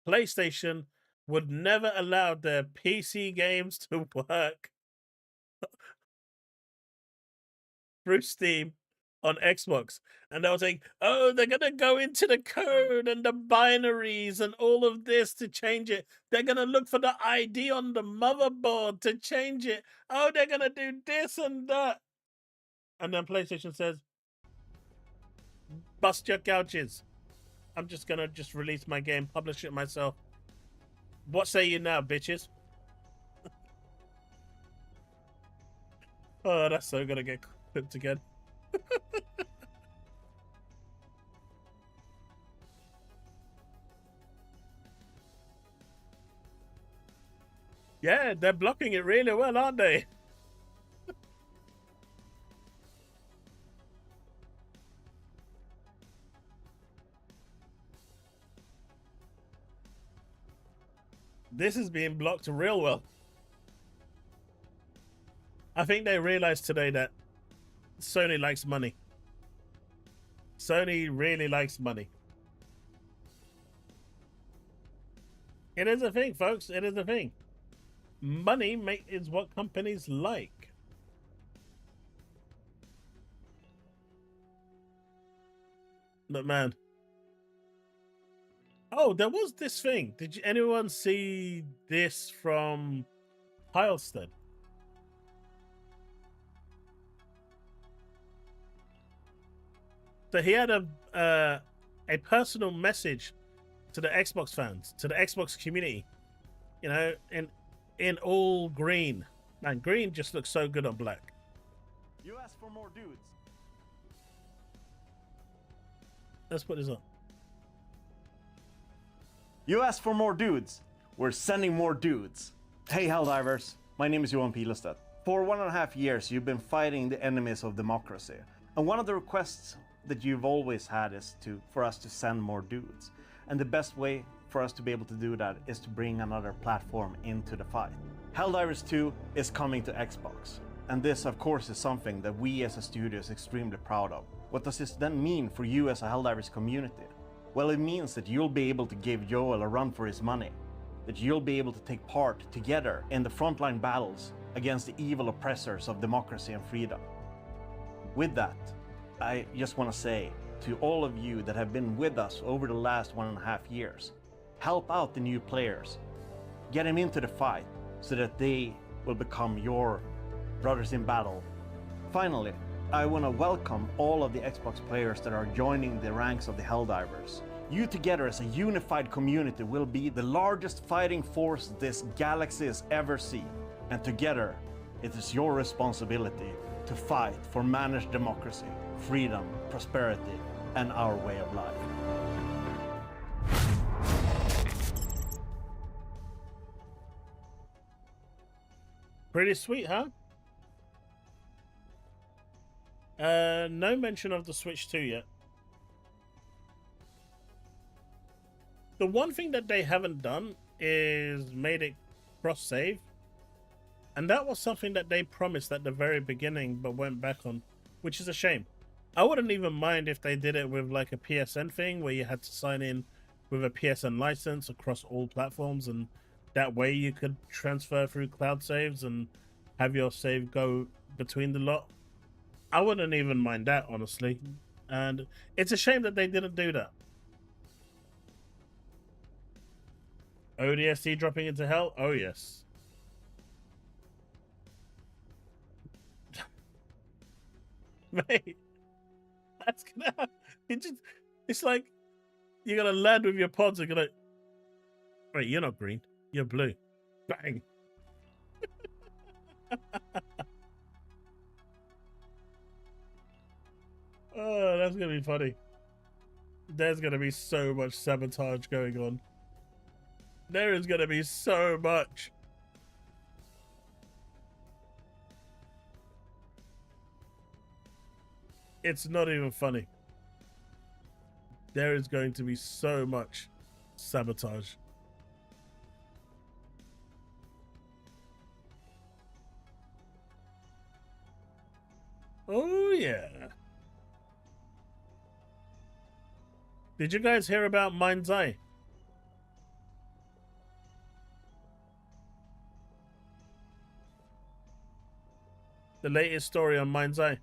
PlayStation would never allow their PC games to work through Steam on Xbox. And they were saying, oh, they're going to go into the code and the binaries and all of this to change it. They're going to look for the ID on the motherboard to change it. Oh, they're going to do this and that. And then PlayStation says, bust your couches. I'm just going to release my game, publish it myself. What say you now, bitches? Oh, that's so going to get clipped again. Yeah, they're blocking it really well, aren't they? This is being blocked real well. I think they realized today that Sony likes money. Sony really likes money. It is a thing, folks. It is a thing. Money is what companies like. But man. Oh, there was this thing. Did anyone see this from Heilstead? So he had a personal message to the Xbox fans, to the Xbox community, you know, in all green. Man, green just looks so good on black. You asked for more dudes. Let's put this on. You asked for more dudes. We're sending more dudes. Hey, HellDivers. My name is Johan Pilestedt. For 1.5 years, you've been fighting the enemies of democracy. And one of the requests that you've always had is for us to send more dudes. And the best way for us to be able to do that is to bring another platform into the fight. HellDivers 2 is coming to Xbox. And this, of course, is something that we as a studio is extremely proud of. What does this then mean for you as a HellDivers community? Well, it means that you'll be able to give Joel a run for his money. That you'll be able to take part together in the frontline battles against the evil oppressors of democracy and freedom. With that, I just want to say to all of you that have been with us over the last 1.5 years, help out the new players. Get them into the fight so that they will become your brothers in battle. Finally, I want to welcome all of the Xbox players that are joining the ranks of the HellDivers. You together as a unified community will be the largest fighting force this galaxy has ever seen. And together, it is your responsibility to fight for managed democracy, freedom, prosperity, and our way of life. Pretty sweet, huh? No mention of the Switch 2 yet. The one thing that they haven't done is made it cross-save. And that was something that they promised at the very beginning but went back on, which is a shame. I wouldn't even mind if they did it with like a PSN thing where you had to sign in with a PSN license across all platforms, and that way you could transfer through cloud saves and have your save go between the lot. I wouldn't even mind that, honestly. And it's a shame that they didn't do that. ODST dropping into hell? Oh, yes. Mate, that's gonna happen. It's like you're gonna land with your pods and gonna. Wait, you're not green. You're blue. Bang. Oh, that's gonna be funny. There's gonna be so much sabotage going on. There is gonna be so much. It's not even funny. There is going to be so much sabotage. Oh, yeah. Did you guys hear about Mind's Eye? The latest story on Mind's Eye.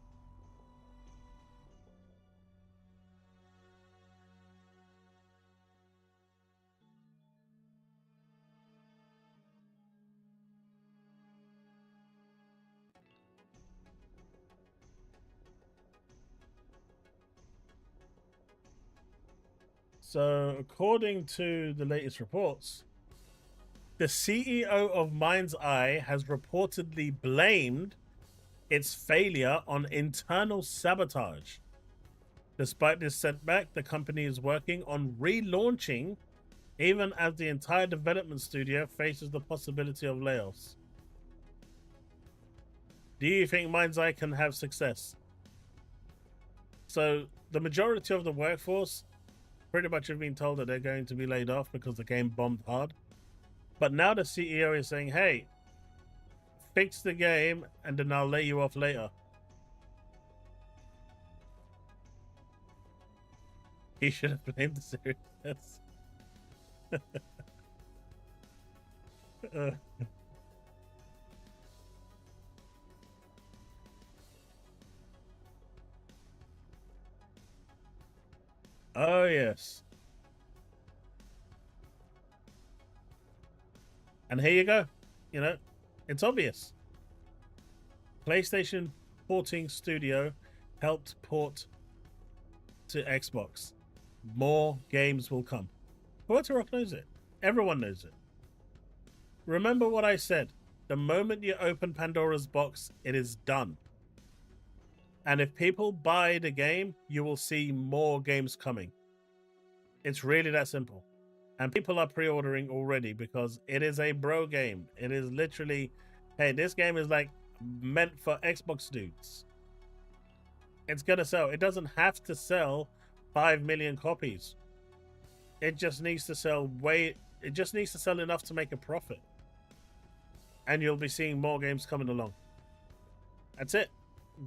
So, according to the latest reports, the CEO of Mind's Eye has reportedly blamed its failure on internal sabotage. Despite this setback, the company is working on relaunching, even as the entire development studio faces the possibility of layoffs. Do you think Mind's Eye can have success? So, the majority of the workforce pretty much have been told that they're going to be laid off because the game bombed hard. But now the CEO is saying, hey, fix the game and then I'll lay you off later. He should have blamed the seriousness. Oh, yes. And here you go. You know, it's obvious. PlayStation Porting Studio helped port to Xbox. More games will come. Puerto Rock knows it. Everyone knows it. Remember what I said. The moment you open Pandora's box, it is done. And if people buy the game, you will see more games coming. It's really that simple. And people are pre-ordering already because it is a bro game. It is literally, hey, this game is like meant for Xbox dudes. It's gonna sell. It doesn't have to sell 5 million copies. It just needs to sell it just needs to sell enough to make a profit. And you'll be seeing more games coming along. That's it.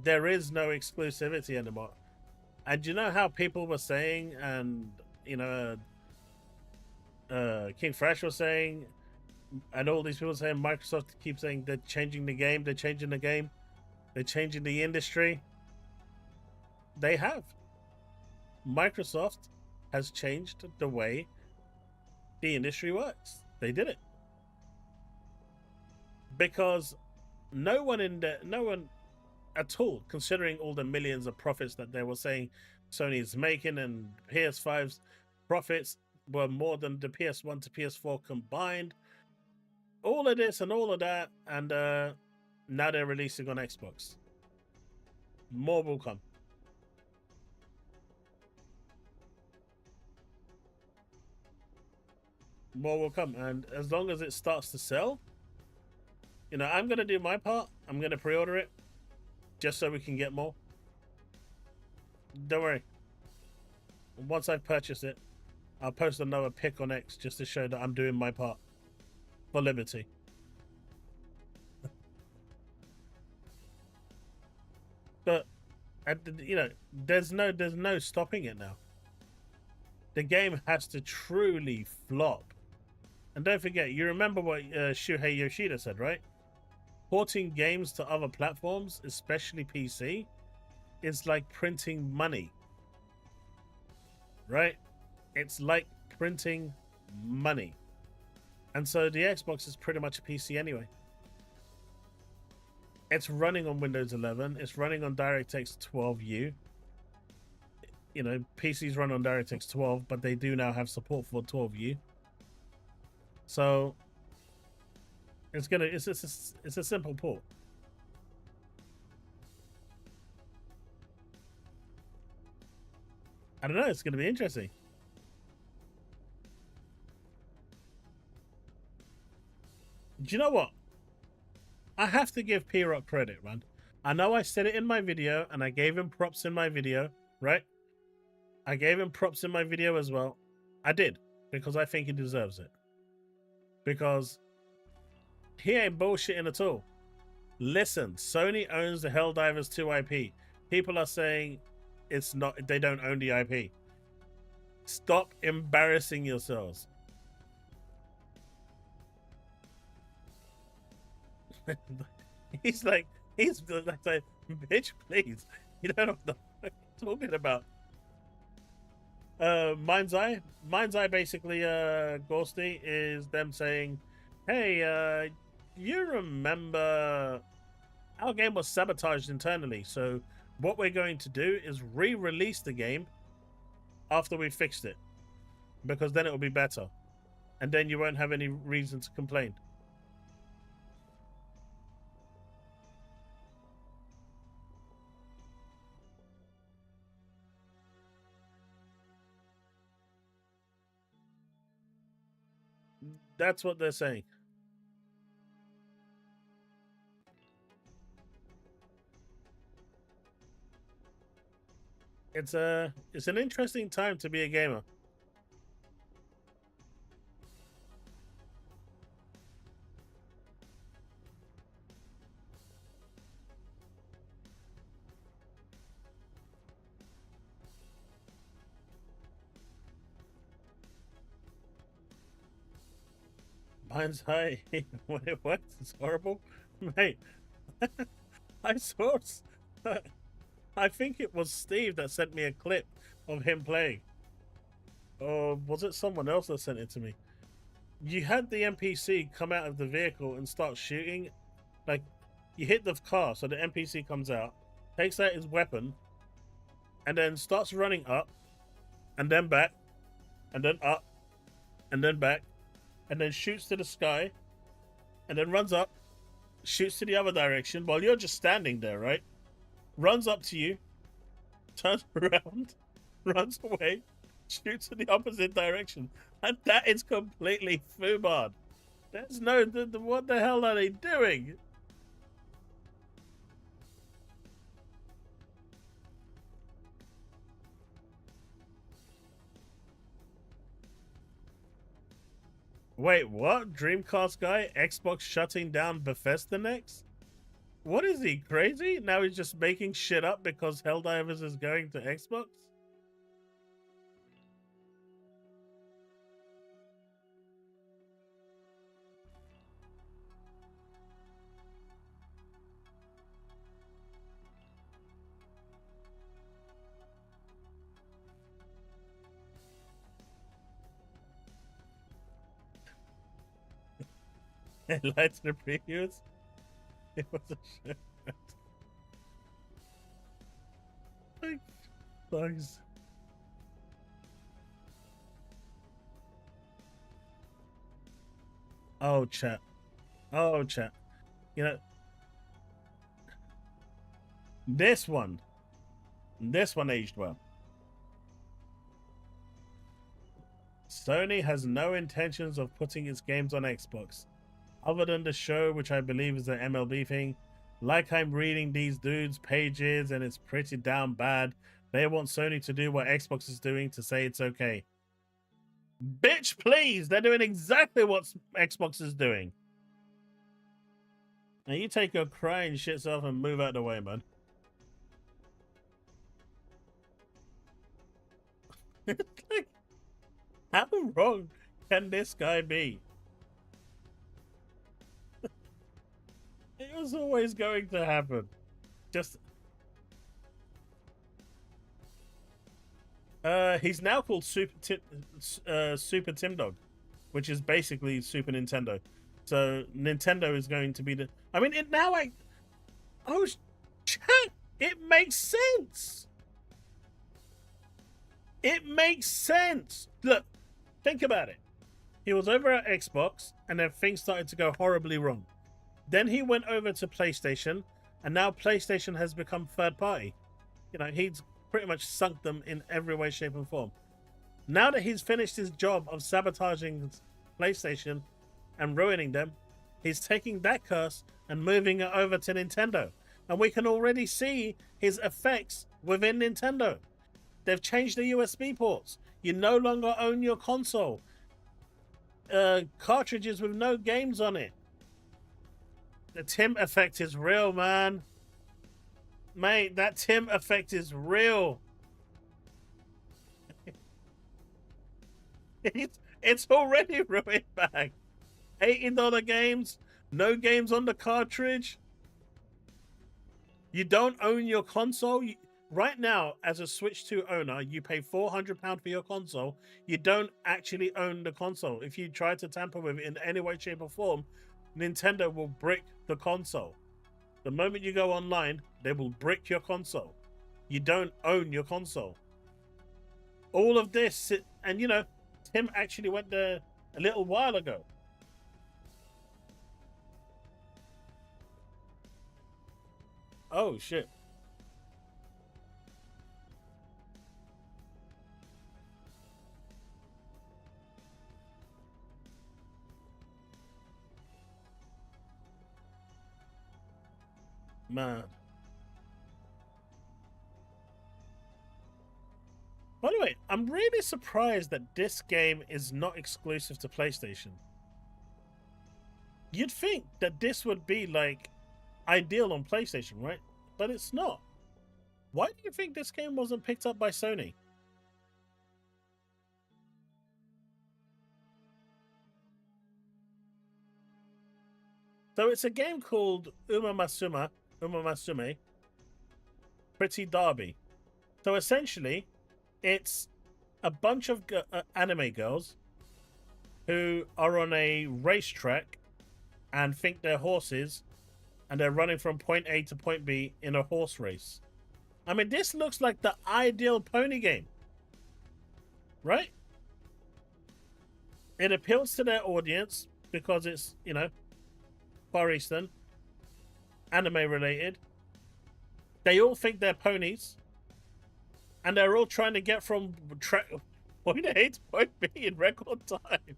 There is no exclusivity anymore. And you know how people were saying, and you know, King Fresh was saying, and all these people saying, Microsoft keeps saying they're changing the game, they're changing the game, they're changing the industry. They have. Microsoft has changed the way the industry works. They did it. Because no one at all, considering all the millions of profits that they were saying Sony is making, and PS5's profits were more than the PS1 to PS4 combined. All of this and all of that, and now they're releasing on Xbox. More will come. More will come, and as long as it starts to sell, you know, I'm gonna do my part. I'm gonna pre-order it just so we can get more. Don't worry. Once I've purchased it, I'll post another pic on X just to show that I'm doing my part for Liberty. But you know, there's no stopping it now. The game has to truly flop. And don't forget, you remember what Shuhei Yoshida said, right? Porting games to other platforms, especially PC, is like printing money. Right? It's like printing money. And so the Xbox is pretty much a PC anyway. It's running on Windows 11. It's running on DirectX 12U. You know, PCs run on DirectX 12, but they do now have support for 12U. So it's a simple port. I don't know, it's gonna be interesting. Do you know what? I have to give P-Rock credit, man. I know I said it in my video, and I gave him props in my video, right? I gave him props in my video as well. I did, because I think he deserves it. Because he ain't bullshitting at all. Listen, Sony owns the HellDivers 2 IP. People are saying it's not, they don't own the IP. Stop embarrassing yourselves. he's like, bitch, please. You don't know what the fuck you're talking about. Mind's Eye basically, Ghosty, is them saying, hey, you remember our game was sabotaged internally, so what we're going to do is re-release the game after we fixed it, because then it will be better, and then you won't have any reason to complain. That's what they're saying. It's an interesting time to be a gamer. Mind's Eye, when it works, it's horrible. Mate, I saw, I think it was Steve that sent me a clip of him playing. Or was it someone else that sent it to me? You had the NPC come out of the vehicle and start shooting. Like, you hit the car, so the NPC comes out, takes out his weapon, and then starts running up, and then back, and then up, and then back, and then shoots to the sky, and then runs up, shoots to the other direction while you're just standing there, right? Runs up to you, turns around, runs away, shoots in the opposite direction. And that is completely foobarred. There's no... what the hell are they doing? Wait, what? Dreamcast guy? Xbox shutting down Bethesda next? What is he, crazy? Now he's just making shit up because HellDivers is going to Xbox? Lights in the previews? It was a shit. Like, bugs. Oh, chat. Oh, chat. You know, this one aged well. Sony has no intentions of putting its games on Xbox, other than the show, which I believe is an MLB thing. Like, I'm reading these dudes' pages and it's pretty damn bad. They want Sony to do what Xbox is doing to say it's okay. Bitch, please! They're doing exactly what Xbox is doing. Now you take your crying shits off and move out of the way, man. Like, how wrong can this guy be? It was always going to happen. Just he's now called Super Tim Dog, which is basically Super Nintendo. So Nintendo is going to be the. I mean, it now. Oh, chat! It makes sense. It makes sense. Look, think about it. He was over at Xbox, and then things started to go horribly wrong. Then he went over to PlayStation, and now PlayStation has become third party. You know, he's pretty much sunk them in every way, shape, and form. Now that he's finished his job of sabotaging PlayStation and ruining them, he's taking that curse and moving it over to Nintendo. And we can already see his effects within Nintendo. They've changed the USB ports. You no longer own your console. Cartridges with no games on it. The Tim effect is real, man. Mate, that Tim effect is real. It's already ruined back. $80 games, no games on the cartridge. You don't own your console. Right now, as a Switch 2 owner, you pay £400 for your console. You don't actually own the console. If you try to tamper with it in any way, shape, or form, Nintendo will brick the console. The moment you go online, they will brick your console. You don't own your console. All of this, and you know, Tim actually went there a little while ago. Oh, shit. Man. By the way, I'm really surprised that this game is not exclusive to PlayStation. You'd think that this would be like ideal on PlayStation, right? But it's not. Why do you think this game wasn't picked up by Sony? So it's a game called Umamasume Pretty Derby. So essentially, it's a bunch of anime girls who are on a racetrack and think they're horses, and they're running from point A to point B in a horse race. I mean, this looks like the ideal pony game, right? It appeals to their audience because it's, you know, Far Eastern, anime related. They all think they're ponies, and they're all trying to get from point A to point B in record time.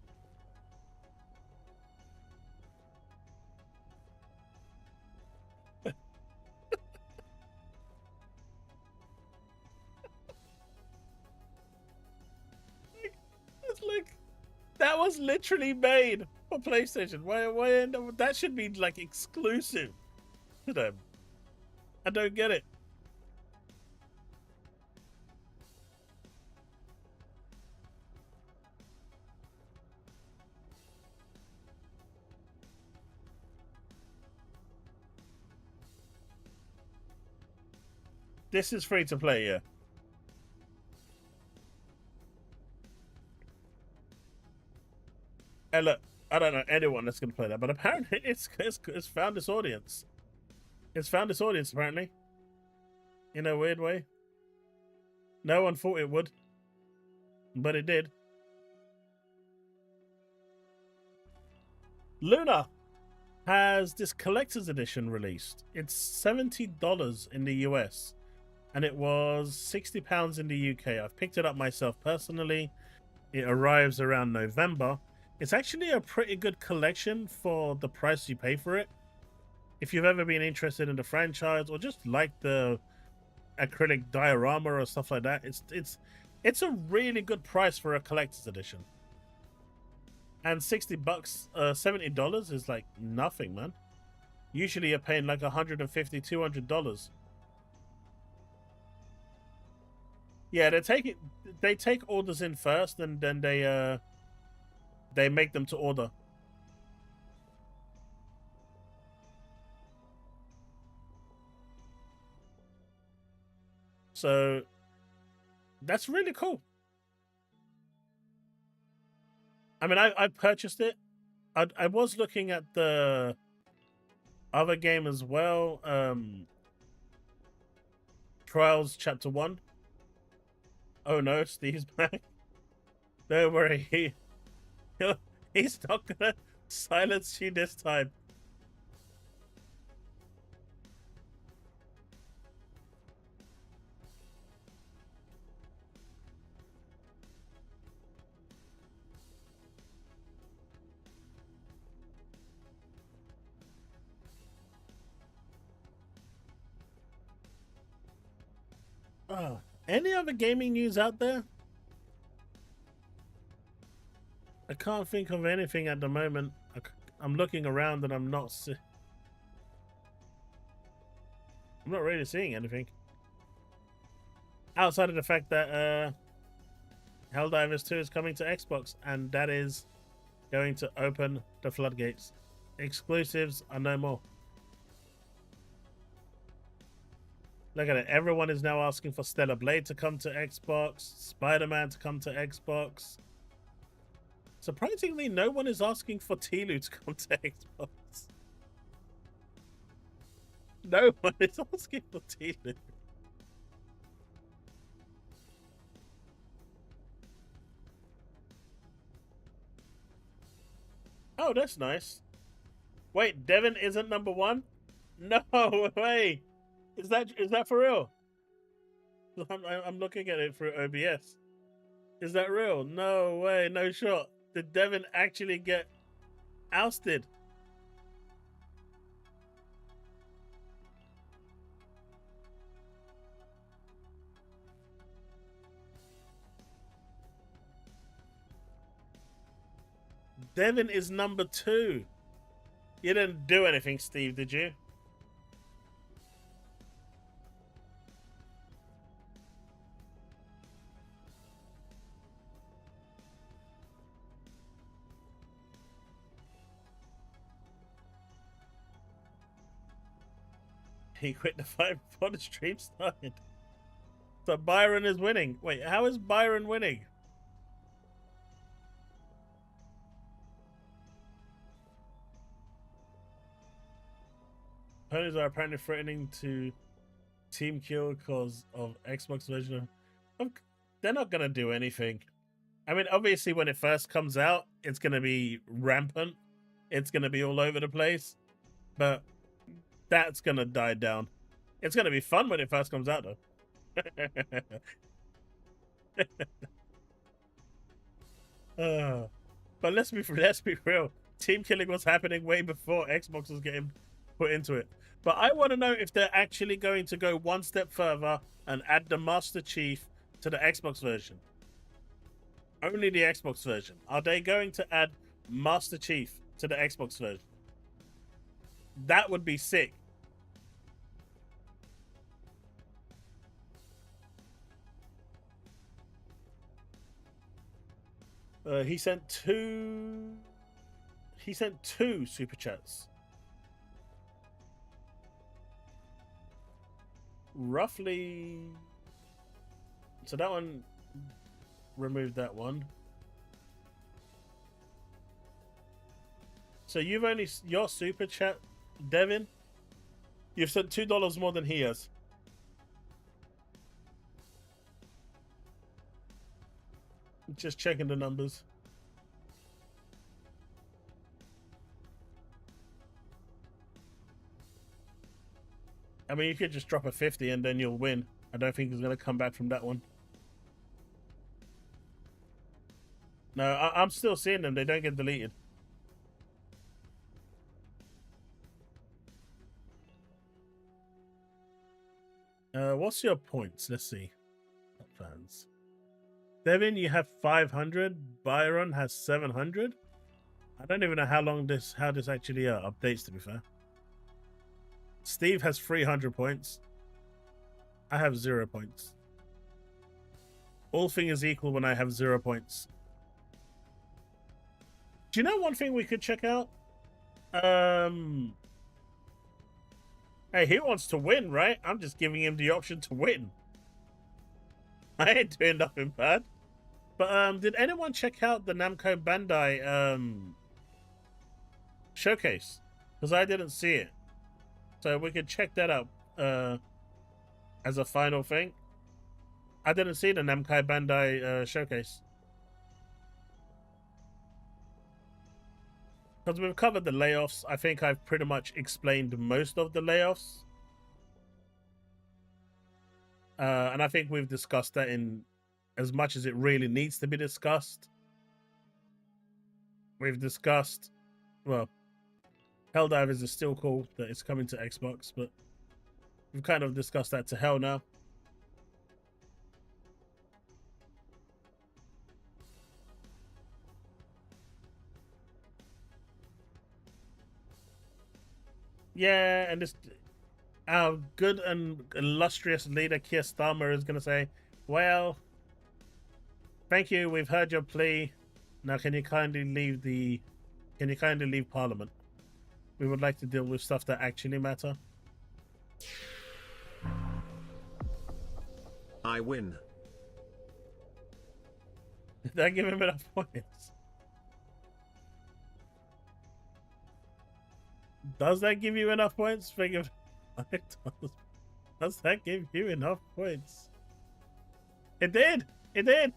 Like, that was literally made for PlayStation. Why that should be like exclusive to them. I don't get it. This is free to play, yeah. And look, I don't know anyone that's going to play that, but apparently it's found its audience. It's found its audience, apparently. In a weird way. No one thought it would, but it did. Luna has this collector's edition released. It's $70 in the US, and it was £60 in the UK. I've picked it up myself personally. It arrives around November. It's actually a pretty good collection for the price you pay for it. If you've ever been interested in the franchise or just like the acrylic diorama or stuff like that. It's a really good price for a collector's edition. And $60, $70 is like nothing, man. Usually you're paying like $150, $200. Yeah, they take orders in first, and then they make them to order. So that's really cool. I mean, I purchased it. I was looking at the other game as well. Trials Chapter 1. Oh no, Steve's back. Don't worry, he's not gonna silence you this time. Any other gaming news out there? I can't think of anything at the moment. I'm looking around and I'm not really seeing anything. Outside of the fact that HellDivers 2 is coming to Xbox, and that is going to open the floodgates. Exclusives are no more. Look at it. Everyone is now asking for Stellar Blade to come to Xbox, Spider-Man to come to Xbox. Surprisingly, no one is asking for Tilo to come to Xbox. No one is asking for Tilo. Oh, that's nice. Wait, Devin isn't number one? No way. Is that for real? I'm looking at it through OBS. Is that real? No way, no shot. Did Devin actually get ousted? Devin is number 2. You didn't do anything, Steve, did you? He quit the fight before the stream started. So Byron is winning. Wait, how is Byron winning? Opponents are apparently threatening to team kill because of Xbox version of... They're not going to do anything. I mean, obviously when it first comes out, it's going to be rampant. It's going to be all over the place. But that's going to die down. It's going to be fun when it first comes out, though. But let's be real. Team killing was happening way before Xbox was getting put into it. But I want to know if they're actually going to go one step further and add the Master Chief to the Xbox version. Only the Xbox version. Are they going to add Master Chief to the Xbox version? That would be sick. He sent two super chats. Roughly. So that one, remove that one. So you've only, your super chat, Devin, you've sent $2 more than he has. Just checking the numbers. I mean, you could just drop a 50 and then you'll win. I don't think he's going to come back from that one. No, I'm still seeing them. They don't get deleted. What what's your points? Let's see. Fans. Devin, you have 500. Byron has 700. I don't even know how this actually updates, to be fair. Steve has 300 points. I have 0 points. All things equal when I have 0 points. Do you know one thing we could check out? Hey, he wants to win, right? I'm just giving him the option to win. I ain't doing nothing bad. But did anyone check out the Namco Bandai showcase? Because I didn't see it. So we could check that out as a final thing. I didn't see the Namco Bandai showcase. Because we've covered the layoffs. I think I've pretty much explained most of the layoffs. And I think we've discussed that in as much as it really needs to be discussed. We've discussed, well, HellDivers is still cool that it's coming to Xbox, but we've kind of discussed that to hell now. Yeah, and this, our good and illustrious leader Keir Starmer is going to say, well, thank you, we've heard your plea. Now can you kindly leave Parliament? We would like to deal with stuff that actually matter. I win. Did I give him enough points? Does that give you enough points? Does that give you enough points? It did! It did!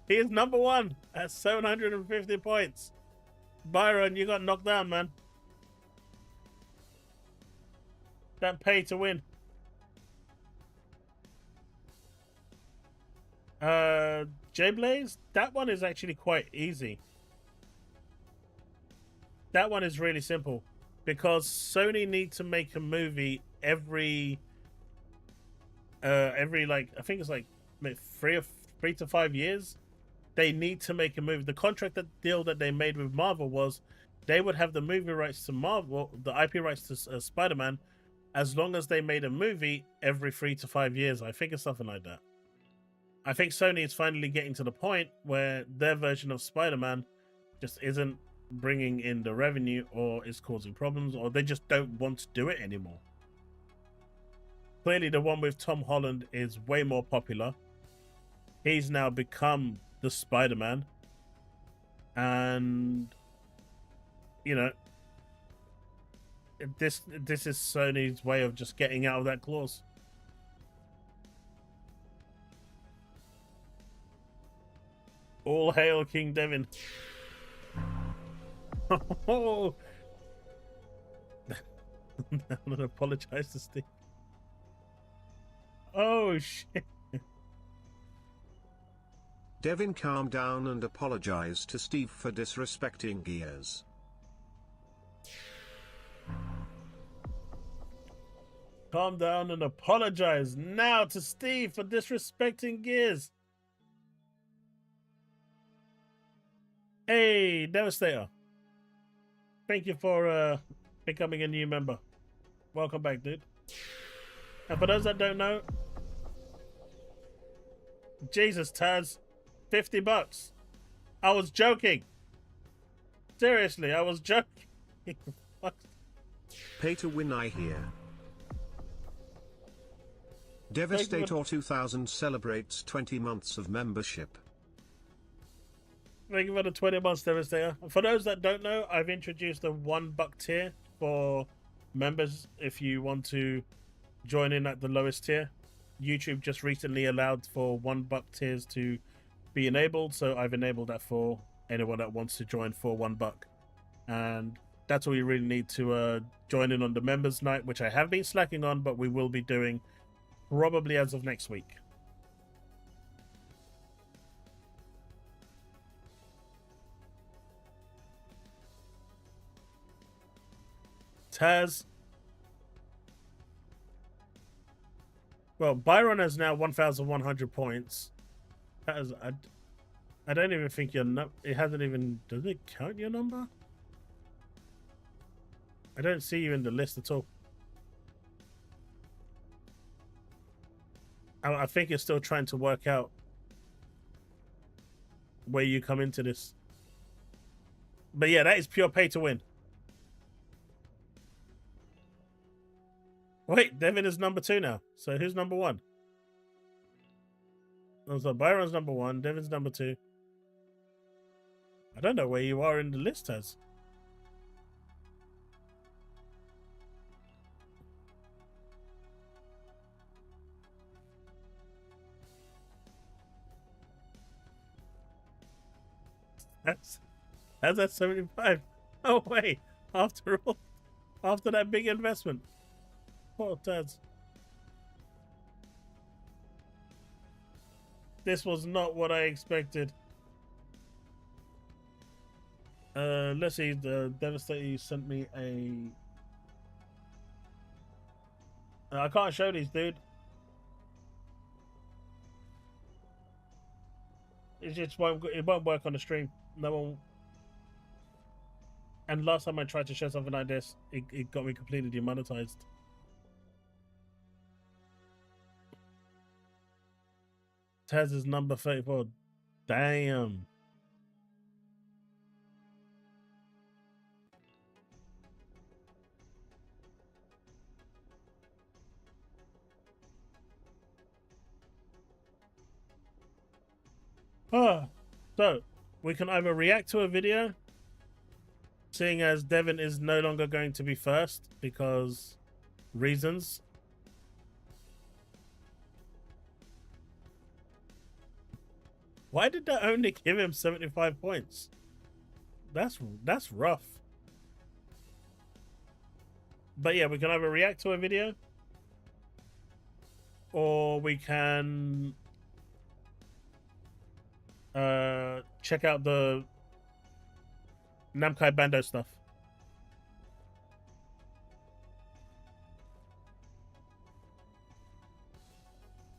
He is number one at 750 points. Byron, you got knocked down, man. That pay to win. J-Blaze, that one is actually quite easy. That one is really simple. Because Sony need to make a movie every like, I think it's like 3 to 5 years. They need to make a movie. The contract deal that they made with Marvel was they would have the movie rights to Marvel, the IP rights to Spider-Man, as long as they made a movie every 3 to 5 years. I think it's something like that. I think Sony is finally getting to the point where their version of Spider-Man just isn't bringing in the revenue, or is causing problems, or they just don't want to do it anymore. Clearly the one with Tom Holland is way more popular. He's now become the Spider-Man, and you know, this is Sony's way of just getting out of that clause. All hail King Devin. Oh, I'm gonna apologize to Steve. Oh shit. Devin, calm down and apologize to Steve for disrespecting Gears. Calm down and apologize now to Steve for disrespecting Gears. Hey, Devastator. Thank you for becoming a new member. Welcome back, dude. And for those that don't know, Jesus, Taz, $50. I was joking. Seriously, I was joking. Pay to win, I hear. Devastator 2000 celebrates 20 months of membership. Thank you for the 20 months, Devastator. For those that don't know, I've introduced a $1 tier for members if you want to join in at the lowest tier. YouTube just recently allowed for $1 tiers to be enabled, so I've enabled that for anyone that wants to join for $1. And that's all you really need to join in on the members night, which I have been slacking on, but we will be doing probably as of next week. Taz. Well, Byron has now 1,100 points. That is, I don't even think your it hasn't even, does it count your number? I don't see you in the list at all. I think you're still trying to work out where you come into this. But yeah, that is pure pay to win. Wait, Devin is number 2 now. So who's number 1? Oh, so Byron's number 1, Devin's number 2. I don't know where you are in the list as. How's that 75? Oh wait, after all, after that big investment. Poor Taz. This was not what I expected. Let's see, the Devastator sent me a... I can't show these, dude. It just won't work on the stream. No one. And last time I tried to show something like this, it got me completely demonetized. Taz is number 34. Damn. So we can either react to a video, seeing as Devin is no longer going to be first because reasons. Why did that only give him 75 points? That's rough. But yeah, we can either react to a video, or we can check out the Namco Bando stuff.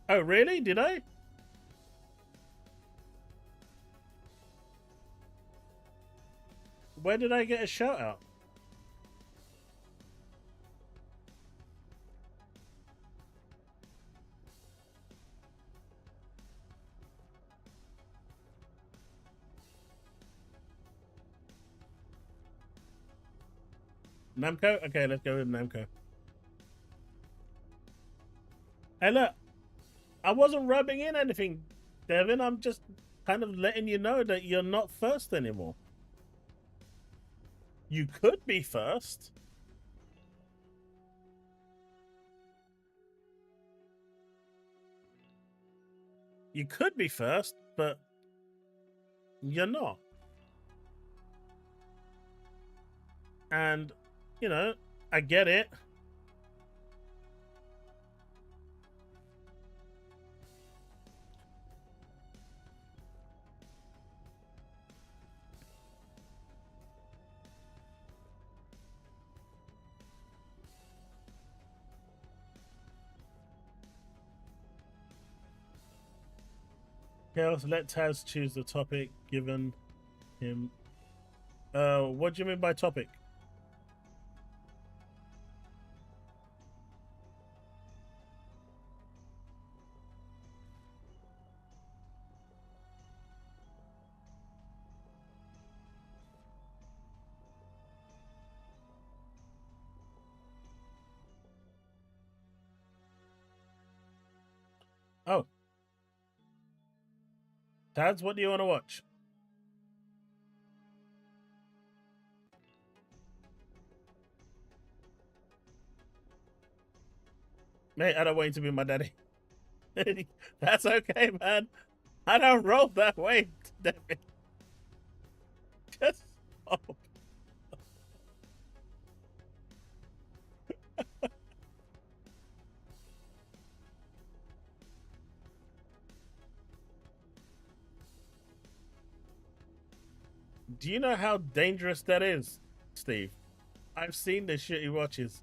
Oh, really? Did I? Where did I get a shout out? Namco? Okay, let's go with Namco. Hey, look, I wasn't rubbing in anything, Devin. I'm just kind of letting you know that you're not first anymore. You could be first. You could be first, but you're not. And, you know, I get it. Chaos, let Taz choose the topic given him. What do you mean by topic? Oh. Taz, what do you want to watch? Mate, I don't want you to be my daddy. That's okay, man. I don't roll that way, Devin. Just stop. Do you know how dangerous that is, Steve? I've seen the shit he watches.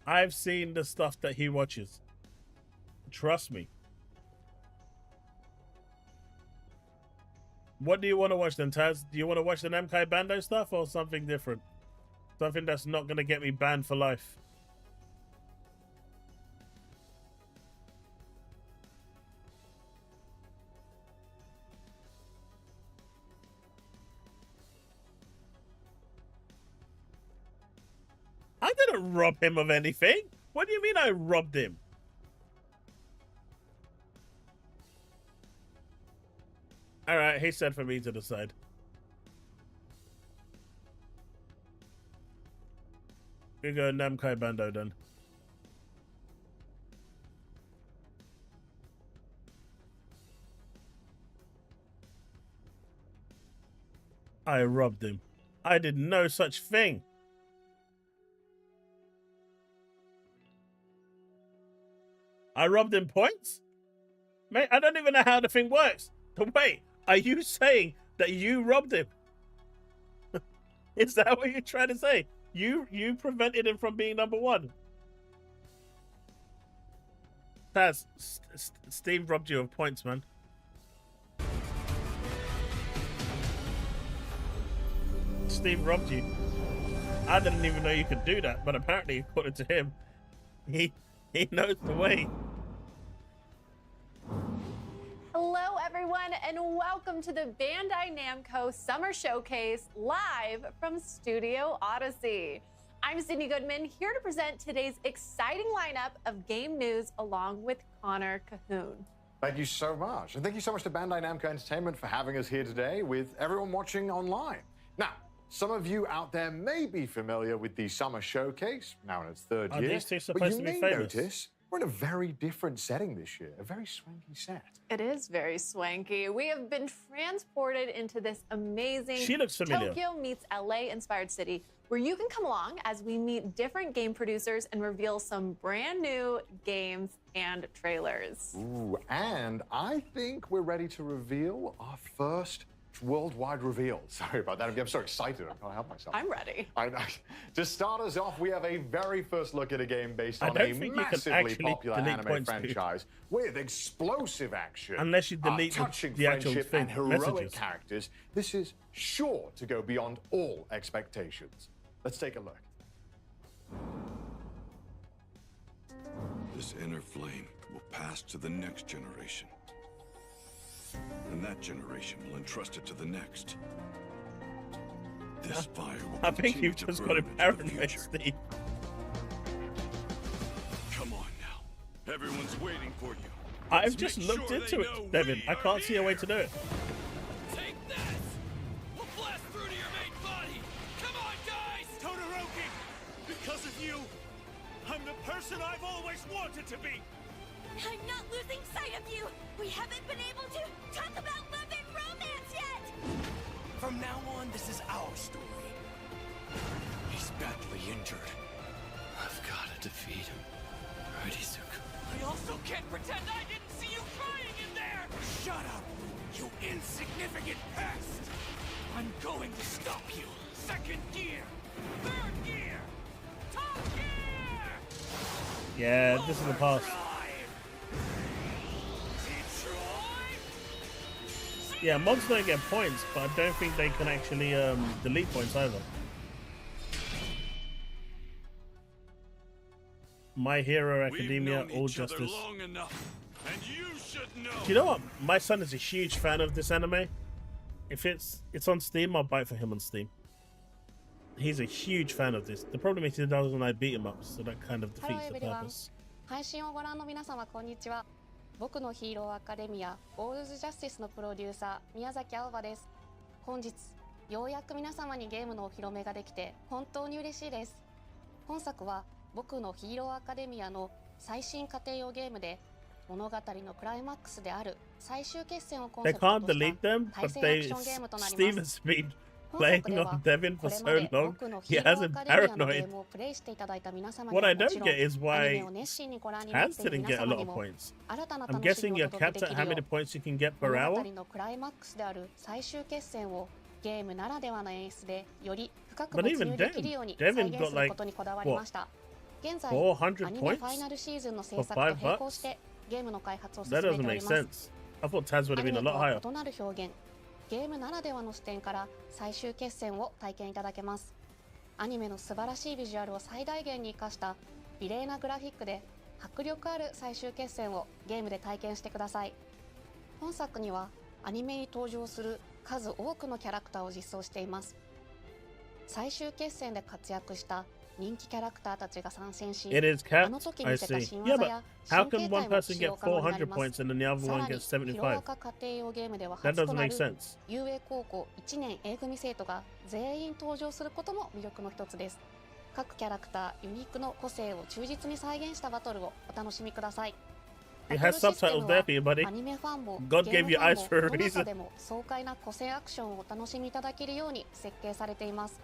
I've seen the stuff that he watches. Trust me. What do you want to watch then, Taz? Do you want to watch the Namco Bandai stuff or something different? Something that's not going to get me banned for life. I didn't rob him of anything. What do you mean I robbed him? All right, he said for me to decide. We go Namco Bandai then. I robbed him. I did no such thing. I robbed him points? Mate, I don't even know how the thing works. Wait, are you saying that you robbed him? Is that what you're trying to say? You prevented him from being number one? Taz, Steve robbed you of points, man. Steve robbed you. I didn't even know you could do that, but apparently, according to him, he knows the way. Hello, everyone, and welcome to the Bandai Namco Summer Showcase live from Studio Odyssey. I'm Sydney Goodman, here to present today's exciting lineup of game news along with Connor Cahoon. Thank you so much. And thank you so much to Bandai Namco Entertainment for having us here today with everyone watching online. Now, some of you out there may be familiar with the Summer Showcase, now in its third year, but you may notice we're in a very different setting this year, a very swanky set. It is very swanky. We have been transported into this amazing Tokyo meets LA inspired city where you can come along as we meet different game producers and reveal some brand new games and trailers. Ooh, and I think we're ready to reveal our first worldwide reveal. Sorry about that. I'm so excited. I can't help myself. I'm ready. To start us off, we have a very first look at a game based on a massively popular anime franchise with explosive action, unless you delete touching the actual friendship thing, and heroic messages. characters. This is sure to go beyond all expectations. Let's take a look. This inner flame will pass to the next generation. And that generation will entrust it to the next. This fire will I think you've just got it paranoid, Steve. Come on now. Everyone's waiting for you. I've just looked into it, Devin. I can't see a way to do it. Take this! We'll blast through to your main body! Come on, guys! Todoroki! Because of you, I'm the person I've always wanted to be! I'm not losing sight of you! We haven't been able to talk about love and romance yet! From now on, this is our story. He's badly injured. I've got to defeat him. Right, Izuku? I also can't pretend I didn't see you crying in there! Shut up, you insignificant pest! I'm going to stop you. Second gear! Third gear! Top gear! Yeah, this is the past. Yeah, mods don't get points, but I don't think they can actually delete points either. My Hero Academia, All Justice. Do you know what? My son is a huge fan of this anime. If it's on Steam, I'll buy it for him on Steam. He's a huge fan of this. The problem is he doesn't like beat 'em ups, so that kind of defeats the purpose. 配信をご覧の皆様こんにちは。僕のヒーローアカデミアオールズジャスティスのプロデューサー宮崎青葉です。本日ようやく皆様にゲームのお披露目ができて本当に嬉しいです。本作は僕のヒーローアカデミアの最新家庭用ゲームで物語のクライマックスである最終決戦をコンセプトとした対戦アクションゲームとなります。Playing on Devin for so long, he hasn't paranoid. What I don't get is why Taz didn't get a lot of points. I'm guessing you're capped at how many points you can get per hour? 最終決戦をゲームならではの演出でより深く But 没 even 入できるように再 Devin 現 got する like ことにこだわりました。現在、 400アニメ points ファイナルシーズンの制 for 作と $5 並行してゲームの開発を進 That めて doesn't おり make ます。 sense. I thought Taz would have アニ been a メ lot と higher. は異なる表現、ゲームならではの視点から最終決戦を体験いただけます。アニメの素晴らしいビジュアルを最大限に生かした美麗なグラフィックで迫力ある最終決戦をゲームで体験してください。本作にはアニメに登場する数多くのキャラクターを実装しています。最終決戦で活躍した人気キャラクターたちが参戦し、 It is あの capped. 時 I 見せた see. 新 Yeah, 技 but や how 新 can 形 one 態も person 使 get 用可能になり400ます。 points and then the other さ one らに gets ヒロア 75? カ家庭用ゲームでは That 初と doesn't な make る sense. 遊泳高校1年 A 組生徒が全員登場することも魅力の一つです。各キャラクターユニークの個性を忠実に再現したバトルをお楽しみください。 It has subtitles there for you, buddy. アニメファンも God ゲー gave ム you ファン eyes も for a どな reason. たでも爽快な個性アクションをお楽しみいただけるように設計されています。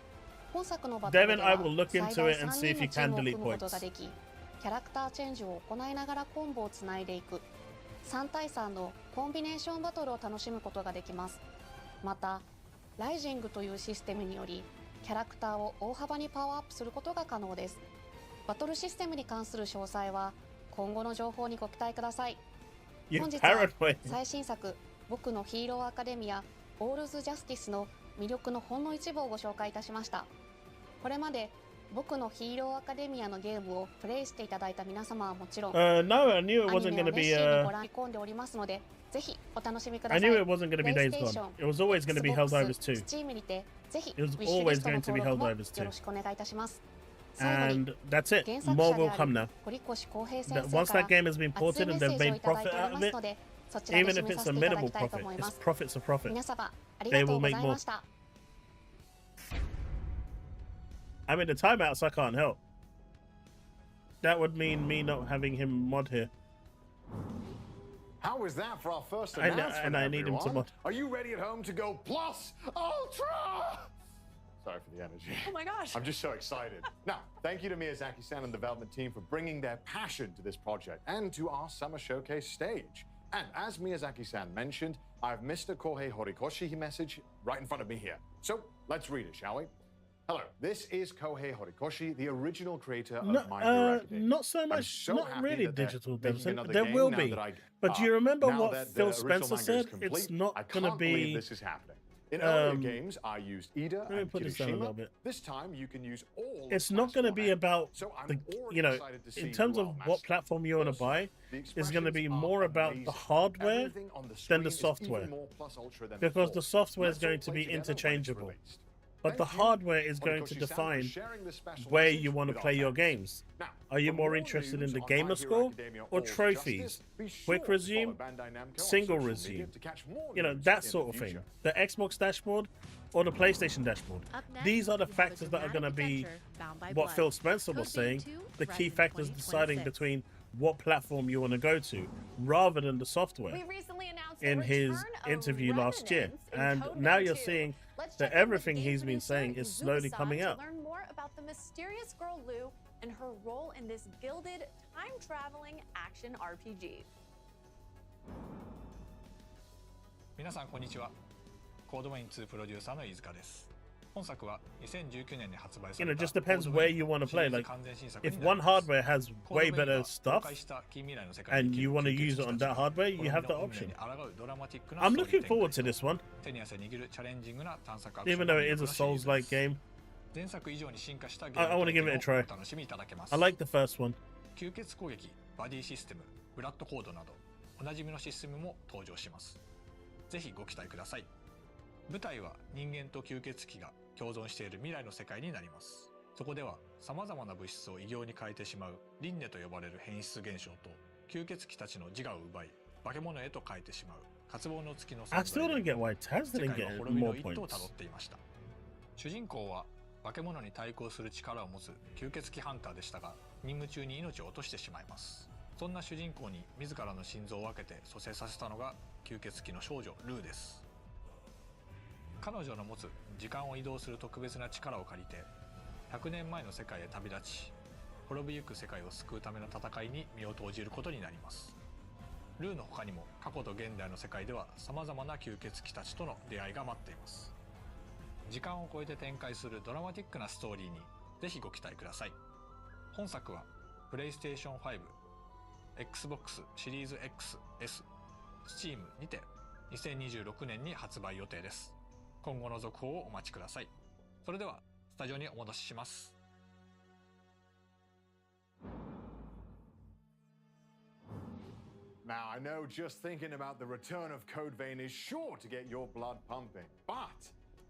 本作のバトルで Devin, は I will look 最 into 大 it and 3 see 人 if の you チー can ムを組む delete ことが points. でき、キャラクターチェンジを行いながらコンボをつないでいく3対3のコンビネーションバトルを楽しむことができます。また、ライジングというシステムによりキャラクターを大幅にパワーアップすることが可能です。バトルシステムに関する詳細は今後の情報にご期待ください。 You 本日は paranoid. 最新作僕のヒーローアカデミアオールズジャスティスの魅力のほんの一部をご紹介いたしました。これまで僕のヒーローアカデミアのゲームをプレイしていただいた皆様はもちろん、No, I knew it アニ wasn't メ going を to 熱 be. 心にご覧込んでおりますので、ぜひお楽しみくだ I さい。 knew it wasn't going to be Days PlayStation Gone. It was always going to be HellDivers 2. Steam にてぜひ It was ウィッシュリ always ストの going to be 登録も HellDivers よ 2. ろしくお願いいたします。最後に And that's it. 原作 More 者で will あ come る now. 堀越康平先 That 生 once か that game has been ら熱い ported メッ and セー they've ジを made いただい profit ており out ま of す it, ので、そちらで even 締 if め it's さ a せていただ minimal きたいと profit, 思いま it's す。 profit's a profit. 皆様ありが They と will うご make ざいま more. した。I'm in the timeout, so I can't help. That would mean me not having him mod here. How was that for our first I know, announcement, and I need him to everyone? mod. Are you ready at home to go plus ultra? Sorry for the energy. Oh my gosh. I'm just so excited. Now, thank you to Miyazaki-san and the development team for bringing their passion to this project and to our summer showcase stage. And as Miyazaki-san mentioned, I have Mr. Kohei Horikoshi message right in front of me here. So let's read it, shall we? Hello, this is Kohei Horikoshi, the original creator of My Hero Academia. Not so I'm much, so not happy really that they're digital making devs. another There game will now be. that But do you remember now what that Phil the original Spencer manga is said? complete, It's not I going to can't believe be. this is happening. In earlier games, I used Ida Let me and put this down a little Kirishima. bit. This time, you can use all. It's not going to be about So I'm the, already you know, excited to see in terms who of I'll what master. platform you want to buy. The It's going to be expressions more are about amazing. the hardware Everything on the than screen the is software, even more plus ultra than because before. the software is Let's all going to play be together when it's interchangeable. released. But the Thank you, hardware is going to Horikoshi-san, for define sharing this special where message you want to with play our your fans. games. Now, Are you for more more interested in news the on gamer My Hero score Academia or or trophies? Justice, be sure Quick to resume, follow Bandai Namco on single social resume. media to catch more You know, news that in the sort of thing. future. The Xbox dashboard or the PlayStation dashboard. These are the factors that are going to be what Phil Spencer was saying, the key factors deciding between what platform you want to go to, rather than the software. We recently announced In the his return of interview last year, Remnants in and Code now Vein you're 2. seeing Let's that check in with everything game he's been producer saying is slowly Izuku-san coming to out. learn more about the mysterious girl Lou and her role in this gilded time-traveling action RPG. 皆さんこんにちは。コードメイン2プロデューサーの飯塚です。本作は2019年に発売さ You know, れ it た just depends where you want to シリ play. ーズ Like, 完全新作 if になり one ます。 hardware has コー way ドメイン better は stuff 公開した近未来の世界に and 生き you る want to 吸血 use 鬼 it on た that ち hardware, が you have the 滅びの運命 option. に抗うドラマティックな I'm ストーリー looking 展開 forward to this one, 手に汗握るチャレンジングな探索アクショ even ンが though 魅 it is 力 a のシリーズ Souls-like です。 game. 前作以上に進化したゲ I ーム want to give it a 体験を try. お楽しみいただけます。 I like the first one. 吸血攻撃、バディシステム、ブラッドコードなどおなじみのシステムも登場します。ぜひご期待ください。舞台は人間と吸血鬼が共存している未来の世界になります。そこでは様々な物質を異形に変えてしまう輪廻と呼ばれる変質現象と吸血鬼たちの自我を奪い化け物へと変えてしまう渇望の月の I still 存 don't get why Taz 世 didn't 界は get 滅びの more 一途をた points. どっていました。主人公は化け物に対抗する力を持つ吸血鬼ハンターでしたが任務中に命を落としてしまいます。そんな主人公に自らの心臓を分けて蘇生させたのが吸血鬼の少女ルーです。彼女の持つ時間を移動する特別な力を借りて100年前の世界へ旅立ち滅びゆく世界を救うための戦いに身を投じることになります。ルーの他にも過去と現代の世界では様々な吸血鬼たちとの出会いが待っています。時間を超えて展開するドラマティックなストーリーにぜひご期待ください。本作は PlayStation 5、Xbox シリーズ XS、Steam にて2026年に発売予定です。今後の続報をお待ちください。それではスタジオにお戻しします。Now, I know just thinking about the return of Code Vein is sure to get your blood pumping, but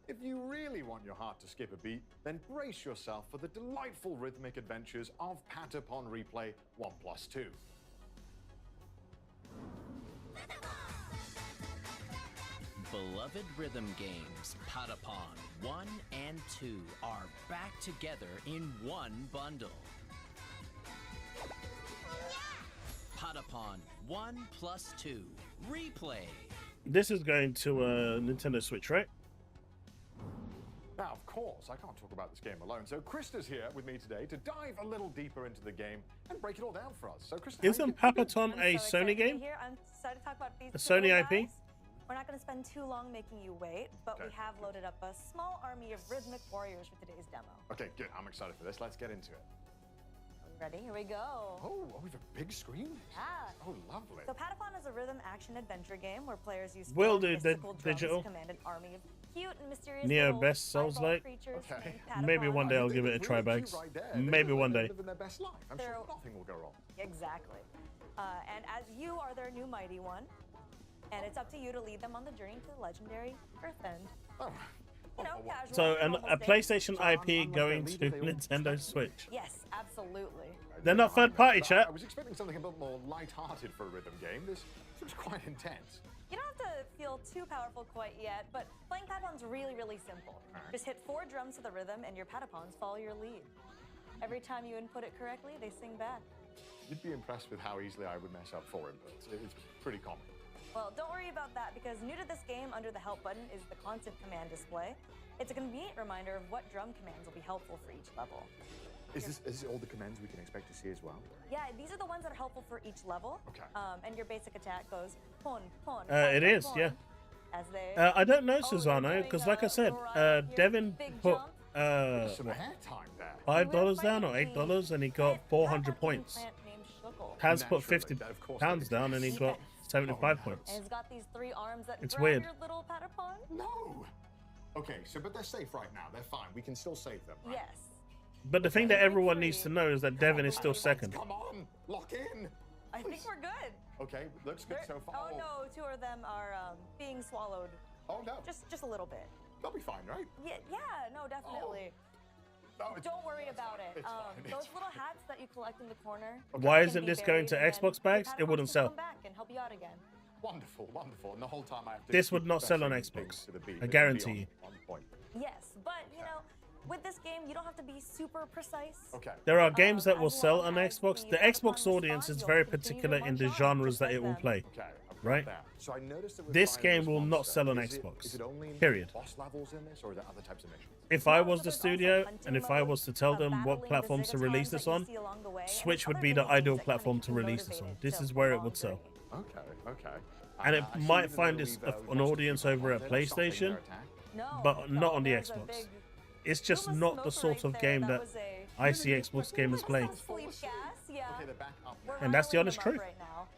if you really want your heart to skip a beat, then brace yourself for the delightful rhythmic adventures of Patapon Replay 1+2. Beloved rhythm games, Patapon 1 and 2 are back together in one bundle. Patapon 1+2 Replay. This is going to Nintendo Switch, right? Now, of course, I can't talk about this game alone, so Krista's here with me today to dive a little deeper into the game and break it all down for us. So, Krista, isn't Patapon a Sony game? I'm excited to talk about these a Sony IP? Guys. We're not going to spend too long making you wait, but we have loaded up a small army of rhythmic warriors for today's demo. Okay, good. I'm excited for this. Let's get into it. Ready? Here we go. Oh, we have a big screen. Yeah. Oh, lovely. So Patapon is a rhythm action adventure game where players use will do mystical digital. drums to command an army of cute and mysterious Neo little best Souls like. Okay. Maybe one day I'll give it a try, Bags. Maybe one day. Living their best life. I'm sure nothing will go wrong. Exactly. And as you are their new mighty one, and it's up to you to lead them on the journey to the legendary Earthend. Oh. You know, casual. So a PlayStation IP going to Nintendo Switch. Yes, absolutely. They're not third-party, chat. I was expecting something a bit more light-hearted for a rhythm game. This seems quite intense. You don't have to feel too powerful quite yet, but playing Patapon's really, really simple. Just hit 4 drums to the rhythm, and your Patapons follow your lead. Every time you input it correctly, they sing back. You'd be impressed with how easily I would mess up 4 inputs. It's pretty common. Well, don't worry about that, because new to this game, under the Help button, is the constant command display. It's a convenient reminder of what drum commands will be helpful for each level. Is this all the commands we can expect to see as well? Yeah, these are the ones that are helpful for each level. Okay. And your basic attack goes pon, pon. It is, yeah. As they. I don't know Susano because, like I said, Devin put some airtime there. $5 down or $8, and he got 400 points. Has put £50 down, and he got 75 points. And it's got these 3 arms that it's grab weird. Your little Patapon. No. Okay, but they're safe right now. They're fine. We can still save them. Right? Yes. But the thing that everyone needs to know is that Devin is still second. Come on, lock in. I think we're good. Okay, looks good so far. Oh no, 2 of them are being swallowed. Oh no. Just a little bit. They'll be fine, right? Yeah, no, definitely. Oh. No, don't worry about it. It's those little hats that you collect in the corner. Why isn't this going to Xbox Bags? It wouldn't sell. Come back and help you out again. Wonderful, wonderful. And the whole time I have to this would not sell on Xbox. I guarantee you. Yes, but you know, with this game, you don't have to be super precise. Okay. There are games that will sell on Xbox. The Xbox audience is very particular in the genres that it will play. Okay. Right? So I noticed that this game will not sell on Xbox. Is it only period. Boss levels in this, or are there other types of missions? If I was the studio, and if I was to tell them what platforms to release this on, Switch would be the ideal platform to release this on. This is where it would sell. Okay. And it might find an audience over at PlayStation, but not on the Xbox. It's just not the sort of game that I see Xbox gamers playing. And that's the honest truth.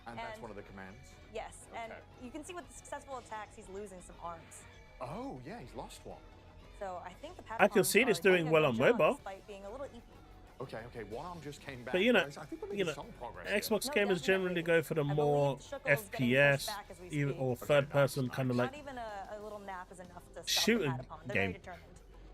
And that's one of the commands? Yes, and you can see with the successful attacks, he's losing some arms. Oh, yeah, he's lost one. So I think the I can see this doing well on mobile. Being a little Okay, one arm just came back. But you know, I think we're making some progress Xbox gamers generally go for the more FPS or third-person kind of like not even a little nap is enough to shooting game.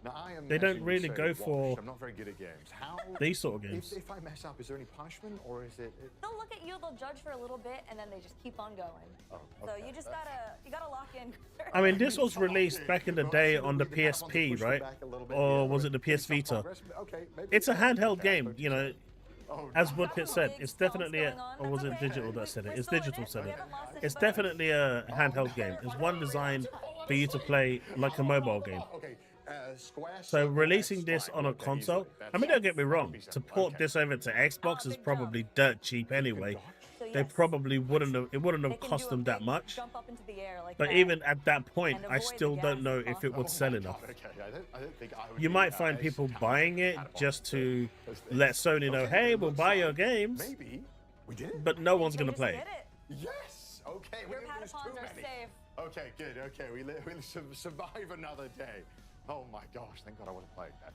Now, They don't really go for I'm not very good at games. How these sort of games. If I mess up, is there any punishment, or is it? They'll look at you, they'll judge for a little bit, and then they just keep on going. Oh, so you just gotta lock in. I mean, this was released back in the day on the PSP, right? Or was it the PS Vita? It's a handheld game, you know. As Woodpit said, it's definitely or was it digital that said it? It's digital said it. It's definitely a handheld game. It's one designed for you to play like a mobile game. So releasing this on a console, I mean, don't get me wrong, to port this over to Xbox is probably dirt cheap anyway. they probably wouldn't have. It wouldn't have cost them that much. Jump up into the air like But that. even at that point, And I avoid still the don't gas know if if it would possible. sell enough. Okay, I don't think I would You be, might find as people talented buying it at just to those things. let Sony know, Okay, hey, it we'll looks buy like your games. Maybe we did it. But no one's They gonna just play did it. it. Yes. Okay, we Your didn't lose too Patapons are many. safe. Okay, good. Okay, we'll survive another day. Oh my gosh, thank God I wasn't playing that.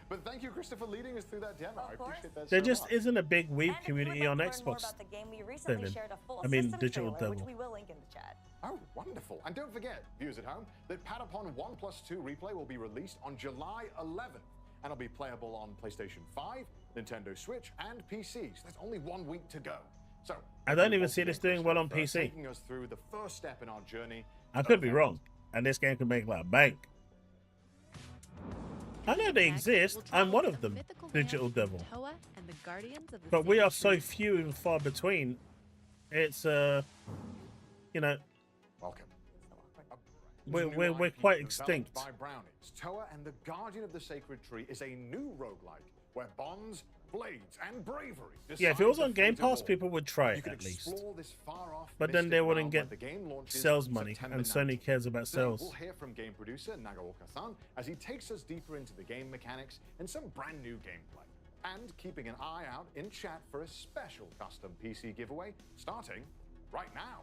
But thank you, Christopher, leading us through that demo. I appreciate that There so just much. isn't a big weeb And if you would community like on to learn more Xbox. about the game, we recently Devin. shared a full I mean, systems Digital trailer, which Devil. we will link in the chat. Oh, wonderful. And don't forget, viewers at home, that Patapon 1+2 replay will be released on July 11th. And it'll be playable on PlayStation 5, Nintendo Switch, and PC. So that's only 1 week to go. So I don't even see this doing well on PC. taking us through the first step in our journey. I could be wrong, and this game could make like bank. I know they exist. I'm one of them, Digital Devil. Toa and the Guardians of the But we are Sacred so few and far between. It's you know, welcome. We're quite extinct. By Brownies, Toa and the Guardian of the Sacred Tree is a new roguelike where bonds, blades, and bravery. Yeah, if it was decide on the Game fate of Pass, all. people would try You it can at least. explore this far-off But then mystic they wouldn't realm get where the game launches sales money, September and 9th. Sony cares about Today, sales. We'll hear from game producer Nagaoka-san as he takes us deeper into the game mechanics and some brand new gameplay. And keeping an eye out in chat for a special custom PC giveaway starting right now.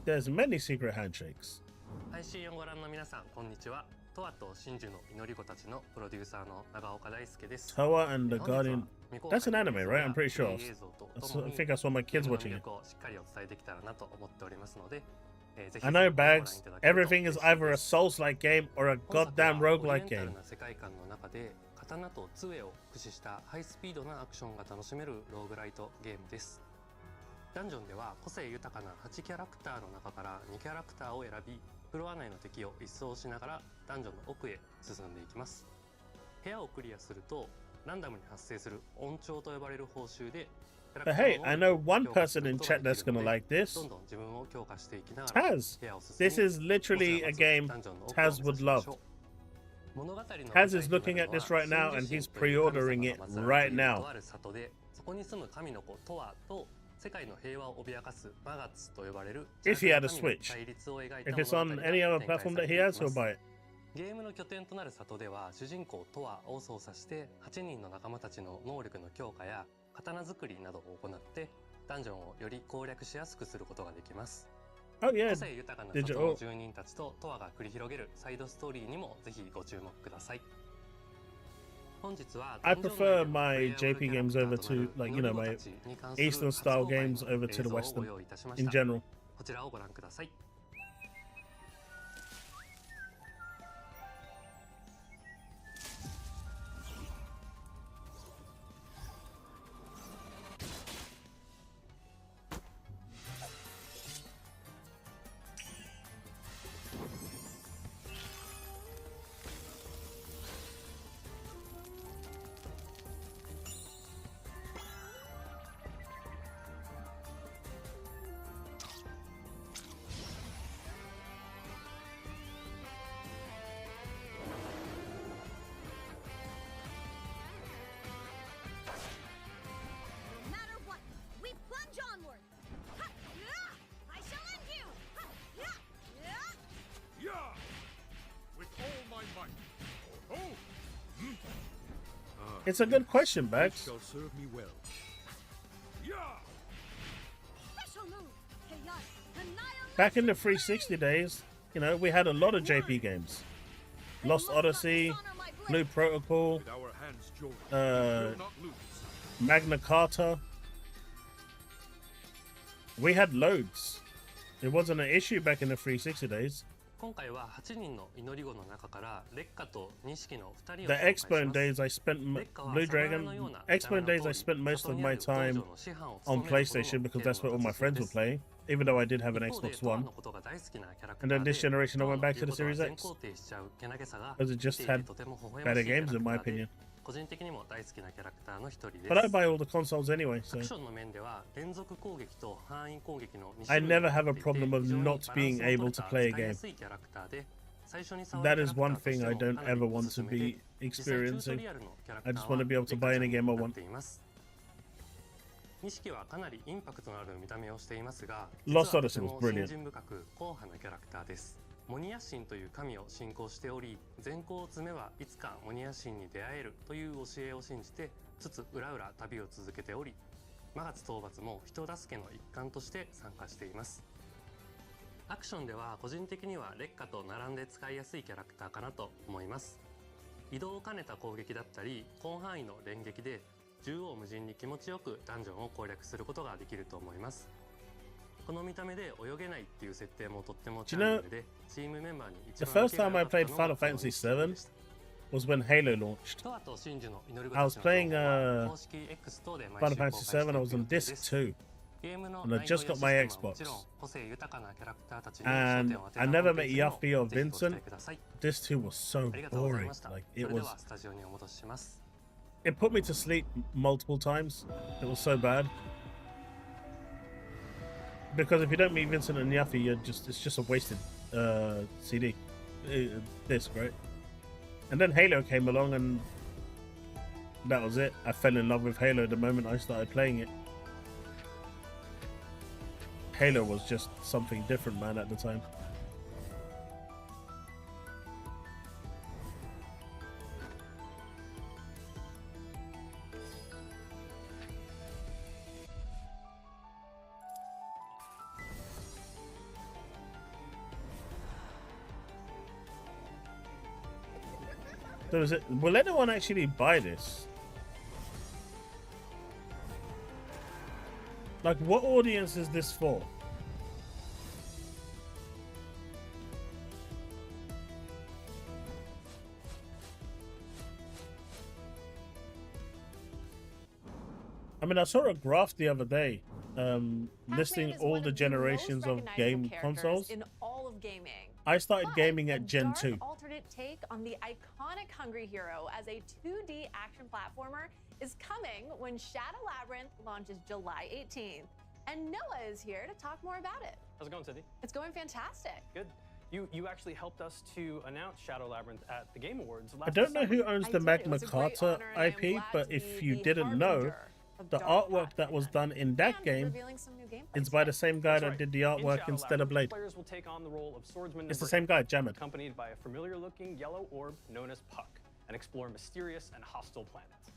There's many secret handshakes. 配信をご覧の皆さん、こんにちは。トアと真珠の祈り子たちのプロデューサーの長岡大輔です。 Toa and the Guardian. That's an anime, right? I'm pretty sure. I think I saw my kids watching it. しっかりお伝えできたらなと思っておりますので、ぜひ I know, Bags. Everything is either a Souls-like game or a goddamn roguelike game. 世界観の中で刀と杖を駆使したハイスピードなアクションが楽しめるローグライトゲームです。ダンジョンでは個性豊かな8キャラクターの中から2キャラクターを選び、フロア内の敵を一掃しながらダンジョンの奥へ進んでいきます。部屋をクリアするとランダムに発生する音調と呼ばれる報酬で But hey, I know one person in chat that's gonna like this. どんどん自分を強化していきながら Taz. 部屋を進み This is literally a game Taz would love. Taz is looking at this right now and he's pre-ordering it right now. そこに住む神の子トアと世界の平和を脅かすマガッツと呼ばれる If he had a Switch. If it's on any other platform that he has, he'll buy it. ゲームの拠点となる里では主人公トアを操作して8人の仲間たちの能力の強化や刀作りなどを行ってダンジョンをより攻略しやすくすることができます。Oh yeah, 個性豊かな里の住人たちとトアが繰り広げるサイドストーリーにもぜひご注目ください。I prefer my JP games over to, like, you know, my Eastern style games over to the Western in general. こちらをご覧ください。No matter what, we plunge onward. Ha! Yeah! I shall end you. Ha! Yeah! Yeah! Yeah! With all my might. Oh! It's a good question, Bax. Shall serve me well. Yeah! Special move. Chaos. Annihilate. Back in the 360 days, you know, we had a lot of JP games. Lost Odyssey, Blue Protocol, With our hands joined, we will not lose. Magna Carta. We had loads. It wasn't an issue back in the 360 days. 今回は8人の祈り子の中から烈火と錦の2人を The 紹介し X-Bone ます。 days I spent Blue Dragon. X-Bone days I spent most of my time on PlayStation because that's where all my friends were playing. Even though I did have an Xbox One. And then this generation I went back to the Series X. Because it just had better games in my opinion. 個人的にも大好きなキャラクターの一人です。 But I buy all the consoles anyway, ア so クションの面では連続攻撃と範囲攻撃の2 I 種類 never have a problem of not being able to play a 使いや game. すいキャラクターで最初に触 That る is キャラ one クターとし thing て I も don't かなり ever お want すす to めで be 実際チュート experiencing. リアルのキャラクタ I ー just も want to be able to buy any game I なっ want. ています。2匹はかなりインパクトのある見た目をしていますが、 Lost 実は Odyssey とて was も brilliant. 信心深く硬派なキャラクターです。モニヤ神という神を信仰しており、善行を積めばいつかモニヤ神に出会えるという教えを信じて、つつ裏々旅を続けており、魔発討伐も人助けの一環として参加しています。アクションでは個人的には烈火と並んで使いやすいキャラクターかなと思います。移動を兼ねた攻撃だったり広範囲の連撃で縦横無尽に気持ちよくダンジョンを攻略することができると思います。この見た目で泳げないっていう設定もとってもチャーミングで、チームメンバーに一 The 番 first time I played Final Fantasy VII was when Halo launched. I was playing Final Fantasy VII. I was on disc 2, and I just got my Xbox. And I never met Yuffie or Vincent. Disc 2 was so boring. Like it was. It put me to sleep multiple times. It was so bad. Because if you don't meet Vincent and Yuffie, it's just a wasted CD. Disc, right? And then Halo came along, and that was it. I fell in love with Halo the moment I started playing it. Halo was just something different, man, at the time. So is it, will anyone actually buy this? Like, what audience is this for? I mean, I saw a graph the other day listing all the generations of game consoles. In all of gaming. I started gaming at Gen 2. Alternate take on the iconic Hungry Hero as a 2D action platformer is coming when Shadow Labyrinth launches July 18th. And Noah is here to talk more about it. How's it going, Cindy? It's going fantastic. Good. You actually helped us to announce Shadow Labyrinth at the Game Awards last I don't know who December. owns the Magna Carta IP, but if you didn't know, the artwork that was done in that game is by the same guy that did the artwork in Stellar Blade. Players will take on the role of swordsman It's the number same guy, 8, Jammed. accompanied by a familiar-looking yellow orb known as Puck, and explore mysterious and hostile planets.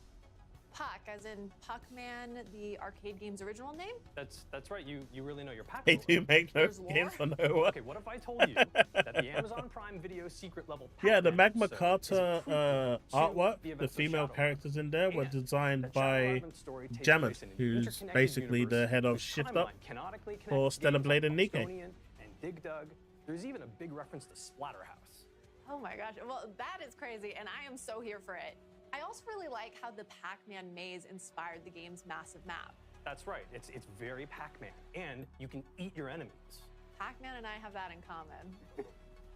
Puck, as in Pac-Man, the arcade game's original name? That's right. You really know your Pac-Man. They do make no game for no one. Okay, what if I told you that the Amazon Prime Video secret level Yeah, the Pac-Man Magna Carta artwork, the the events of female Shadow characters in there were And designed that by Shadow Labyrinth story takes Jammed, place in an who's interconnected basically the universe head of whose Shift Up timeline canonically for connects Stellar games Blade like and Nikke. Bostonian and Dig Dug. There's even a big reference to Splatterhouse. Oh my gosh. Well, that is crazy, and I am so here for it. I also really like how the Pac-Man maze inspired the game's massive map. That's right. It's very Pac-Man, and you can eat your enemies. Pac-Man and I have that in common.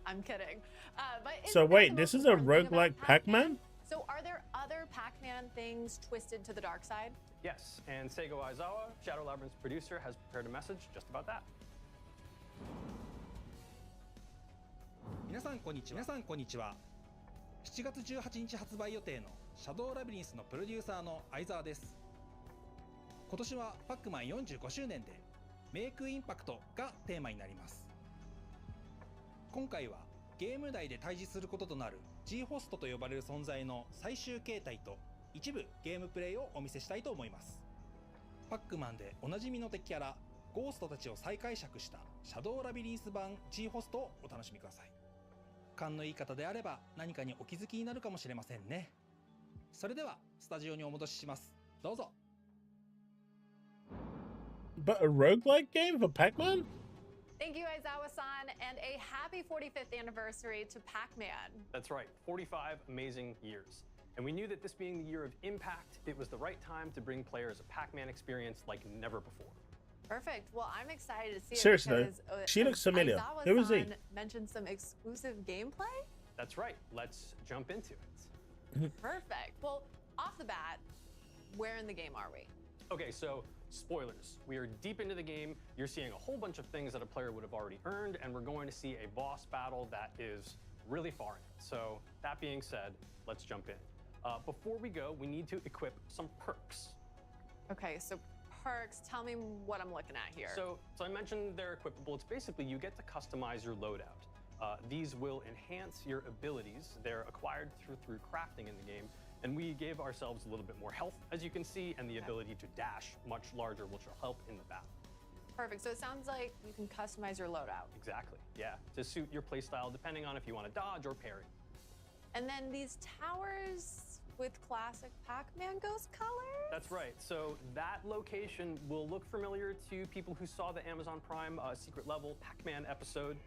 I'm kidding. But So isn't that wait, the this most is a important thing about roguelike Pac-Man? So are there other Pac-Man things twisted to the dark side? Yes, and Seigo Aizawa, Shadow Labyrinth's producer, has prepared a message just about that. 皆さんこんにちは。7月18日発売予定のシャドウラビリンスのプロデューサーの相沢です。今年はパックマン45周年でメイクインパクトがテーマになります。今回はゲーム内で対峙することとなる G ホストと呼ばれる存在の最終形態と一部ゲームプレイをお見せしたいと思います。パックマンでおなじみの敵キャラゴーストたちを再解釈したシャドウラビリンス版 G ホストをお楽しみください。勘のいい方であれば何かにお気づきになるかもしれませんね。それではスタジオにお戻しします。どうぞ。But a roguelike game for Pac-Man? Thank you, Aizawa-san, and a happy 45th anniversary to Pac-Man. That's right, 45 amazing years. And we knew that this being the year of impact, it was the right time to bring players a Pac-Man experience like never before. Perfect. Well, I'm excited to see it. Seriously, because, she looks familiar. Who is he? Aizawa-san mentioned some exclusive gameplay. That's right. Let's jump into it. Perfect. Well, off the bat, where in the game are we? Okay, so spoilers. We are deep into the game. You're seeing a whole bunch of things that a player would have already earned, and we're going to see a boss battle that is really far in. So that being said, let's jump in. Before we go, we need to equip some perks. Okay, so perks. Tell me what I'm looking at here. So I mentioned they're equipable. It's basically you get to customize your loadout. These will enhance your abilities. They're acquired through crafting in the game. And we gave ourselves a little bit more health, as you can see, and the ability to dash much larger, which will help in the battle. Perfect. So it sounds like you can customize your loadout. Exactly, yeah. To suit your playstyle, depending on if you want to dodge or parry. And then these towers with classic Pac-Man ghost colors? That's right. So that location will look familiar to people who saw the Amazon Prime Secret Level Pac-Man episode.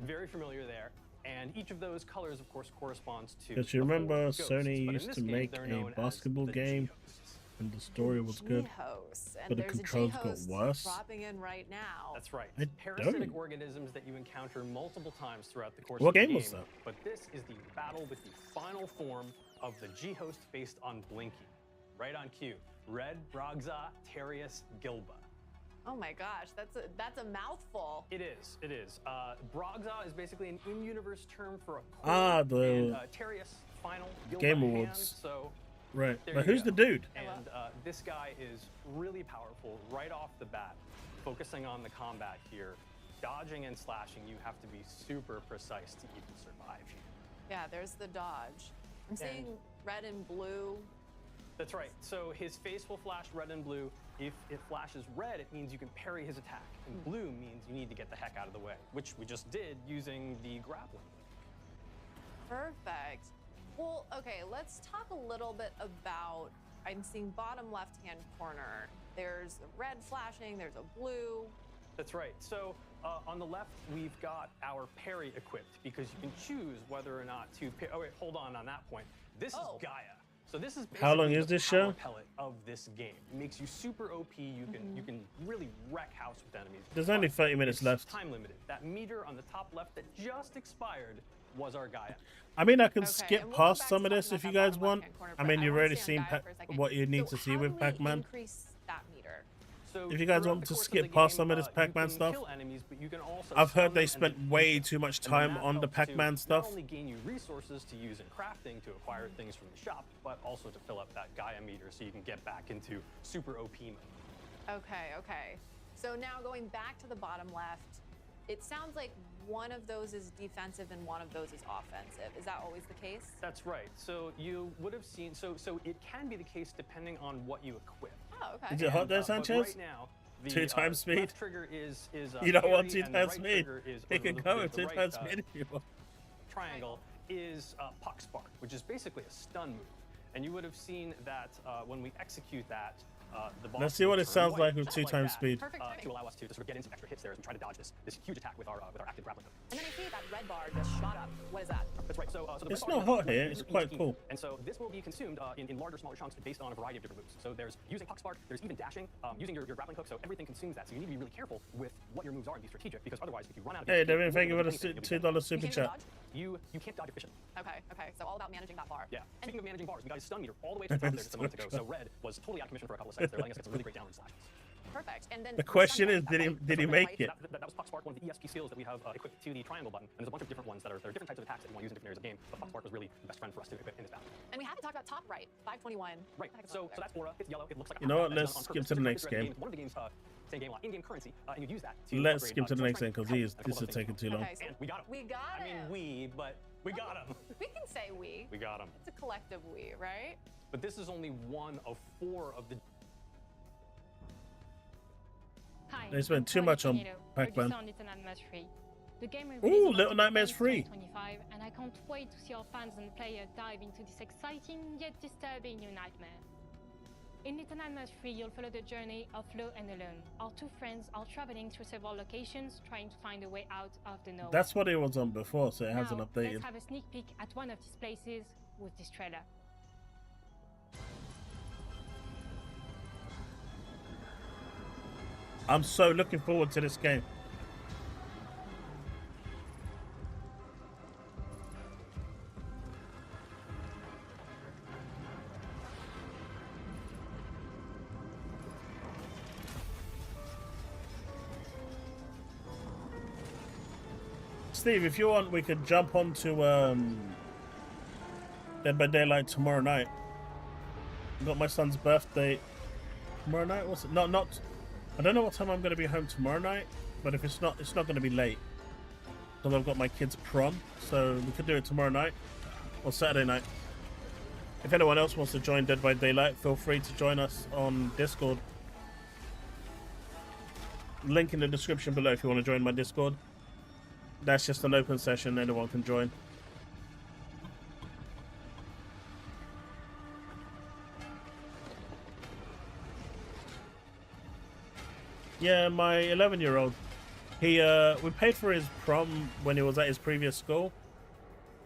Very familiar there. And each of those colors, of course, corresponds to. Because you remember ghosts. Sony But in used this to game, make they're a known as basketball the game, G-hosts. and the story was good, G-hosts. And but the there's controls a got G-host worse. dropping in right now. That's right. I Parasitic don't. organisms that you encounter multiple times throughout the course What of the game game. was that? But this is the battle with the final form of the G-host based on Blinky. Right on cue. Red Brogza Terius Gilba. Oh my gosh, that's a mouthful. It is. It is. Brogza is basically an in-universe term for a core. Ah, the and, Terius final Gilba Game hand, Awards. so Right. there But you who's go. the dude? And this guy is really powerful right off the bat. Focusing on the combat here, dodging and slashing, you have to be super precise to even survive here. Yeah, there's the dodge. I'm seeing red and blue. That's right. So his face will flash red and blue. If it flashes red, it means you can parry his attack. And blue means you need to get the heck out of the way, which we just did using the grappling. Perfect. Well, okay, let's talk a little bit about, I'm seeing bottom left-hand corner. There's a red flashing, there's a blue. That's right. So on the left, we've got our parry equipped because you can choose whether or not to parry. Oh, wait, hold on that point. This is Gaia. So this is How long basically is the this power show? pellet of this game. It makes you super OP. You can really wreck house with enemies. There's only But 30 minutes it's left. Time limited. That meter on the top left that just expired was our Gaia. I mean, I can Okay, skip and we'll go past back some to of this talking if you about that guys bottom want. left-hand corner, I but mean, I you've wanna already stay on seen Gaia for a second. what you need So to see how with do we Pac-Man. increase that meter? So If you guys throughout want the to course of skip the past game, some of this you Pac-Man can stuff, kill enemies, but you can also I've heard stun they them spent and way defeat too much them. And time that on the helps Pac-Man to stuff. Not only gain you resources to use in crafting to acquire things from the shop, but also to fill up that Gaia meter so you can get back into super OP mode. Okay. So now going back to the bottom left, it sounds like one of those is defensive and one of those is offensive. Is that always the case? That's right. So you would have seen. So it can be the case depending on what you equip. Oh, okay. Is it hot there, But Sanchez? right now, the 2 times speed? left trigger is You don't want parry, 2 and the times right speed. trigger is- It or can the- go the at 2 right, times speed if you want. Triangle is Puck Spark, which is basically a stun move. And you would have seen that when we execute that, the boss Let's see will what it turn sounds white, like with just 2 times that, speed. to allow us to sort of get in some extra hits there as we try to dodge this huge attack with our active grappling hook. And then I see that red bar just shot up. What is that? That's right. So the It's red bar not is hot the here, limit it's for quite each cool. key. And so this will be consumed in larger, smaller chunks based on a variety of different moves. So there's using Puck Spark, there's even dashing, using your grappling hook. So everything consumes that. So you need to be really careful with what your moves are and be strategic, because otherwise, if you run out of Hey, your Devin, key, thank you for the you'll be $2 dead. super You can't chat. dodge? You can't dodge efficiently. Okay. So all about managing that bar. Yeah. Speaking of managing bars, we got a stun meter all the way to the top there just a moment ago. So red was totally out of commission for a couple of seconds. They're letting us get some really great downward slashes. Perfect. And then The question is, did he make it? That was Puck Spark, one of the ESP skills that we have equipped to the triangle button. And there's a bunch of different ones that are different types of attacks that you want to use in different areas of the game. But Puck Spark was really the best friend for us to equip in this battle. And we haven't talked about top right, 521. Right. So that's aura. It's yellow. It looks like a You know hot what, dot. That's let's done on skip to purpose the next throughout game. One of the games, same game, in-game currency, and you use that to Let's upgrade, skip to the next game strength, because health, and this is other taking things. too long. Okay, so And we got him. We got I him. mean, but we got him. We can say we. We got him. It's a collective we, right? But this is only one of 4 of the. They spent too much on Pac-Man. The game Ooh, Little Nightmares 3. 2025, and I can't wait to see our fans and players dive into this exciting yet disturbing new nightmare. In Little Nightmares 3, you'll follow the journey of Flo and Alone. Our 2 friends are traveling through several locations, trying to find a way out of the nowhere. That's what it was on before, so it hasn't Now, updated. let's have a sneak peek at one of these places with this trailer. I'm so looking forward to this game. Steve, if you want, we could jump onto Dead by Daylight tomorrow night. Got my son's birthday tomorrow night. What's it? Not. I don't know what time I'm going to be home tomorrow night, but if it's not going to be late because I've got my kids' prom, so we could do it tomorrow night or Saturday night. If anyone else wants to join Dead by Daylight, feel free to join us on Discord. Link in the description below if you want to join my Discord. That's just an open session, anyone can join. Yeah, my 11-year-old. We paid for his prom when he was at his previous school,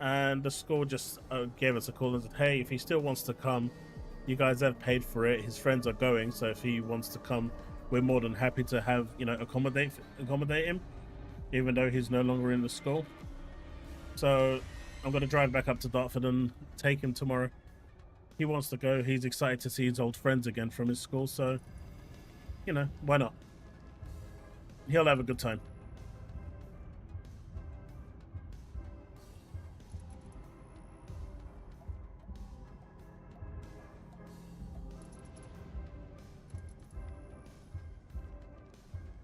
and the school just gave us a call and said, hey, if he still wants to come, you guys have paid for it, his friends are going, so if he wants to come, we're more than happy to have, you know, accommodate him, even though he's no longer in the school. So I'm going to drive back up to Dartford and take him tomorrow. He wants to go. He's excited to see his old friends again from his school, so, you know, why not? He'll have a good time.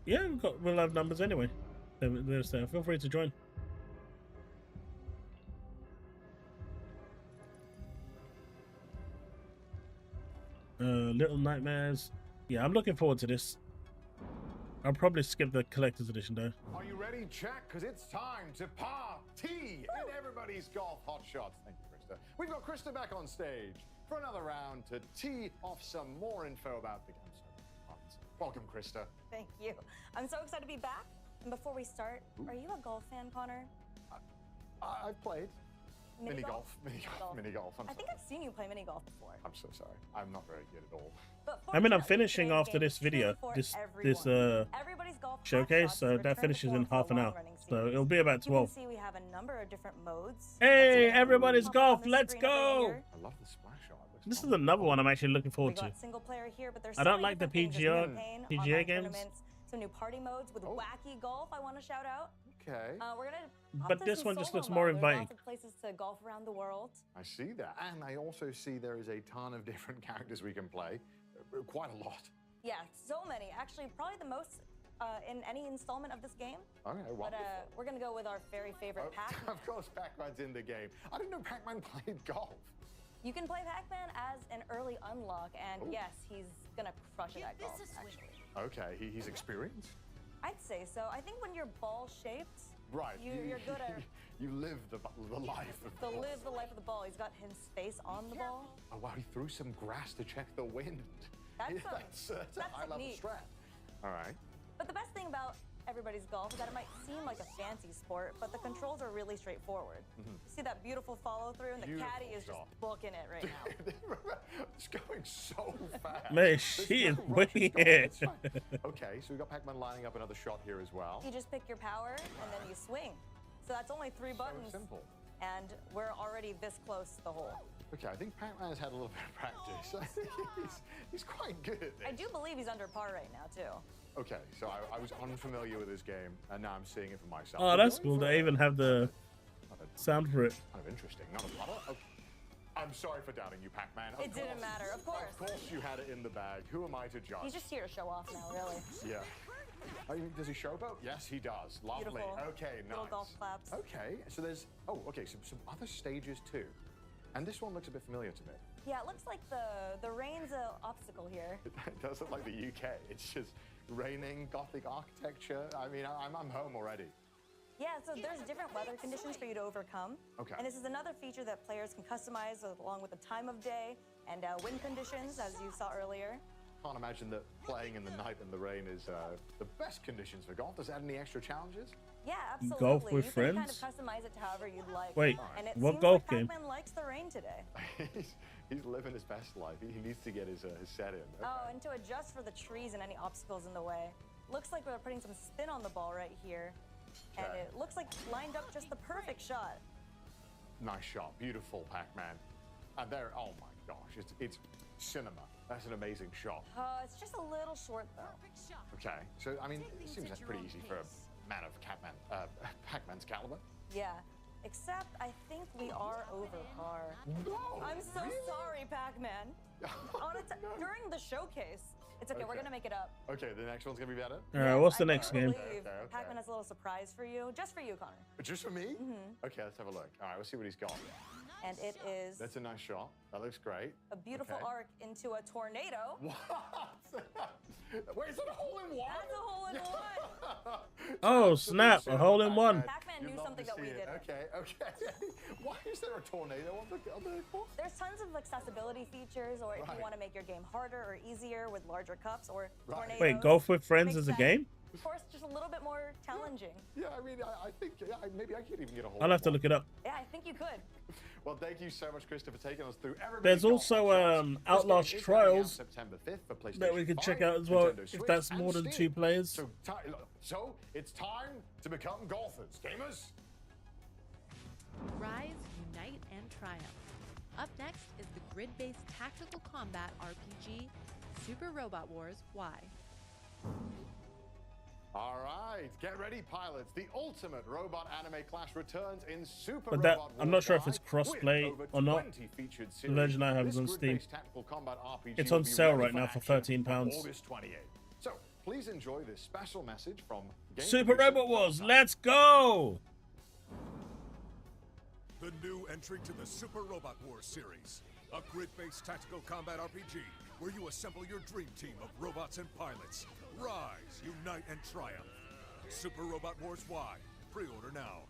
Yeah, we'll have numbers anyway. There's there. Feel free to join. Little Nightmares. Yeah, I'm looking forward to this. I'll probably skip the collector's edition though. Are you ready, Jack? Because it's time to party in everybody's golf hot shots. Thank you, Krista. We've got Krista back on stage for another round to tee off some more info about the game. Welcome, Krista. Thank you. I'm so excited to be back. And before we start, are you a golf fan, Connor? I've played. Mini golf. I think I've seen you play mini golf before. I'm so sorry. I'm not very good at all. I mean, I'm finishing after this video, this showcase, so that finishes in half an hour. So it'll be about 12. You can see we have a number of different modes. Hey, everybody's golf, let's go! I love the splash art. This is another one I'm actually looking forward to. Single player here, but there's I don't like the PGA games. Some new party modes with wacky golf I want to shout out. Okay. We're gonna. But this one just looks more inviting. Lots of places to golf around the world. I see that, and I also see there is a ton of different characters we can play. Quite a lot. Yeah, so many. Actually, probably the most in any installment of this game. Okay, wonderful. But we're gonna go with our very favorite Pac-Man. Of course, Pac-Man's in the game. I didn't know Pac-Man played golf. You can play Pac-Man as an early unlock, and yes, he's gonna crush it at golf, actually. Okay, he's experienced? I'd say so. I think when you're ball-shaped, right, you're good at... You live the life of the ball. Live the life of the ball. He's got his face on the ball. Oh, wow, he threw some grass to check the wind. That's a high-level strat. All right. But the best thing about everybody's golf is that it might seem like a fancy sport, but the controls are really straightforward. You see that beautiful follow-through, and the caddy is just booking it right now. It's going so fast. Man, she is winging it. Okay, so we've got Pac-Man lining up another shot here as well. You just pick your power, and then you swing. So that's only 3 buttons. So simple. And we're already this close to the hole. Okay, I think Pac-Man has had a little bit of practice. He's quite good at this. I do believe he's under par right now, too. Okay, so I was unfamiliar with this game, and now I'm seeing it for myself. Oh, that's cool. They even have the sound for it. Kind of interesting. Not a puddle. Okay. I'm sorry for doubting you, Pac-Man. It didn't matter, of course. Of course you had it in the bag. Who am I to judge? He's just here to show off now, really. Yeah. Does he showboat? Yes, he does. Lovely. Beautiful. Okay, nice. Little golf claps. Okay, so there's... Oh, okay, some other stages too. And this one looks a bit familiar to me. Yeah, it looks like the rain's an obstacle here. It does look like the UK. It's just raining, Gothic architecture. I mean, I'm home already. Yeah, so there's different weather conditions for you to overcome. Okay. And this is another feature that players can customize along with the time of day and wind conditions, as you saw earlier. Can't imagine that playing in the night and the rain is the best conditions for golf. Does it add any extra challenges? Yeah, absolutely. Golf with you friends? can kind of customize it to however you'd like. Wait, and it what seems golf like game? Pac-Man likes the rain today. He's living his best life. He needs to get his set in. Okay. Oh, and to adjust for the trees and any obstacles in the way. Looks like we're putting some spin on the ball right here. Okay. And it looks like lined up just the perfect shot. Nice shot. Beautiful, Pac-Man. And there, oh my gosh, it's cinema. That's an amazing shot. It's just a little short, though. Okay, so, I mean, it seems that's pretty easy for a man of Pac-Man's caliber. Yeah, except I think we are over par. No! I'm so sorry, Pac-Man. During the showcase, It's okay, we're gonna make it up. Okay, the next one's gonna be better? Alright, what's the next game? Pac-Man has a little surprise for you, just for you, Connor. Just for me? Mm-hmm. Okay, let's have a look. All right, let's see what he's got. And it is That's a nice shot. That looks great. a beautiful arc into a tornado. What? Wait, is that a hole in one? That's a hole in one. Oh, snap, a hole in one. Pac-Man knew something that we didn't. Okay. Why is there a tornado on the course? There's tons of accessibility features, or if you want to make your game harder or easier with larger cups or tornadoes. Wait, Golf with Friends is a game? Of course, just a little bit more challenging. Yeah, I mean, I think maybe I could even get a hole. I'll have to look it up. Yeah, I think you could. Well, thank you so much, Krista, for taking us through everything. There's also Outlast Trials September 5th for PlayStation that we can 5, check out as well, Nintendo if Switch, that's and more than Steam. 2 players. So it's time to become golfers, gamers. Rise, unite, and triumph. Up next is the grid-based tactical combat RPG, Super Robot Wars Y. All right, get ready, pilots. The ultimate robot anime clash returns in Super But that, Robot I'm Wars not sure if Y it's cross-play with over or not. 20 featured The series. version I have is This on Steam. grid-based tactical combat RPG It's will on be sale ready right now for action £13. on August 28th. So please enjoy this special message from Game Super producer Robot Wars, let's go! The new entry to the Super Robot Wars series, a grid-based tactical combat RPG where you assemble your dream team of robots and pilots. Rise, unite, and triumph. Super Robot Wars Y. Pre-order now.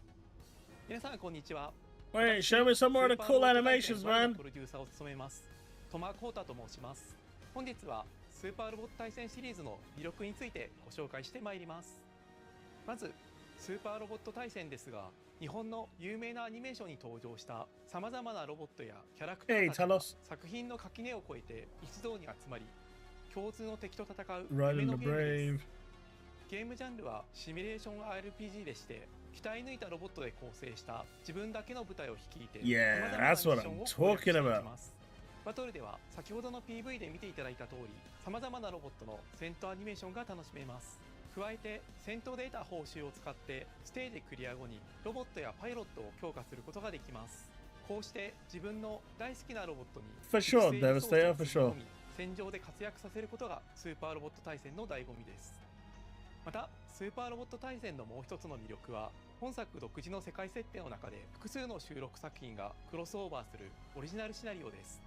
皆さんこんにちは。 Wait, show me some more of the cool animations, man. プロデューサーを務めますトマコータと申します。本日はスーパーロボット対戦シリーズの魅力についてご紹介してまいります。まずスーパーロボット対戦ですが、日本の有名なアニメーションに登場したさまざまなロボットやキャラクターたちが作品の垣根を越えて一堂に集まり、共通の敵と戦う夢のゲームです。ゲームジャンルはシミュレーション RPG でして、鍛え抜いたロボットで構成した自分だけの部隊を率いて Yeah, that's what I'm talking about. バトルでは先ほどの PV で見ていただいた通り、さまざまなロボットの戦闘アニメーションが楽しめます。加えて戦闘で得た報酬を使ってステージクリア後にロボットやパイロットを強化することができます。こうして自分の大好きなロボットに For sure, Devastator, for sure. 戦場で活躍させることがスーパーロボット対戦の醍醐味です。またスーパーロボット対戦のもう一つの魅力は、本作独自の世界設定の中で複数の収録作品がクロスオーバーするオリジナルシナリオです。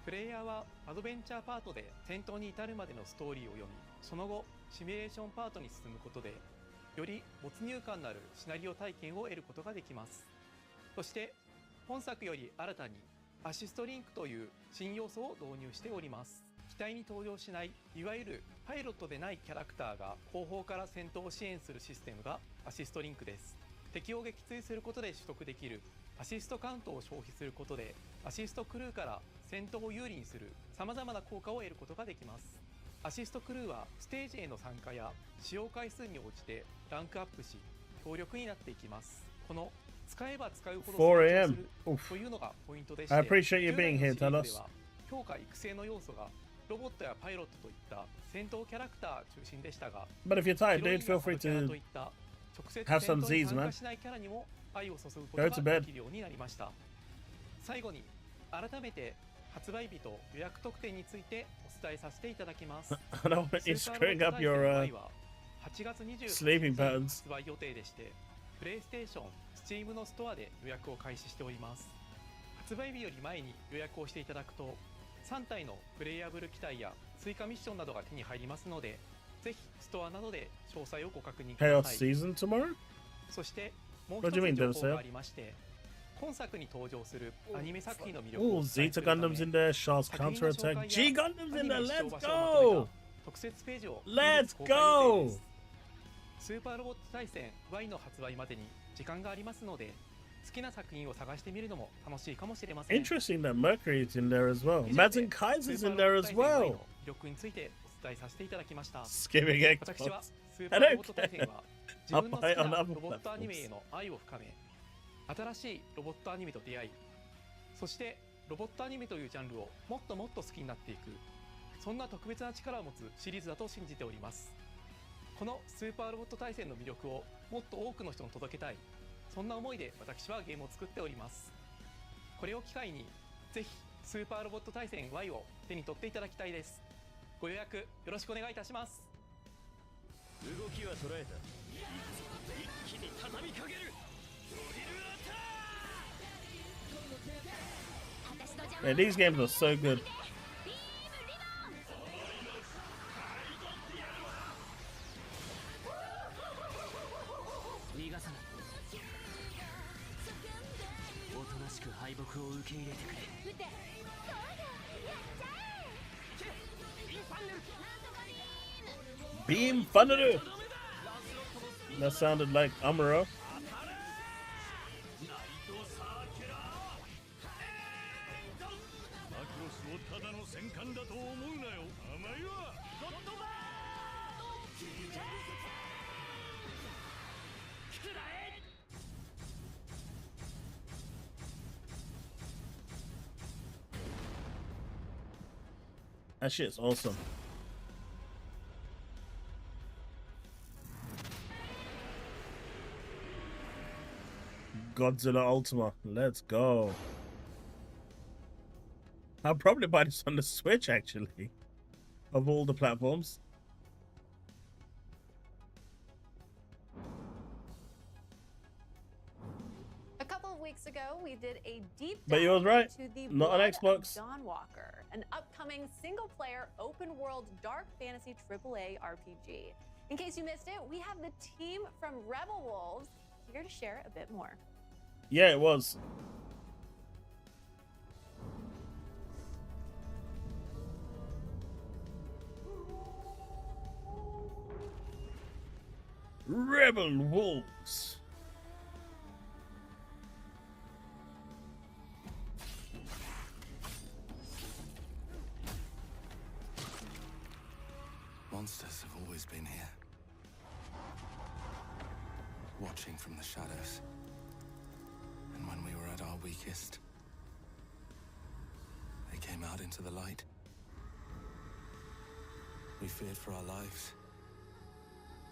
プレイヤーはアドベンチャーパートで戦闘に至るまでのストーリーを読み、その後シミュレーションパートに進むことでより没入感のあるシナリオ体験を得ることができます。そして本作より新たにアシストリンクという新要素を導入しております。機体に登場しないいわゆるパイロットでないキャラクターが後方から戦闘を支援するシステムがアシストリンクです。敵を撃墜することで取得できるアシストカウントを消費することで、アシストクルーから戦闘を有利にする様々な効果を得ることができます。アシストクルーはステージへの参加や使用回数に応じてランクアップし強力になっていきます。この使えば使うほど成長するというのがポイントでして、 I appreciate you being here, 従来 tell の us. シリーズでは強化育成の要素がロボットやパイロットといった戦闘キャラクター中心でしたが、 But if you're tired, dude, feel free to have some Z's, man. しないキャラにも愛を注ぐこ Go と to が bed. できるようになりました。最後に改めて発売日と予約特典についてお伝えさせていただきます。 I don't want you screwing up your 8月23日 sleeping に patterns. 発売予定でして、プレイステーション、Steam のストアで予約を開始しております。発売日より前に予約をしていただくと、3体のプレイヤブル機体や追加ミッションなどが手に入りますので、ぜひストアなどで詳細をご確認くだ Chaos さい。 season tomorrow? そしてもう What 一 do you つ mean, 情報がありまして、今作に登場するアニメ作品の魅力 Ooh, を伝え Zeta するため、 Gundam's in there, Shah's 作品の紹 counterattack. 介 G や Gundam's ア in ニメ there, 視聴 let's 場所をまとめ go! た特設ページを Let's 公開予定で go! す。スーパーロボット対戦 Y の発売までに時間がありますので、好きな作品を探してみるのも楽しいかもしれません。 Interesting that Mercury is in there as well. 以上で Mads and Kaiser's スー in パー there ロ as ボット対戦 Y well. の魅力についてお伝えさせていただきました。 Skipping 私は Xbox. スーパーロボット対戦は自分の好き I'll buy it on な other ロボットアニメ platforms. への愛を深め、新しいロボットアニメと出会い、そしてロボットアニメというジャンルをもっともっと好きになっていく、そんな特別な力を持つシリーズだと信じております。このスーパーロボット対戦の魅力をもっと多くの人に届けたい、そんな思いで私はゲームを作っております。これを機会にぜひスーパーロボット対戦 Y を手に取っていただきたいです。ご予約よろしくお願いいたします。動きは捉えた。一気に畳みかける。ドリルアタック。 Yeah, these games are so good. Beam Thunder! That sounded like Amuro. That shit's awesome. Godzilla Ultima. Let's go. I'll probably buy this on the Switch, actually. Of all the platforms. A couple of weeks ago, we did a deep dive But you was right. into the Not on Blood Xbox. of Dawnwalker, an upcoming single-player open-world dark fantasy AAA RPG. In case you missed it, we have the team from Rebel Wolves here to share a bit more. Yeah, it was. Rebel Wolves. Monsters have always been here, watching from the shadows. And when we were at our weakest, they came out into the light. We feared for our lives,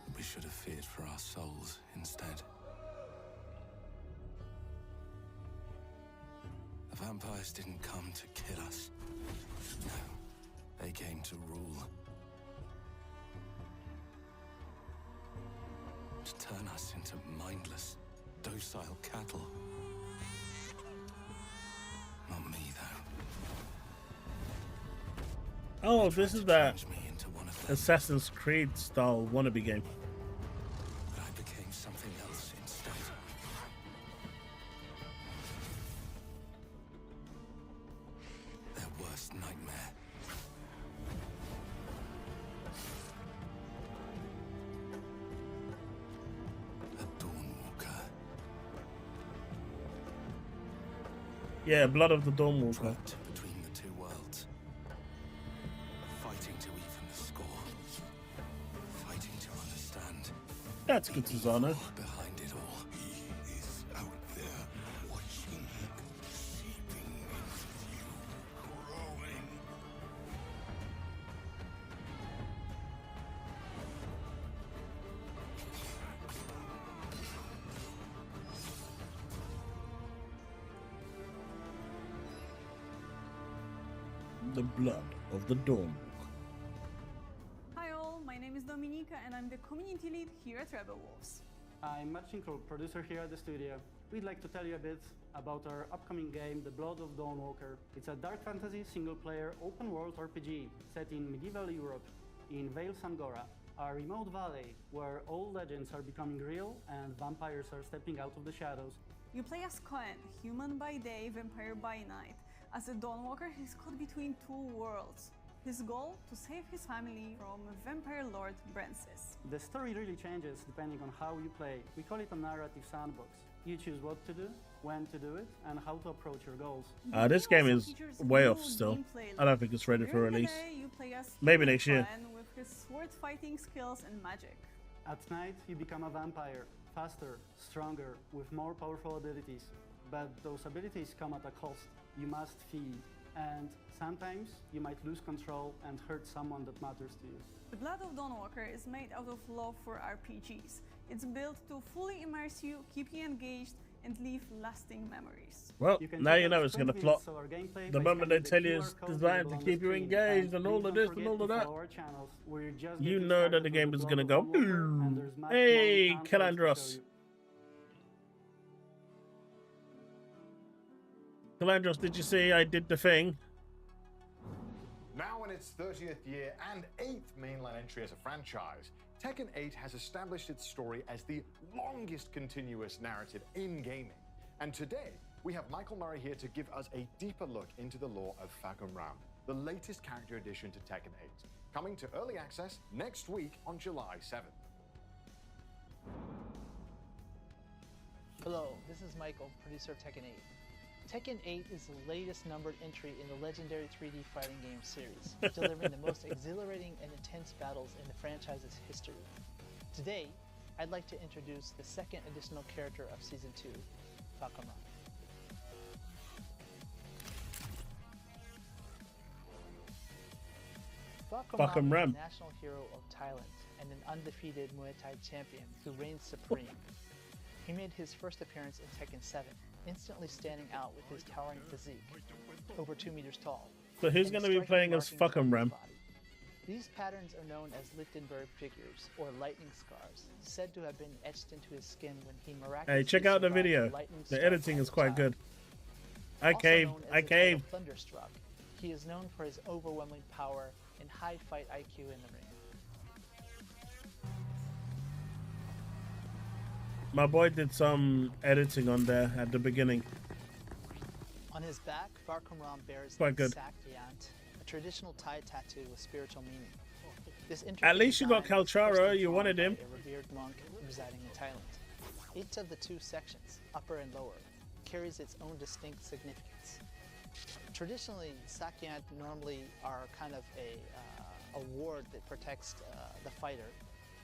but we should have feared for our souls instead. The vampires didn't come to kill us. No, they came to rule. To turn us into mindless, docile cattle. Not me, though. Oh, this is that Assassin's Creed style wannabe game. But I became something else instead. Their worst nightmare. A Dawnwalker. Yeah, Blood of the Dawnwalker. Trapped between the two worlds. Fighting to even the score. Fighting to understand. That's good, Susano. Behind it all. He is out there watching, seeping into you, growing. The Blood of the Dawnwalker. Hi all, my name is Dominika and I'm the community lead here at Rebel Wolves. I'm Matt Shinkro, producer here at the studio. We'd like to tell you a bit about our upcoming game, The Blood of Dawnwalker. It's a dark fantasy single-player open-world RPG set in medieval Europe, in Vale Sangora, a remote valley where old legends are becoming real and vampires are stepping out of the shadows. You play as Cohen, human by day, vampire by night. As a Dawnwalker, he's caught between two worlds. His goal, to save his family from vampire lord Brancis. The story really changes depending on how you play. We call it a narrative sandbox. You choose what to do, when to do it, and how to approach your goals. This game is way off still. I don't think it's ready for release. You play as Maybe next year. Cohen with his sword fighting skills and magic. At night, you become a vampire, faster, stronger, with more powerful abilities. But those abilities come at a cost. You must feed, and sometimes you might lose control and hurt someone that matters to you. The Blood of Dawnwalker is made out of love for RPGs. It's built to fully immerse you, keep you engaged, and leave lasting memories. Well, now you know it's going to flop. The moment they tell you it's designed to keep you engaged and all of this and all of that, you know that the game is going to go, boom. Hey, Calandros. Calandros, did you see I did the thing? Now in its 30th year and 8th mainline entry as a franchise, Tekken 8 has established its story as the longest continuous narrative in gaming. And today, we have Michael Murray here to give us a deeper look into the lore of Fagum Ram, the latest character addition to Tekken 8, coming to early access next week on July 7th. Hello, this is Michael, producer of Tekken 8. Tekken 8 is the latest numbered entry in the legendary 3D fighting game series, delivering the most exhilarating and intense battles in the franchise's history. Today, I'd like to introduce the second additional character of Season 2, Fagum Ram. Fagum Ram is a national hero of Thailand and an undefeated Muay Thai champion who reigns supreme. He made his first appearance in Tekken 7, instantly standing out with his towering physique, over 2 meters tall. So who's going to be playing as Fagum Ram? These patterns are known as Lichtenberg figures, or lightning scars, said to have been etched into his skin when he miraculously Hey, check out the survived video. lightning The strike editing as is a quite child. good. I Also caved. known as I the caved. title Thunderstruck, he is known for his overwhelming power and high fight IQ in the ring. My boy did some editing on there at the beginning. On his back, Fagum Ram bears Quite good. Sakyant, a traditional Thai tattoo with spiritual meaning. This At least you got intricate design was Kalcharo, first you drawn wanted by him. a revered monk residing in Thailand. Each of the two sections, upper and lower, carries its own distinct significance. Traditionally, Sakyant normally are kind of a ward that protects the fighter,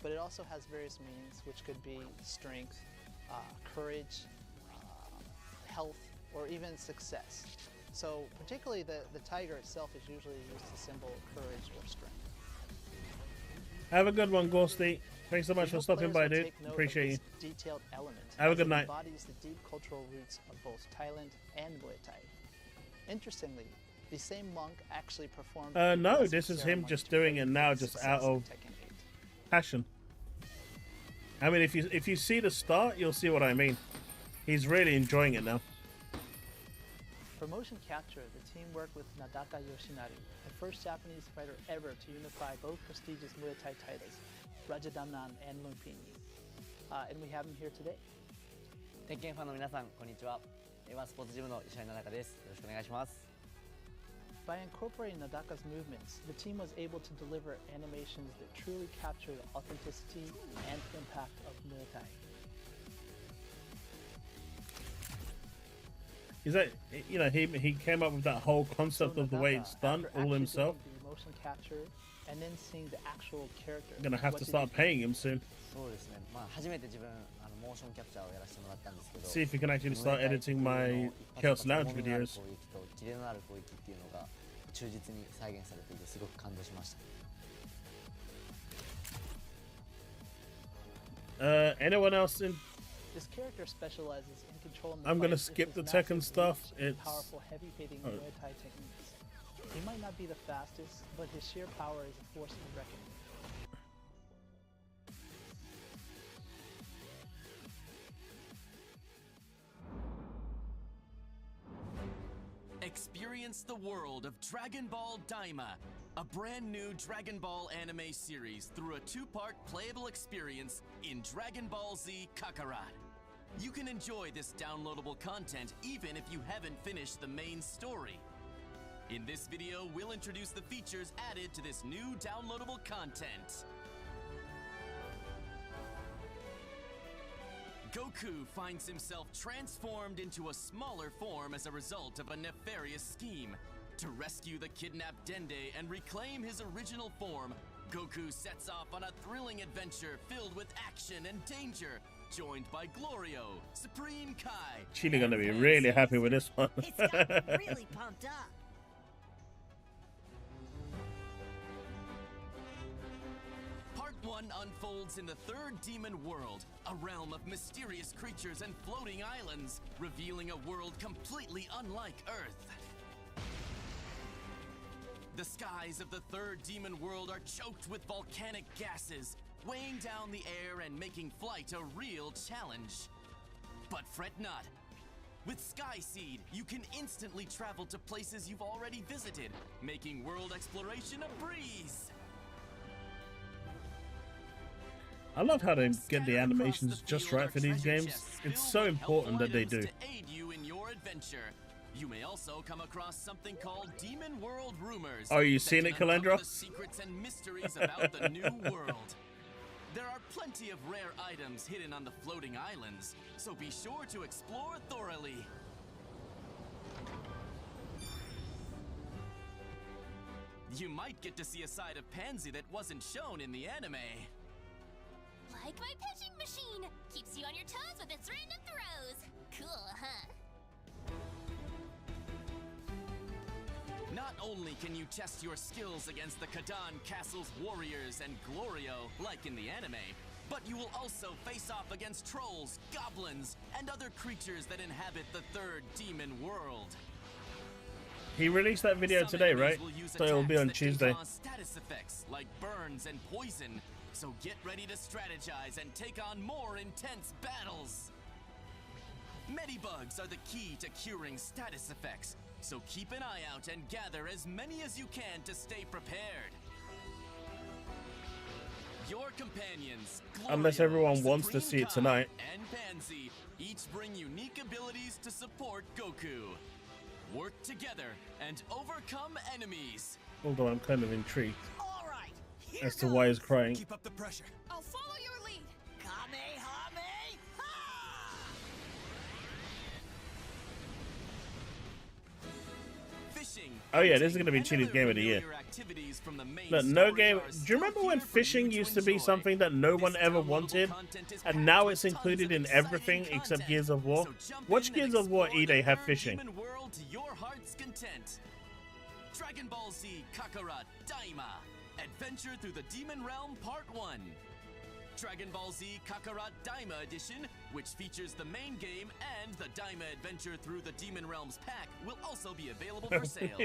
but it also has various meanings, which could be strength, courage, health, or even success. So particularly the tiger itself is usually used to symbol courage or strength. Have a good one, Ghosty. Thanks so much for New stopping players by, will dude. take note of Appreciate you. this detailed element, Have a as good it night. embodies the deep cultural roots of both Thailand and Muay Thai. Interestingly, the same monk actually performed. No, the this is him ceremony just to doing bring it now, the just success out of Tekken 8. passion. I mean, if you see the start, you'll see what I mean. He's really enjoying it now. For motion capture, the team worked with Nadaka Yoshinari, the first Japanese fighter ever to unify both prestigious Muay Thai titles, Rajadamnan and Lumpini. And we have him here today. 鉄拳ファンの皆さん、こんにちは。ワンスポーツジムの石原奈々です。よろしくお願いします。 By incorporating Nadaka's movements, the team was able to deliver animations that truly capture the authenticity and impact of Muay Thai. Is that, you know, he came up with that whole concept of the way it's done After all actually himself. doing the motion capture and then seeing the actual character. I'm gonna have what to did start you think? paying him soon. そうですね。まあ初めて自分モーションキャプチャーをやらせてもらったんですけど。 See if he can actually start editing my Chaos Lounge videos. 攻撃とキレのある攻撃っていうのが忠実に再現されていてすごく感動しました。 Anyone else in? This character specializes in controlling the I'm gonna fight with skip the his Tekken massive stuff. reach and It's powerful heavy-hitting Muay Thai techniques. He might not be the fastest, but his sheer power is a force to be reckoned with. Experience the world of Dragon Ball Daima, a brand new Dragon Ball anime series through a two-part playable experience in Dragon Ball Z Kakarot. You can enjoy this downloadable content even if you haven't finished the main story. In this video, we'll introduce the features added to this new downloadable content. Goku finds himself transformed into a smaller form as a result of a nefarious scheme. To rescue the kidnapped Dende and reclaim his original form, Goku sets off on a thrilling adventure filled with action and danger, joined by Glorio, Supreme Kai. Chile gonna be really happy with this one. It's got me really pumped up. Part 1 one unfolds in the third demon world, a realm of mysterious creatures and floating islands, revealing a world completely unlike Earth. The skies of the third demon world are choked with volcanic gases, weighing down the air and making flight a real challenge. But fret not. With Skyseed, you can instantly travel to places you've already visited, making world exploration a breeze. I love how they get the animations just right for these games. It's so important that they do. To aid you in your adventure. You may also come across something called Demon World Rumors. Oh, you seen it, Calendra? The secrets and mysteries about the new world. There are plenty of rare items hidden on the floating islands, so be sure to explore thoroughly. You might get to see a side of Pansy that wasn't shown in the anime. Like my pitching machine! Keeps you on your toes with its random throws! Cool, huh? Not only can you test your skills against the Kadan Castle's warriors and Glorio, like in the anime, but you will also face off against trolls, goblins, and other creatures that inhabit the third demon world. He released that video today, right? So it'll be on Tuesday. Status effects like burns and poison, so get ready to strategize and take on more intense battles. Medibugs are the key to curing status effects, so keep an eye out and gather as many as you can to stay prepared. Your companions, Unless everyone wants to see it tonight. and Pansy, each bring unique abilities to support Goku. Work together and overcome enemies. Although I'm kind of intrigued All right, as to why he's crying. Keep up the pressure. I'll follow your lead! Kamehameha! Fishing. Oh yeah, this is going to be Chili's Game of the Year. Look, no game. Do you remember when fishing used to be something that no one ever wanted? And now it's included in everything except Gears of War? Watch Gears of War Ide have fishing. Demon world to your heart's content. Dragon Ball Z Kakarot Daima. Adventure through the Demon Realm Part 1. Dragon Ball Z Kakarot Daima Edition, which features the main game and the Daima Adventure through the Demon Realms pack, will also be available for sale.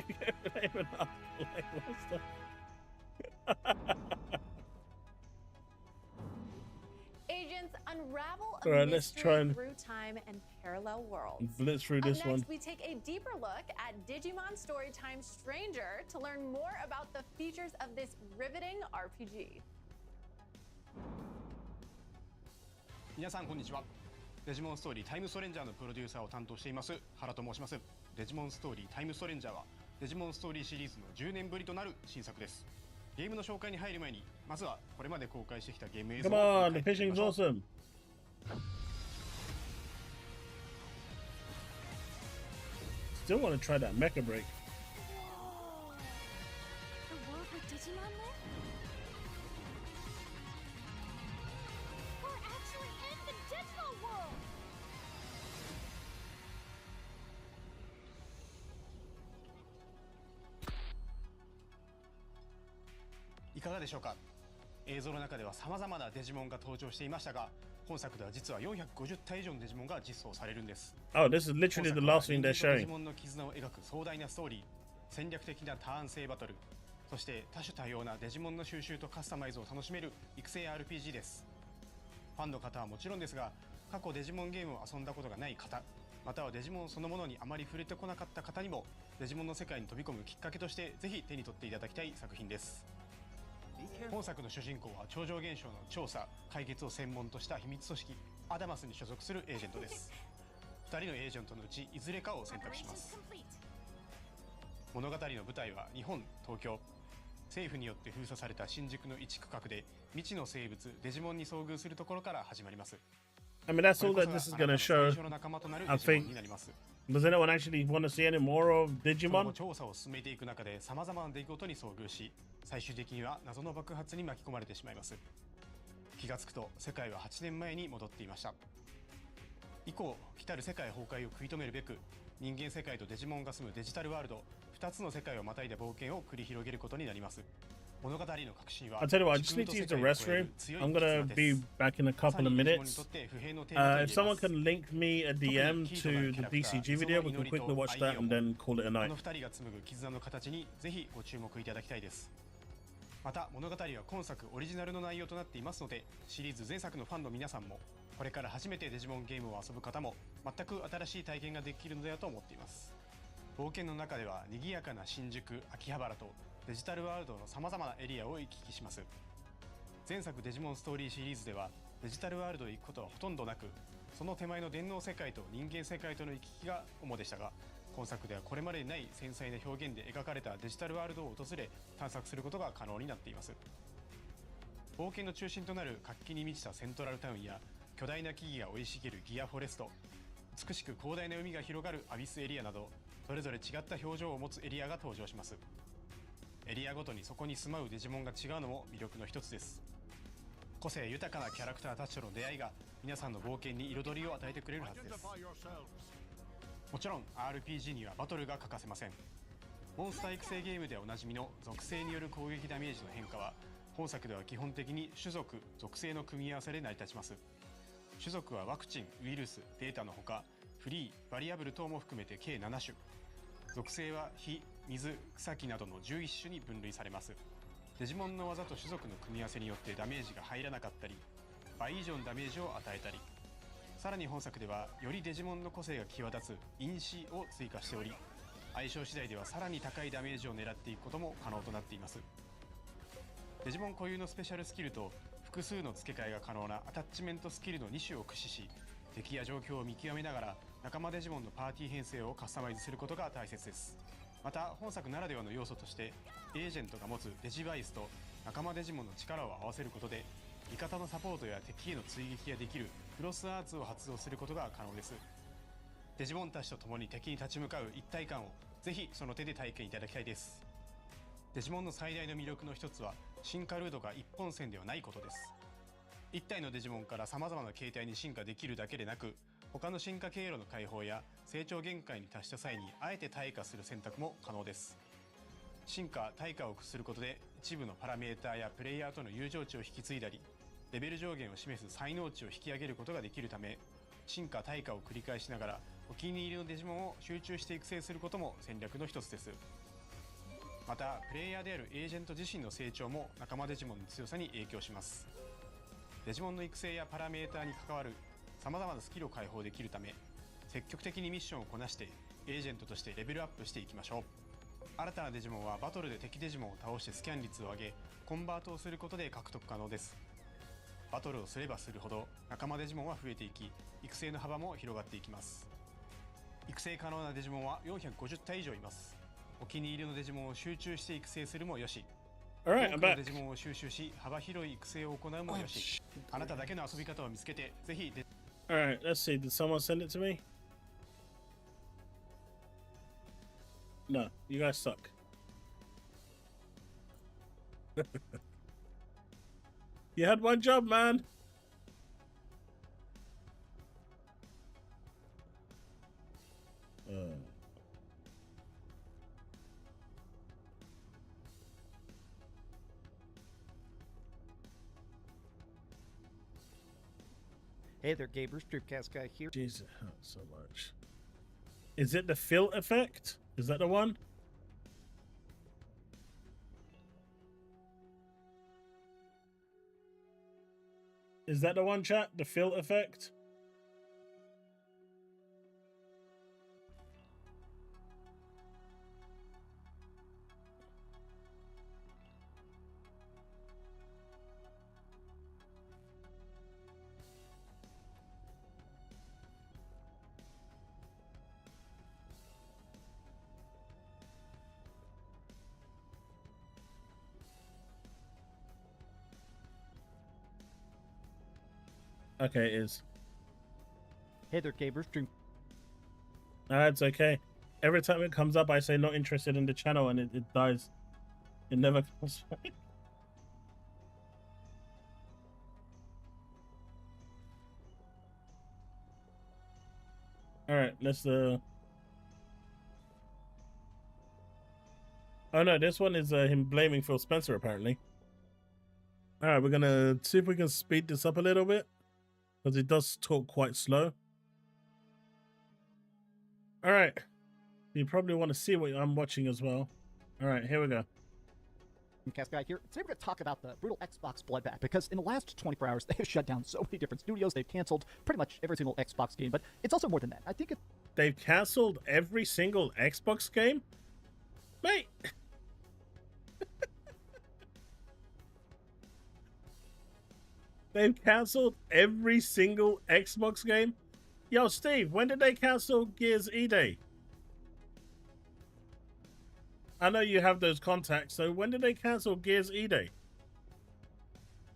Agents unravel a All right, let's mystery try and through time and parallel worlds. blitz through this Up next, one. we take a deeper look at Digimon Storytime Stranger to learn more about the features of this riveting RPG. 皆さんこんにちは。デジモンストーリータイムストレンジャーのプロデューサーを担当しています原と申します。デジモンストーリータイムストレンジャーはデジモンストーリーシリーズの10年ぶりとなる新作です。ゲームの紹介に入る前にまずはこれまで公開してきたゲーム映像 Come を on, the fishing's awesome. Still want to try that mecha break. The world with Digimon live? We're actually in the digital world! いかがでしょうか。映像の中では様々なデジモンが登場していましたが、本作では実は450体以上のデジモンが実装されるんです。 Oh, this is literally the last thing they're デ showing. ジモンの絆を描く壮大なストーリー、戦略的なターン制バトル、そして多種多様なデジモンの収集とカスタマイズを楽しめる育成 RPG です。ファンの方はもちろんですが、過去デジモンゲームを遊んだことがない方、またはデジモンそのものにあまり触れてこなかった方にもデジモンの世界に飛び込むきっかけとしてぜひ手に取っていただきたい作品です。本作の主人公は超常現象の調査・解決を専門とした秘密組織アダマスに所属するエージェントです。2人のエージェントのうちいずれかを選択します。物語の舞台は日本、東京。政府によって封鎖された新宿の一区画で未知の生物デジモンに遭遇するところから始まります。 I mean, that's all that this is going to show. I think. Does anyone actually want to see any more of Digimon? 調査を進めていく中で様々な出来事に遭遇し、最終的には謎の爆発に巻き込まれてしまいます。気がつくと世界は8年前に戻っていました。以降、来たる世界崩壊を食い止めるべく、人間世界とデジモンが住むデジタルワールド2つの世界をまたいだ冒険を繰り広げることになります。I'll tell you what, I just need to use the restroom. I'm gonna be back in a couple of minutes. If someone can link me a DM to the DCG video, we can quickly watch that and then call it a night. また物語は今作オリジナルの内容となっていますので、シリーズ前作のファンの皆さんもこれから初めてデジモンゲームを遊ぶ方も全く新しい体験ができるのではと思っています。冒険の中では賑やかな新宿、秋葉原とデジタルワールドの様々なエリアを行き来します。前作デジモンストーリーシリーズではデジタルワールドへ行くことはほとんどなく、その手前の電脳世界と人間世界との行き来が主でしたが、今作ではこれまでにない繊細な表現で描かれたデジタルワールドを訪れ探索することが可能になっています。冒険の中心となる活気に満ちたセントラルタウンや巨大な木々が生い茂るギアフォレスト、美しく広大な海が広がるアビスエリアなど、それぞれ違った表情を持つエリアが登場します。エリアごとにそこに住まうデジモンが違うのも魅力の一つです。個性豊かなキャラクターたちとの出会いが皆さんの冒険に彩りを与えてくれるはずです。もちろん RPG にはバトルが欠かせません。モンスター育成ゲームでおなじみの属性による攻撃ダメージの変化は本作では基本的に種族・属性の組み合わせで成り立ちます。種族はワクチン、ウイルス、データのほかフリー、バリアブル等も含めて計7種。属性は火、水、草木などの11種に分類されます。デジモンの技と種族の組み合わせによってダメージが入らなかったり、倍以上のダメージを与えたり、さらに本作ではよりデジモンの個性が際立つ因子を追加しており、相性次第ではさらに高いダメージを狙っていくことも可能となっています。デジモン固有のスペシャルスキルと複数の付け替えが可能なアタッチメントスキルの2種を駆使し、敵や状況を見極めながら仲間デジモンのパーティー編成をカスタマイズすることが大切です。また本作ならではの要素としてエージェントが持つデジバイスと仲間デジモンの力を合わせることで味方のサポートや敵への追撃ができるクロスアーツを発動することが可能です。デジモンたちと共に敵に立ち向かう一体感をぜひその手で体験いただきたいです。デジモンの最大の魅力の一つは進化ルートが一本線ではないことです。一体のデジモンから様々な形態に進化できるだけでなく、他の進化経路の解放や成長限界に達した際にあえて退化する選択も可能です。進化・退化をすることで一部のパラメーターやプレイヤーとの友情値を引き継いだり、レベル上限を示す才能値を引き上げることができるため、進化・退化を繰り返しながらお気に入りのデジモンを集中して育成することも戦略の一つです。またプレイヤーであるエージェント自身の成長も仲間デジモンの強さに影響します。デジモンの育成やパラメーターに関わる様々なスキルを解放できるため、積極的にミッションをこなしてエージェントとしてレベルアップしていきましょう。新たなデジモンはバトルで敵デジモンを倒してスキャン率を上げコンバートをすることで獲得可能です。バトルをすればするほど仲間デジモンは増えていき、育成の幅も広がっていきます。育成可能なデジモンは450体以上います。お気に入りのデジモンを集中して育成するもよし、多くのデジモンを収集し幅広い育成を行うもよし、あなただけの遊び方を見つけてぜひ。 Alright, let's see. Did someone send it to me? No, you guys suck. You had one job, man. Hey there, gamers. Dreamcast guy here. Jesus, it hurts so much. Is it the fill effect? Is that the one? Is that the one, chat? The fill effect? Okay, it is. Hey there, gamers. It's okay. Every time it comes up, I say not interested in the channel, and it dies. It never comes back. All right, let's Oh no, this one is him blaming Phil Spencer apparently. All right, we're gonna see if we can speed this up a little bit because it does talk quite slow. All right, you probably want to see what I'm watching as well. All right, here we go. Cast Guy here. Today we're going to talk about the brutal Xbox bloodbath because in the last 24 hours they have shut down so many different studios. They've canceled pretty much every single Xbox game, but it's also more than that. I think they've canceled every single Xbox game, mate. They've canceled every single Xbox game. Yo, Steve, when did they cancel Gears E-Day? I know you have those contacts, so when did they cancel Gears E-Day?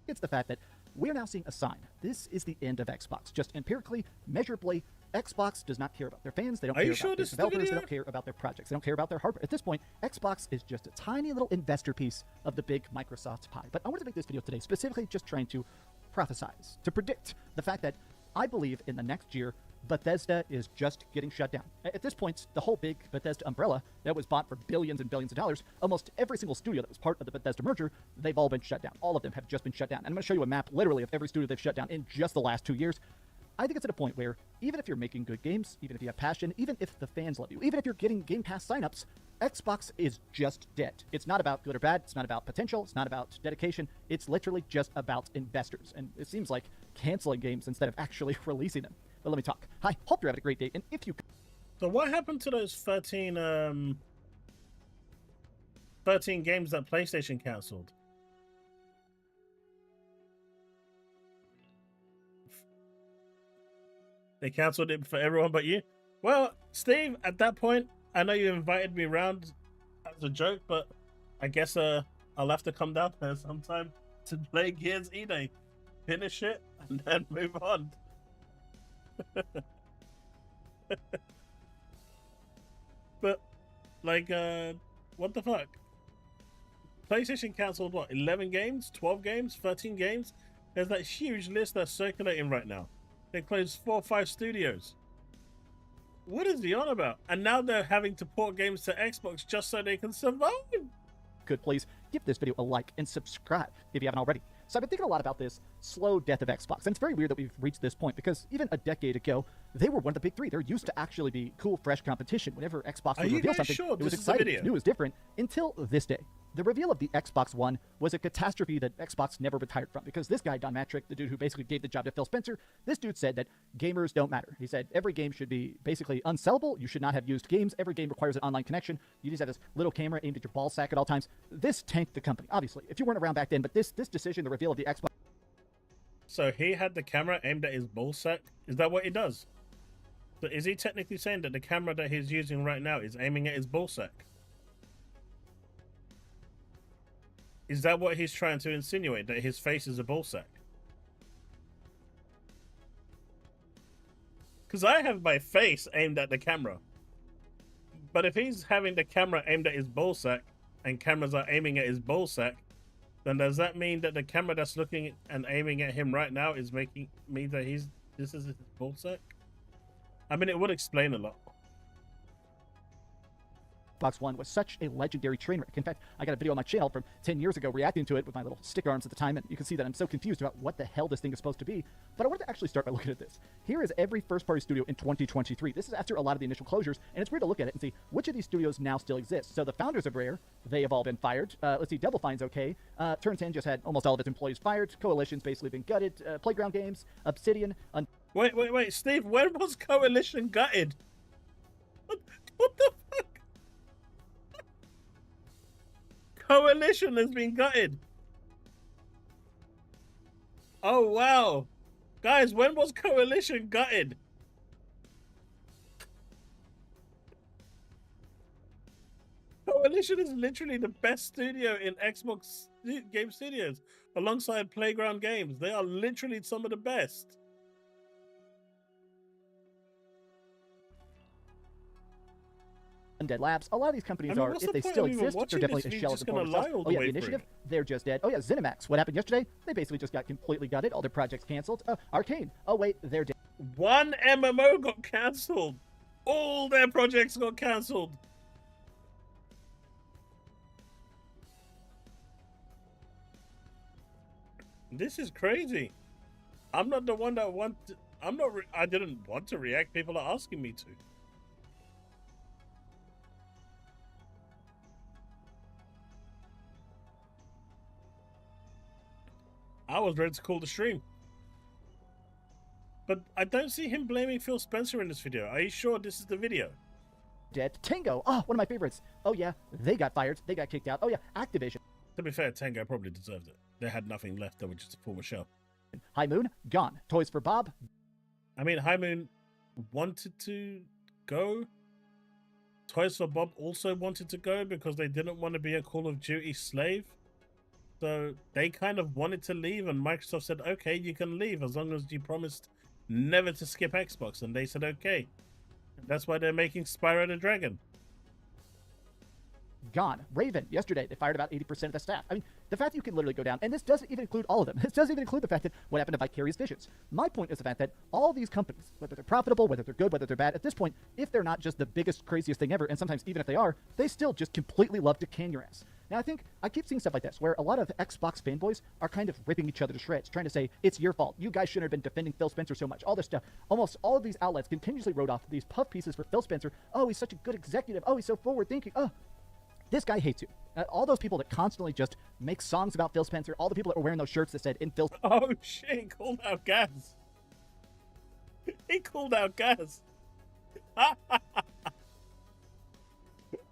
it's the fact that we're now seeing a sign. This is the end of Xbox. Just empirically, measurably, Xbox does not care about their fans. They don't care about their developers. They don't care about their projects. They don't care about their hardware. At this point, Xbox is just a tiny little investor piece of the big Microsoft pie. But I wanted to make this video today specifically just trying to prophesize, to predict the fact that I believe in the next year, Bethesda is just getting shut down. At this point, the whole big Bethesda umbrella that was bought for billions and billions of dollars, almost every single studio that was part of the Bethesda merger, they've all been shut down. All of them have just been shut down. And I'm going to show you a map literally of every studio they've shut down in just the last 2 years. I think it's at a point where even if you're making good games, even if you have passion, even if the fans love you, even if you're getting Game Pass signups, Xbox is just dead. It's not about good or bad. It's not about potential. It's not about dedication. It's literally just about investors. And it seems like canceling games instead of actually releasing them. But let me talk. Hi, hope you're having a great day. And if you... So what happened to those 13 games that PlayStation canceled? They canceled it for everyone but you? Well, Steve, at that point, I know you invited me around as a joke, but I guess I'll have to come down there sometime to play Gears E-Day, finish it, and then move on. But, like, what the fuck? PlayStation cancelled, what, 11 games? 12 games? 13 games? There's that huge list that's circulating right now. They closed 4 or 5 studios. What is he on about? And now they're having to port games to Xbox just so they can survive. Could please give this video a like and subscribe if you haven't already. So I've been thinking a lot about this slow death of Xbox. And it's very weird that we've reached this point because even a decade ago, they were one of the big three. There used to actually be cool, fresh competition. Whenever Xbox would reveal something, it was exciting, it was new, it was different, until this day. The reveal of the Xbox One was a catastrophe that Xbox never retired from because this guy, Don Matrick, the dude who basically gave the job to Phil Spencer, this dude said that gamers don't matter. He said every game should be basically unsellable. You should not have used games. Every game requires an online connection. You just have this little camera aimed at your ball sack at all times. This tanked the company, obviously. If you weren't around back then, but this decision, the reveal of the Xbox... So he had the camera aimed at his ball sack? Is that what he does? So is he technically saying that the camera that he's using right now is aiming at his ball sack? Is that what he's trying to insinuate, that his face is a ball sack? Because I have my face aimed at the camera. But if he's having the camera aimed at his ball sack and cameras are aiming at his ball sack, then does that mean that the camera that's looking and aiming at him right now is making me that this is his ball sack? I mean, it would explain a lot. Xbox One was such a legendary train wreck. In fact, I got a video on my channel from 10 years ago reacting to it with my little stick arms at the time, and you can see that I'm so confused about what the hell this thing is supposed to be. But I wanted to actually start by looking at this. Here is every first-party studio in 2023. This is after a lot of the initial closures, and it's weird to look at it and see which of these studios now still exist. So the founders of Rare, they have all been fired. Let's see, Double Fine's okay. Turn 10 just had almost all of its employees fired. Coalition's basically been gutted. Playground Games, Obsidian... Wait, Steve, when was Coalition gutted? What the fuck? Coalition has been gutted. Oh, wow. Guys, when was Coalition gutted? Coalition is literally the best studio in Xbox Game Studios, alongside Playground Games. They are literally some of the best. Undead Labs. A lot of these companies are, if they still exist, they're definitely a shell of the former self. Oh yeah, the Initiative, they're just dead. Oh yeah, ZeniMax. What happened yesterday? They basically just got completely gutted. All their projects canceled. Arcane. Oh wait, they're dead. One MMO got cancelled. All their projects got cancelled. This is crazy. I'm not the one that I didn't want to react. People are asking me to. I was ready to call the stream. But I don't see him blaming Phil Spencer in this video. Are you sure this is the video? Dead. Tango. Oh, one of my favorites. Oh, yeah. They got fired. They got kicked out. Oh, yeah. Activision. To be fair, Tango probably deserved it. They had nothing left. They were just a former shell. High Moon, gone. Toys for Bob. I mean, High Moon wanted to go. Toys for Bob also wanted to go because they didn't want to be a Call of Duty slave. So they kind of wanted to leave, and Microsoft said, okay, you can leave as long as you promised never to skip Xbox. And they said, okay. That's why they're making Spyro the Dragon. Gone. Raven, yesterday, they fired about 80% of the staff. I mean, the fact that you can literally go down, and this doesn't even include all of them. This doesn't even include the fact that what happened to Vicarious Visions. My point is the fact that all these companies, whether they're profitable, whether they're good, whether they're bad, at this point, if they're not just the biggest, craziest thing ever, and sometimes even if they are, they still just completely love to can your ass. Now, I keep seeing stuff like this, where a lot of Xbox fanboys are kind of ripping each other to shreds, trying to say, it's your fault. You guys shouldn't have been defending Phil Spencer so much. All this stuff. Almost all of these outlets continuously wrote off these puff pieces for Phil Spencer. Oh, he's such a good executive. Oh, he's so forward-thinking. Oh, this guy hates you. All those people that constantly just make songs about Phil Spencer, all the people that were wearing those shirts that said, in Phil... Oh, shit, he called out Gaz. He called out Gaz.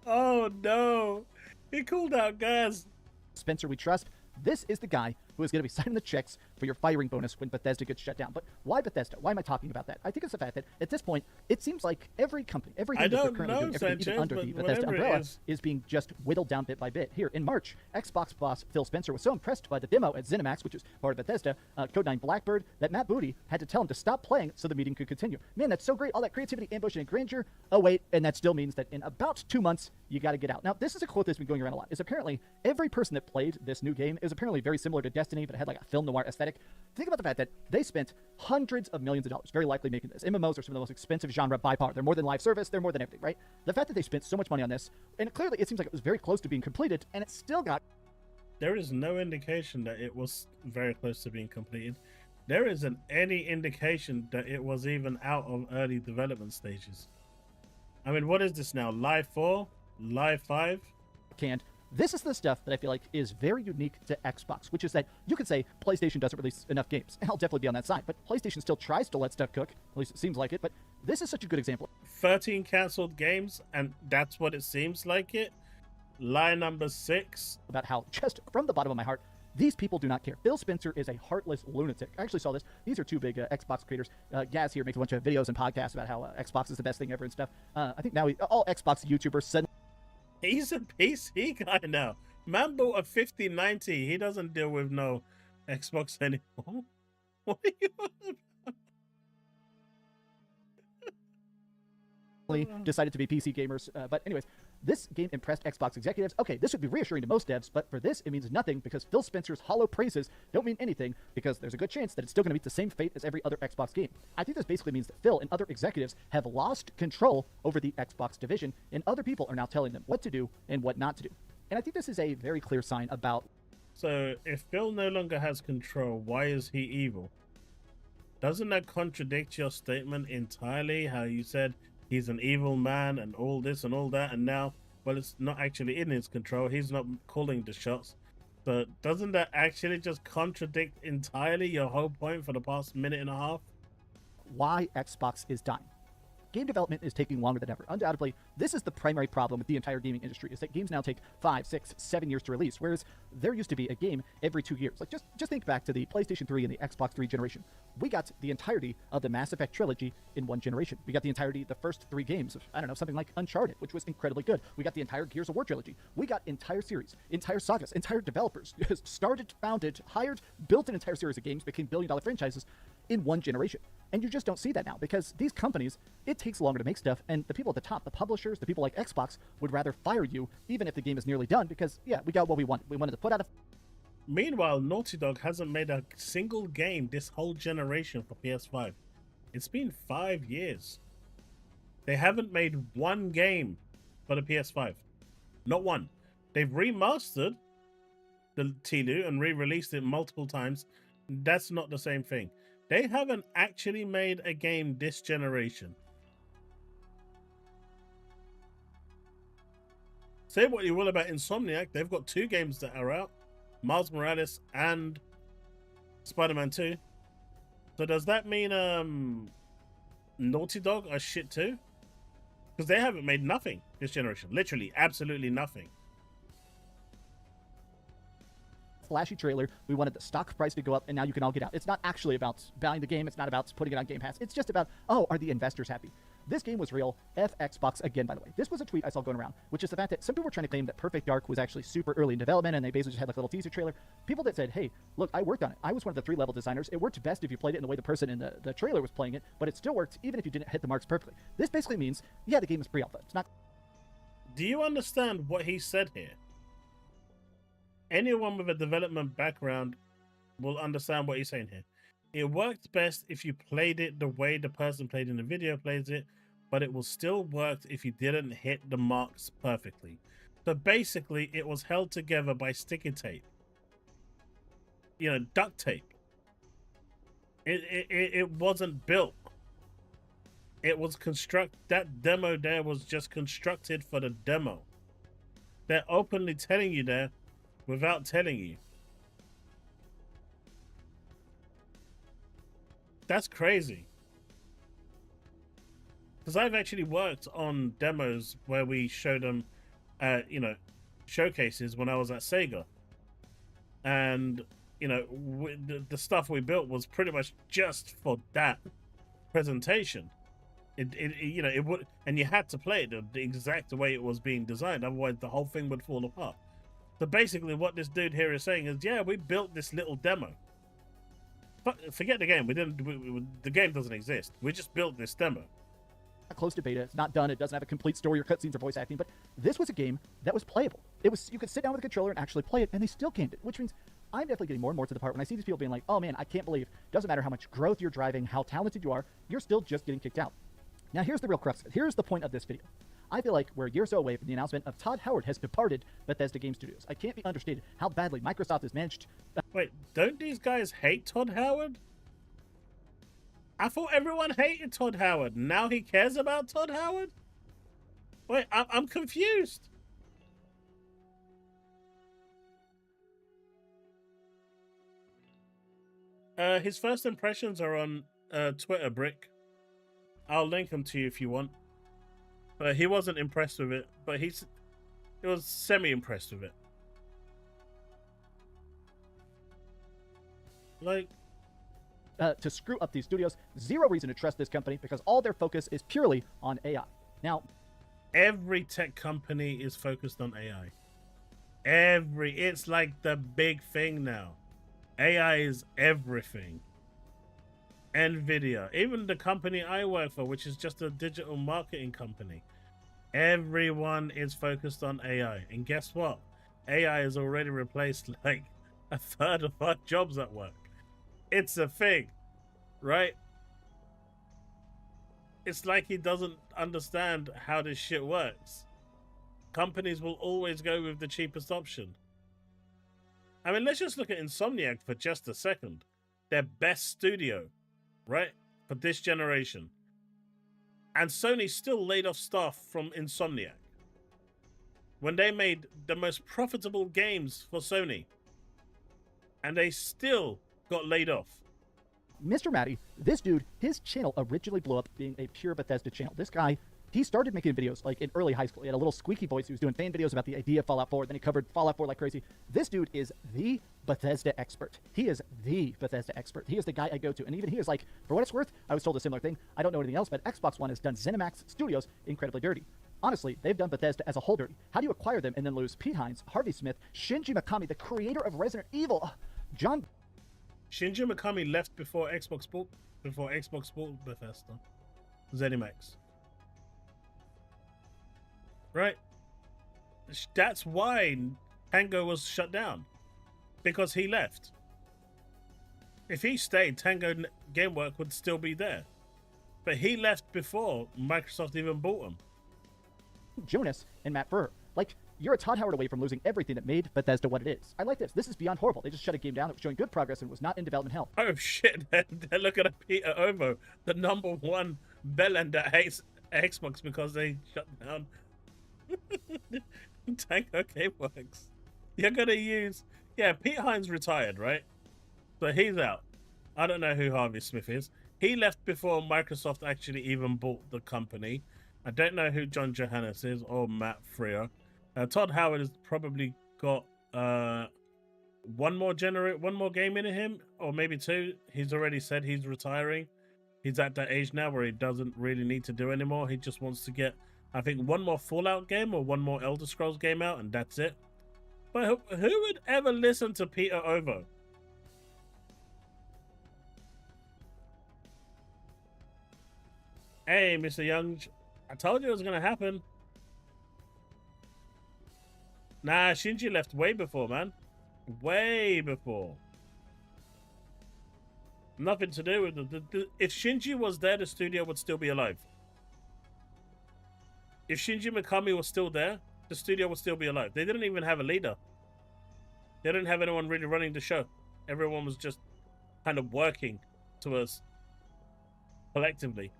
Oh, no. He called out Gaz. Spencer we trust. This is the guy who is going to be signing the checks for your firing bonus when Bethesda gets shut down. But why Bethesda? Why am I talking about that? I think it's the fact that at this point, it seems like every company, everything that they're currently doing, everything even under the Bethesda umbrella is being just whittled down bit by bit. Here, in March, Xbox boss Phil Spencer was so impressed by the demo at ZeniMax, which is part of Bethesda, Code9 Blackbird, that Matt Booty had to tell him to stop playing so the meeting could continue. Man, that's so great. All that creativity, ambush, and grandeur. Oh, wait, and that still means that in about 2 months, you got to get out. Now, this is a quote that's been going around a lot. Is apparently every person that played this new game is apparently very similar to Destiny, but it had like a film noir aesthetic. Think about the fact that they spent hundreds of millions of dollars, very likely making this. MMOs are some of the most expensive genre by far. They're more than live service. They're more than everything, right? The fact that they spent so much money on this, and clearly it seems like it was very close to being completed, and it still got... There is no indication that it was very close to being completed. There isn't any indication that it was even out of early development stages. I mean, what is this now? Live 4? Live 5? Canned. This is the stuff that I feel like is very unique to Xbox, which is that you could say PlayStation doesn't release enough games, and I'll definitely be on that side, but PlayStation still tries to let stuff cook, at least it seems like it, but this is such a good example. 13 cancelled games, and that's what it seems like it. Lie number 6. About how, just from the bottom of my heart, these people do not care. Phil Spencer is a heartless lunatic. I actually saw this. These are two big Xbox creators. Gaz here makes a bunch of videos and podcasts about how Xbox is the best thing ever and stuff. I think now all Xbox YouTubers suddenly... He's a PC guy now. Man bought a 5090. He doesn't deal with no Xbox anymore. What are you on about? Decided to be PC gamers. But anyways, this game impressed Xbox executives. Okay, this would be reassuring to most devs, but for this, it means nothing because Phil Spencer's hollow praises don't mean anything because there's a good chance that it's still going to meet the same fate as every other Xbox game. I think this basically means that Phil and other executives have lost control over the Xbox division, and other people are now telling them what to do and what not to do. And I think this is a very clear sign about... So, if Phil no longer has control, why is he evil? Doesn't that contradict your statement entirely? How you said he's an evil man and all this and all that, and now, well, it's not actually in his control. He's not calling the shots. So doesn't that actually just contradict entirely your whole point for the past minute and a half? Why Xbox is dying. Game development is taking longer than ever. Undoubtedly, this is the primary problem with the entire gaming industry, is that games now take 5, 6, 7 years to release, whereas there used to be a game every 2 years. Like, just think back to the PlayStation 3 and the Xbox 3 generation. We got the entirety of the Mass Effect trilogy in one generation. We got the entirety of the first 3 games of, I don't know, something like Uncharted, which was incredibly good. We got the entire Gears of War trilogy. We got entire series, entire sagas, entire developers, started, founded, hired, built an entire series of games, became billion-dollar franchises in one generation. And you just don't see that now because these companies, it takes longer to make stuff, and the people at the top, the publishers, the people like Xbox, would rather fire you even if the game is nearly done because, yeah, we got what we wanted. We wanted to put out a... Meanwhile, Naughty Dog hasn't made a single game this whole generation for PS5. It's been 5 years. They haven't made one game for the PS5. Not one. They've remastered the T2 and re-released it multiple times. That's not the same thing. They haven't actually made a game this generation. Say what you will about Insomniac, they've got 2 games that are out, Miles Morales and Spider-Man 2. So does that mean Naughty Dog are shit too? Because they haven't made nothing this generation. Literally, absolutely nothing. Flashy trailer. We wanted the stock price to go up, and now you can all get out. It's not actually about buying the game. It's not about putting it on Game Pass. It's just about, oh, are the investors happy? This game was real. F Xbox again, by the way. This was a tweet I saw going around, which is the fact that some people were trying to claim that Perfect Dark was actually super early in development, and they basically just had like a little teaser trailer. People that said, hey, look, I worked on it. I was one of the 3-level designers. It worked best if you played it in the way the person in the trailer was playing it, but it still worked even if you didn't hit the marks perfectly. This basically means, yeah, the game is pre-alpha. It's not... Do you understand what he said here? Anyone with a development background will understand what he's saying here. It worked best if you played it the way the person played in the video plays it, but it will still work if you didn't hit the marks perfectly. So basically, it was held together by sticky tape. You know, duct tape. It wasn't built. It was that demo there was just constructed for the demo. They're openly telling you there without telling you. That's crazy. Because I've actually worked on demos where we showed them, you know, showcases when I was at Sega. And, you know, the stuff we built was pretty much just for that presentation. You know, it would, and you had to play it the exact way it was being designed. Otherwise, the whole thing would fall apart. So basically, what this dude here is saying is, yeah, we built this little demo. But forget the game. The game doesn't exist. We just built this demo. Close to beta. It's not done. It doesn't have a complete story or cutscenes or voice acting. But this was a game that was playable. It was, you could sit down with a controller and actually play it, and they still canned it. Which means I'm definitely getting more and more to the part when I see these people being like, "Oh man, I can't believe." Doesn't matter how much growth you're driving, how talented you are, you're still just getting kicked out. Now here's the real crux of it. Here's the point of this video. I feel like we're years away from the announcement of Todd Howard has departed Bethesda Game Studios. I can't be understated how badly Microsoft has managed. Wait, don't these guys hate Todd Howard? I thought everyone hated Todd Howard. Now he cares about Todd Howard? Wait, I'm confused. His first impressions are on Twitter, Brick. I'll link them to you if you want. But he wasn't impressed with it, but he was semi-impressed with it. Like, to screw up these studios, zero reason to trust this company because all their focus is purely on AI. Now, every tech company is focused on AI. It's like the big thing now. AI is everything. Nvidia, even the company I work for, which is just a digital marketing company, everyone is focused on AI. And guess what? AI has already replaced like a third of our jobs at work. It's a thing, right? It's like he doesn't understand how this shit works. Companies will always go with the cheapest option. I mean, let's just look at Insomniac for just a second. Their best studio, right? For this generation. And Sony still laid off staff from Insomniac. When they made the most profitable games for Sony. And they still got laid off. Mr. Matty, this dude, his channel originally blew up being a pure Bethesda channel. This guy, he started making videos like in early high school. He had a little squeaky voice. He was doing fan videos about the idea of Fallout 4. Then he covered Fallout 4 like crazy. This dude is the Bethesda expert. He is the Bethesda expert. He is the guy I go to. And even he is like, for what it's worth, I was told a similar thing. I don't know anything else, but Xbox One has done ZeniMax Studios incredibly dirty. Honestly, they've done Bethesda as a whole dirty. How do you acquire them and then lose Pete Hines, Harvey Smith, Shinji Mikami, the creator of Resident Evil, John... Shinji Mikami left before Xbox bought Bethesda. ZeniMax. Right? That's why Tango was shut down. Because he left. If he stayed, Tango Gamework would still be there. But he left before Microsoft even bought him. Jonas and Matt Furr. Like, You're a Todd Howard away from losing everything that made Bethesda what it is. I like this. This is beyond horrible. They just shut a game down that was showing good progress and was not in development hell. Oh shit, they're looking at Peter Ovo, the #1 bellend that hates Xbox because they shut down Tango Gameworks. You're gonna use... Yeah, Pete Hines retired, right? So he's out. I don't know who Harvey Smith is. He left before Microsoft actually even bought the company. I don't know who John Johannes is or Matt Freer. Todd Howard has probably got one more game in him, or maybe 2. He's already said he's retiring. He's at that age now where he doesn't really need to do anymore. He just wants to get, I think, one more Fallout game or one more Elder Scrolls game out, and that's it. But who would ever listen to Peter Ovo? Hey, Mr. Young, I told you it was going to happen. Nah, Shinji left way before, man. Way before. Nothing to do with the if Shinji was there, the studio would still be alive. If Shinji Mikami was still there, the studio would still be alive. They didn't even have a leader. They didn't have anyone really running the show. Everyone was just kind of working towards collectively.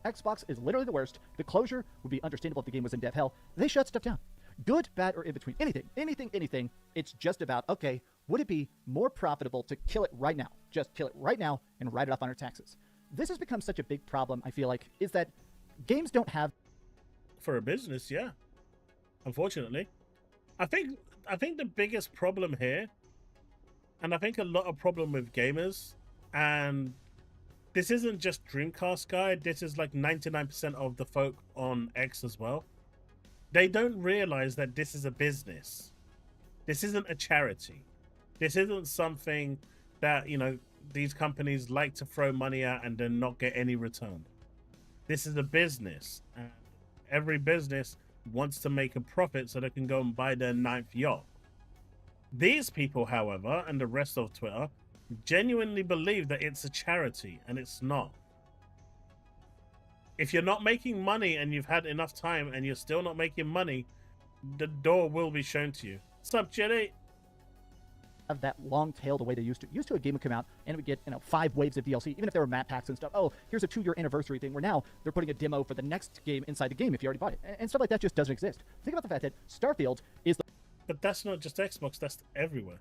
Xbox is literally the worst. The closure would be understandable if the game was in dev hell. They shut stuff down. Good, bad, or in between. Anything. It's just about, okay, would it be more profitable to kill it right now? Just kill it right now and write it off on our taxes. This has become such a big problem, I feel like, is that games don't have... For a business, yeah. Unfortunately. I think the biggest problem here, and I think a lot of problem with gamers, and this isn't just Dreamcast guy, this is like 99% of the folk on X as well. They don't realize that this is a business. This isn't a charity. This isn't something that, you know, these companies like to throw money at and then not get any return. This is a business. And every business wants to make a profit so they can go and buy their 9th yacht. These people, however, and the rest of Twitter, genuinely believe that it's a charity, and it's not. If you're not making money and you've had enough time and you're still not making money, the door will be shown to you. What's up, Jenny? Of that long tail the way they used to. Used to a game would come out and it would get, 5 waves of DLC, even if there were map packs and stuff. Oh, here's a 2-year anniversary thing, where now they're putting a demo for the next game inside the game if you already bought it. And stuff like that just doesn't exist. Think about the fact that Starfield is the... But that's not just Xbox, that's everywhere.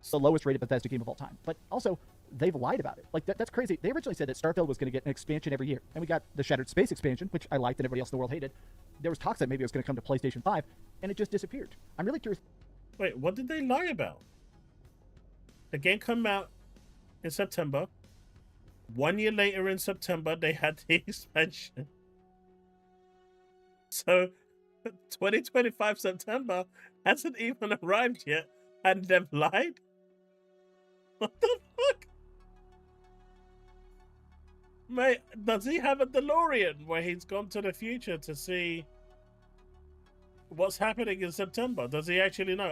It's the lowest rated Bethesda game of all time. But also, they've lied about it. Like, that's crazy. They originally said that Starfield was going to get an expansion every year. And we got the Shattered Space expansion, which I liked and everybody else in the world hated. There was talks that maybe it was going to come to PlayStation 5, and it just disappeared. I'm really curious. Wait, what did they lie about? The game came out in September. 1 year later in September, they had the expansion. So, 2025 September hasn't even arrived yet, and they've lied? What the fuck? Mate, does he have a DeLorean where he's gone to the future to see what's happening in September? Does he actually know?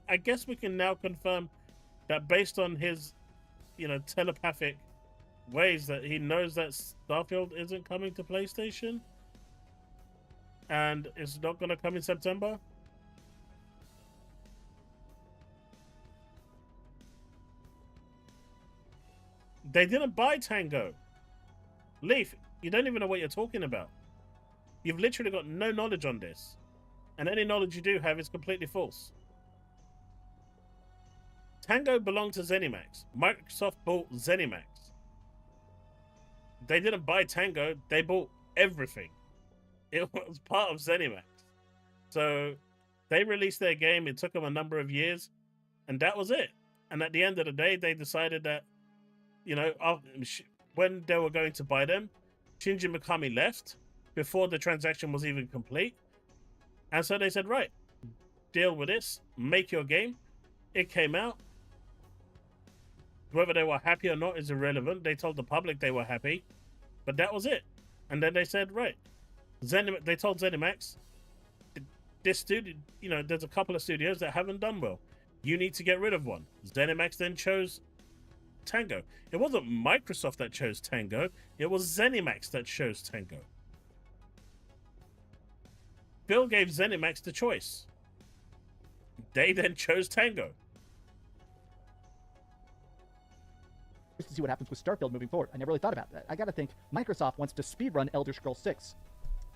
I guess we can now confirm that based on his, telepathic ways, that he knows that Starfield isn't coming to PlayStation and it's not going to come in September. They didn't buy Tango. Leaf, you don't even know what you're talking about. You've literally got no knowledge on this. And any knowledge you do have is completely false. Tango belonged to ZeniMax. Microsoft bought ZeniMax. They didn't buy Tango, they bought everything. It was part of ZeniMax. So they released their game, it took them a number of years, and that was it. And at the end of the day, they decided that, when they were going to buy them, Shinji Mikami left before the transaction was even complete. And so they said, right, deal with this, make your game. It came out. Whether they were happy or not is irrelevant. They told the public they were happy, but that was it. And then they said, right, they told ZeniMax, this studio, there's a couple of studios that haven't done well. You need to get rid of one. ZeniMax then chose Tango. It wasn't Microsoft that chose Tango. It was ZeniMax that chose Tango. Phil gave ZeniMax the choice. They then chose Tango. To see what happens with Starfield moving forward. I never really thought about that. I gotta think Microsoft wants to speedrun Elder Scrolls 6.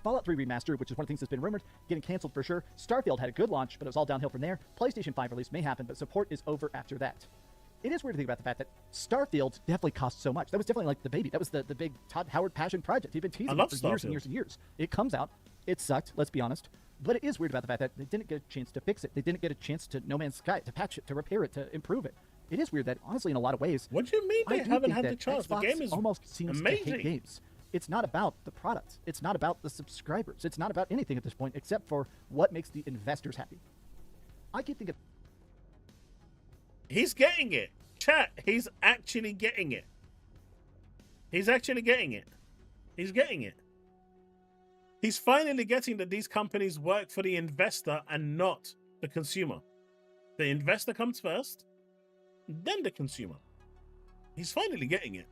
Fallout 3 Remastered, which is one of the things that's been rumored, getting canceled for sure. Starfield had a good launch, but it was all downhill from there. PlayStation 5 release may happen, but support is over after that. It is weird to think about the fact that Starfield definitely cost so much. That was definitely like the baby. That was the big Todd Howard passion project. He'd been teasing it for years and years and years. It comes out. It sucked, let's be honest. But it is weird about the fact that they didn't get a chance to fix it. They didn't get a chance to No Man's Sky, to patch it, to repair it, to improve it. It is weird that, honestly, in a lot of ways... What do you mean they haven't had the chance? The game is almost seems amazing. to hate games. It's not about the product. It's not about the subscribers. It's not about anything at this point except for what makes the investors happy. I keep thinking... He's getting it. Chat, he's actually getting it. He's actually getting it. He's getting it. He's finally getting that these companies work for the investor and not the consumer. The investor comes first, then the consumer. He's finally getting it.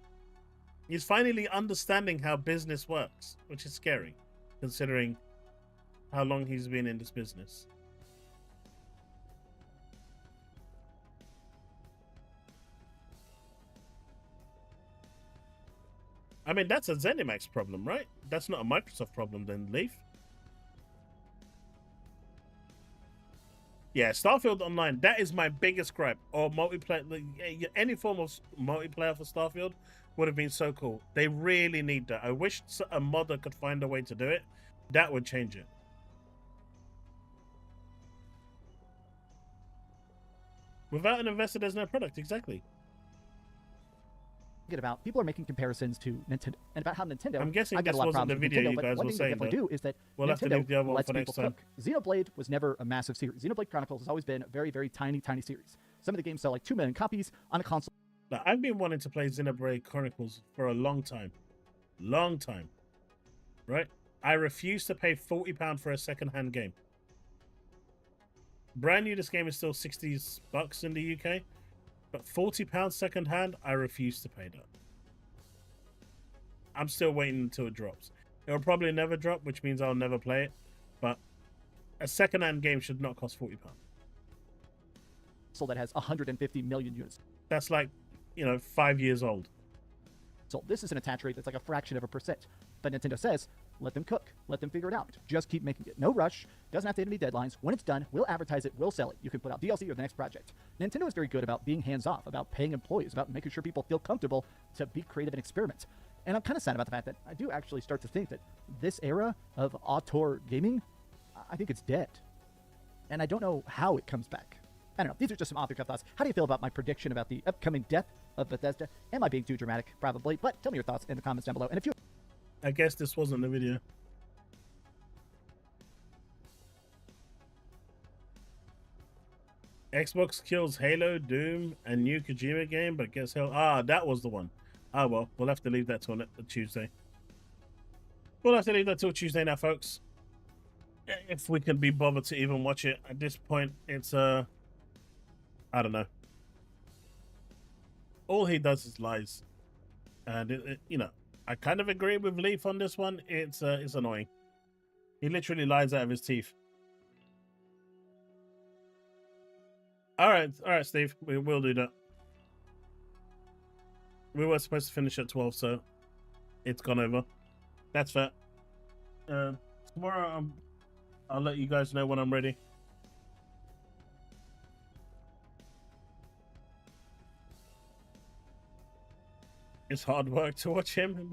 He's finally understanding how business works, which is scary, considering how long he's been in this business. I mean, that's a ZeniMax problem, right? That's not a Microsoft problem then, Leaf. Yeah, Starfield Online, that is my biggest gripe. Or multiplayer, any form of multiplayer for Starfield would have been so cool. They really need that. I wish a modder could find a way to do it. That would change it. Without an investor, there's no product. Exactly. About people are making comparisons to Nintendo and about how Nintendo. I'm guessing I get this a lot of wasn't the problems with video Nintendo, you guys but one were thing saying. they definitely do is that We'll have to leave the other one lets for next people time. cook. Xenoblade was never a massive series. Xenoblade Chronicles has always been a very, very tiny series. Some of the games sell like 2 million copies on a console. Now, I've been wanting to play Xenoblade Chronicles for a long time. Right? I refuse to pay £40 for a second-hand game. Brand new, this game is still $60 in the UK. But £40 second-hand, I refuse to pay that. I'm still waiting until it drops. It'll probably never drop, which means I'll never play it. But a second-hand game should not cost £40. So that has 150 million units. That's like, 5 years old. So this is an attach rate that's like a fraction of a percent. But Nintendo says, let them cook. Let them figure it out. Just keep making it. No rush. Doesn't have to hit any deadlines. When it's done, we'll advertise it. We'll sell it. You can put out DLC or the next project. Nintendo is very good about being hands-off, about paying employees, about making sure people feel comfortable to be creative and experiment. And I'm kind of sad about the fact that I do actually start to think that this era of auteur gaming, I think it's dead. And I don't know how it comes back. I don't know. These are just some off-the-cuff thoughts. How do you feel about my prediction about the upcoming death of Bethesda? Am I being too dramatic? Probably. But tell me your thoughts in the comments down below. And if you... I guess this wasn't the video. Xbox kills Halo, Doom, and new Kojima game, but gets hell. Ah, that was the one. Ah, well, we'll have to leave that till Tuesday. We'll have to leave that till Tuesday now, folks. If we can be bothered to even watch it at this point, it's I don't know. All he does is lies, and I kind of agree with Leaf on this one. It's annoying. He literally lies out of his teeth. All right, Steve. We will do that. We were supposed to finish at 12, so it's gone over. That's fair. Tomorrow, I'll let you guys know when I'm ready. It's hard work to watch him.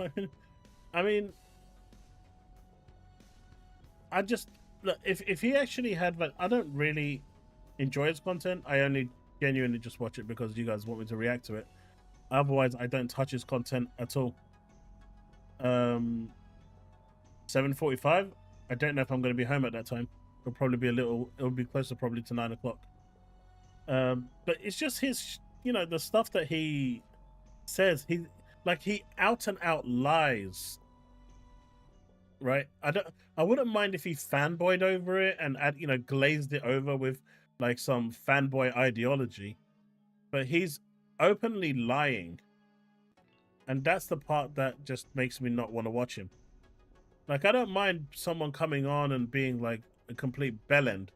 I mean, I just look, if he actually had, like, I don't really enjoy his content. I only genuinely just watch it because you guys want me to react to it. Otherwise, I don't touch his content at all. 7:45. I don't know if I'm going to be home at that time. It'll probably be it'll be closer probably to 9 o'clock. But it's just his, the stuff that he says. He out and out lies. Right? I wouldn't mind if he fanboyed over it and glazed it over with like some fanboy ideology. But he's openly lying. And that's the part that just makes me not want to watch him. Like, I don't mind someone coming on and being like, a complete bellend,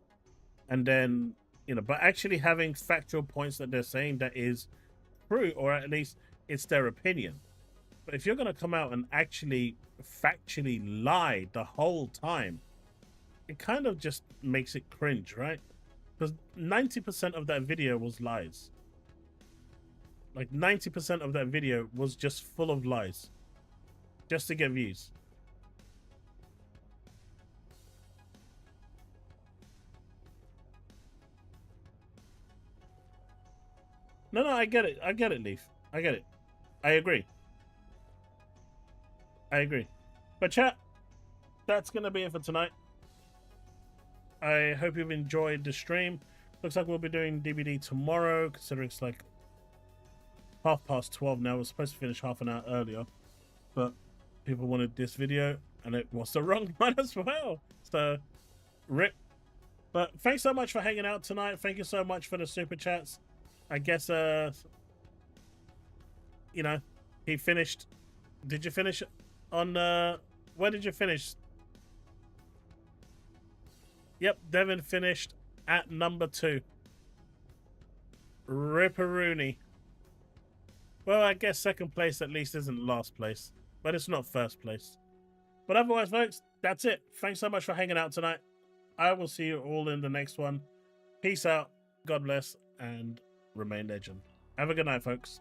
and then but actually having factual points that they're saying that is true, or at least it's their opinion. But if you're going to come out and actually factually lie the whole time, it kind of just makes it cringe, right? Because 90% of that video was lies. Like 90% of that video was just full of lies, just to get views. No, I get it. I get it, Leaf. I get it. I agree. I agree. But chat, that's going to be it for tonight. I hope you've enjoyed the stream. Looks like we'll be doing DBD tomorrow, considering it's like 12:30 now. We're supposed to finish half an hour earlier, but people wanted this video, and it was the wrong one as well. So, rip. But thanks so much for hanging out tonight. Thank you so much for the super chats. I guess, he finished. Did you finish on, where did you finish? Yep, Devin finished at number 2. Ripperoonie. Well, I guess second place at least isn't last place, but it's not first place. But otherwise, folks, that's it. Thanks so much for hanging out tonight. I will see you all in the next one. Peace out. God bless, and remain legend. Have a good night, folks.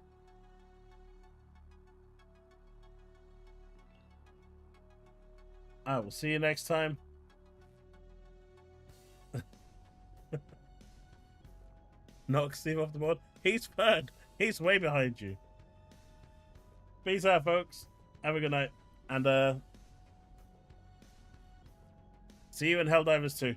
I will see you next time. Knock Steve off the board. He's third. He's way behind you. Peace out, folks. Have a good night. And see you in HellDivers 2.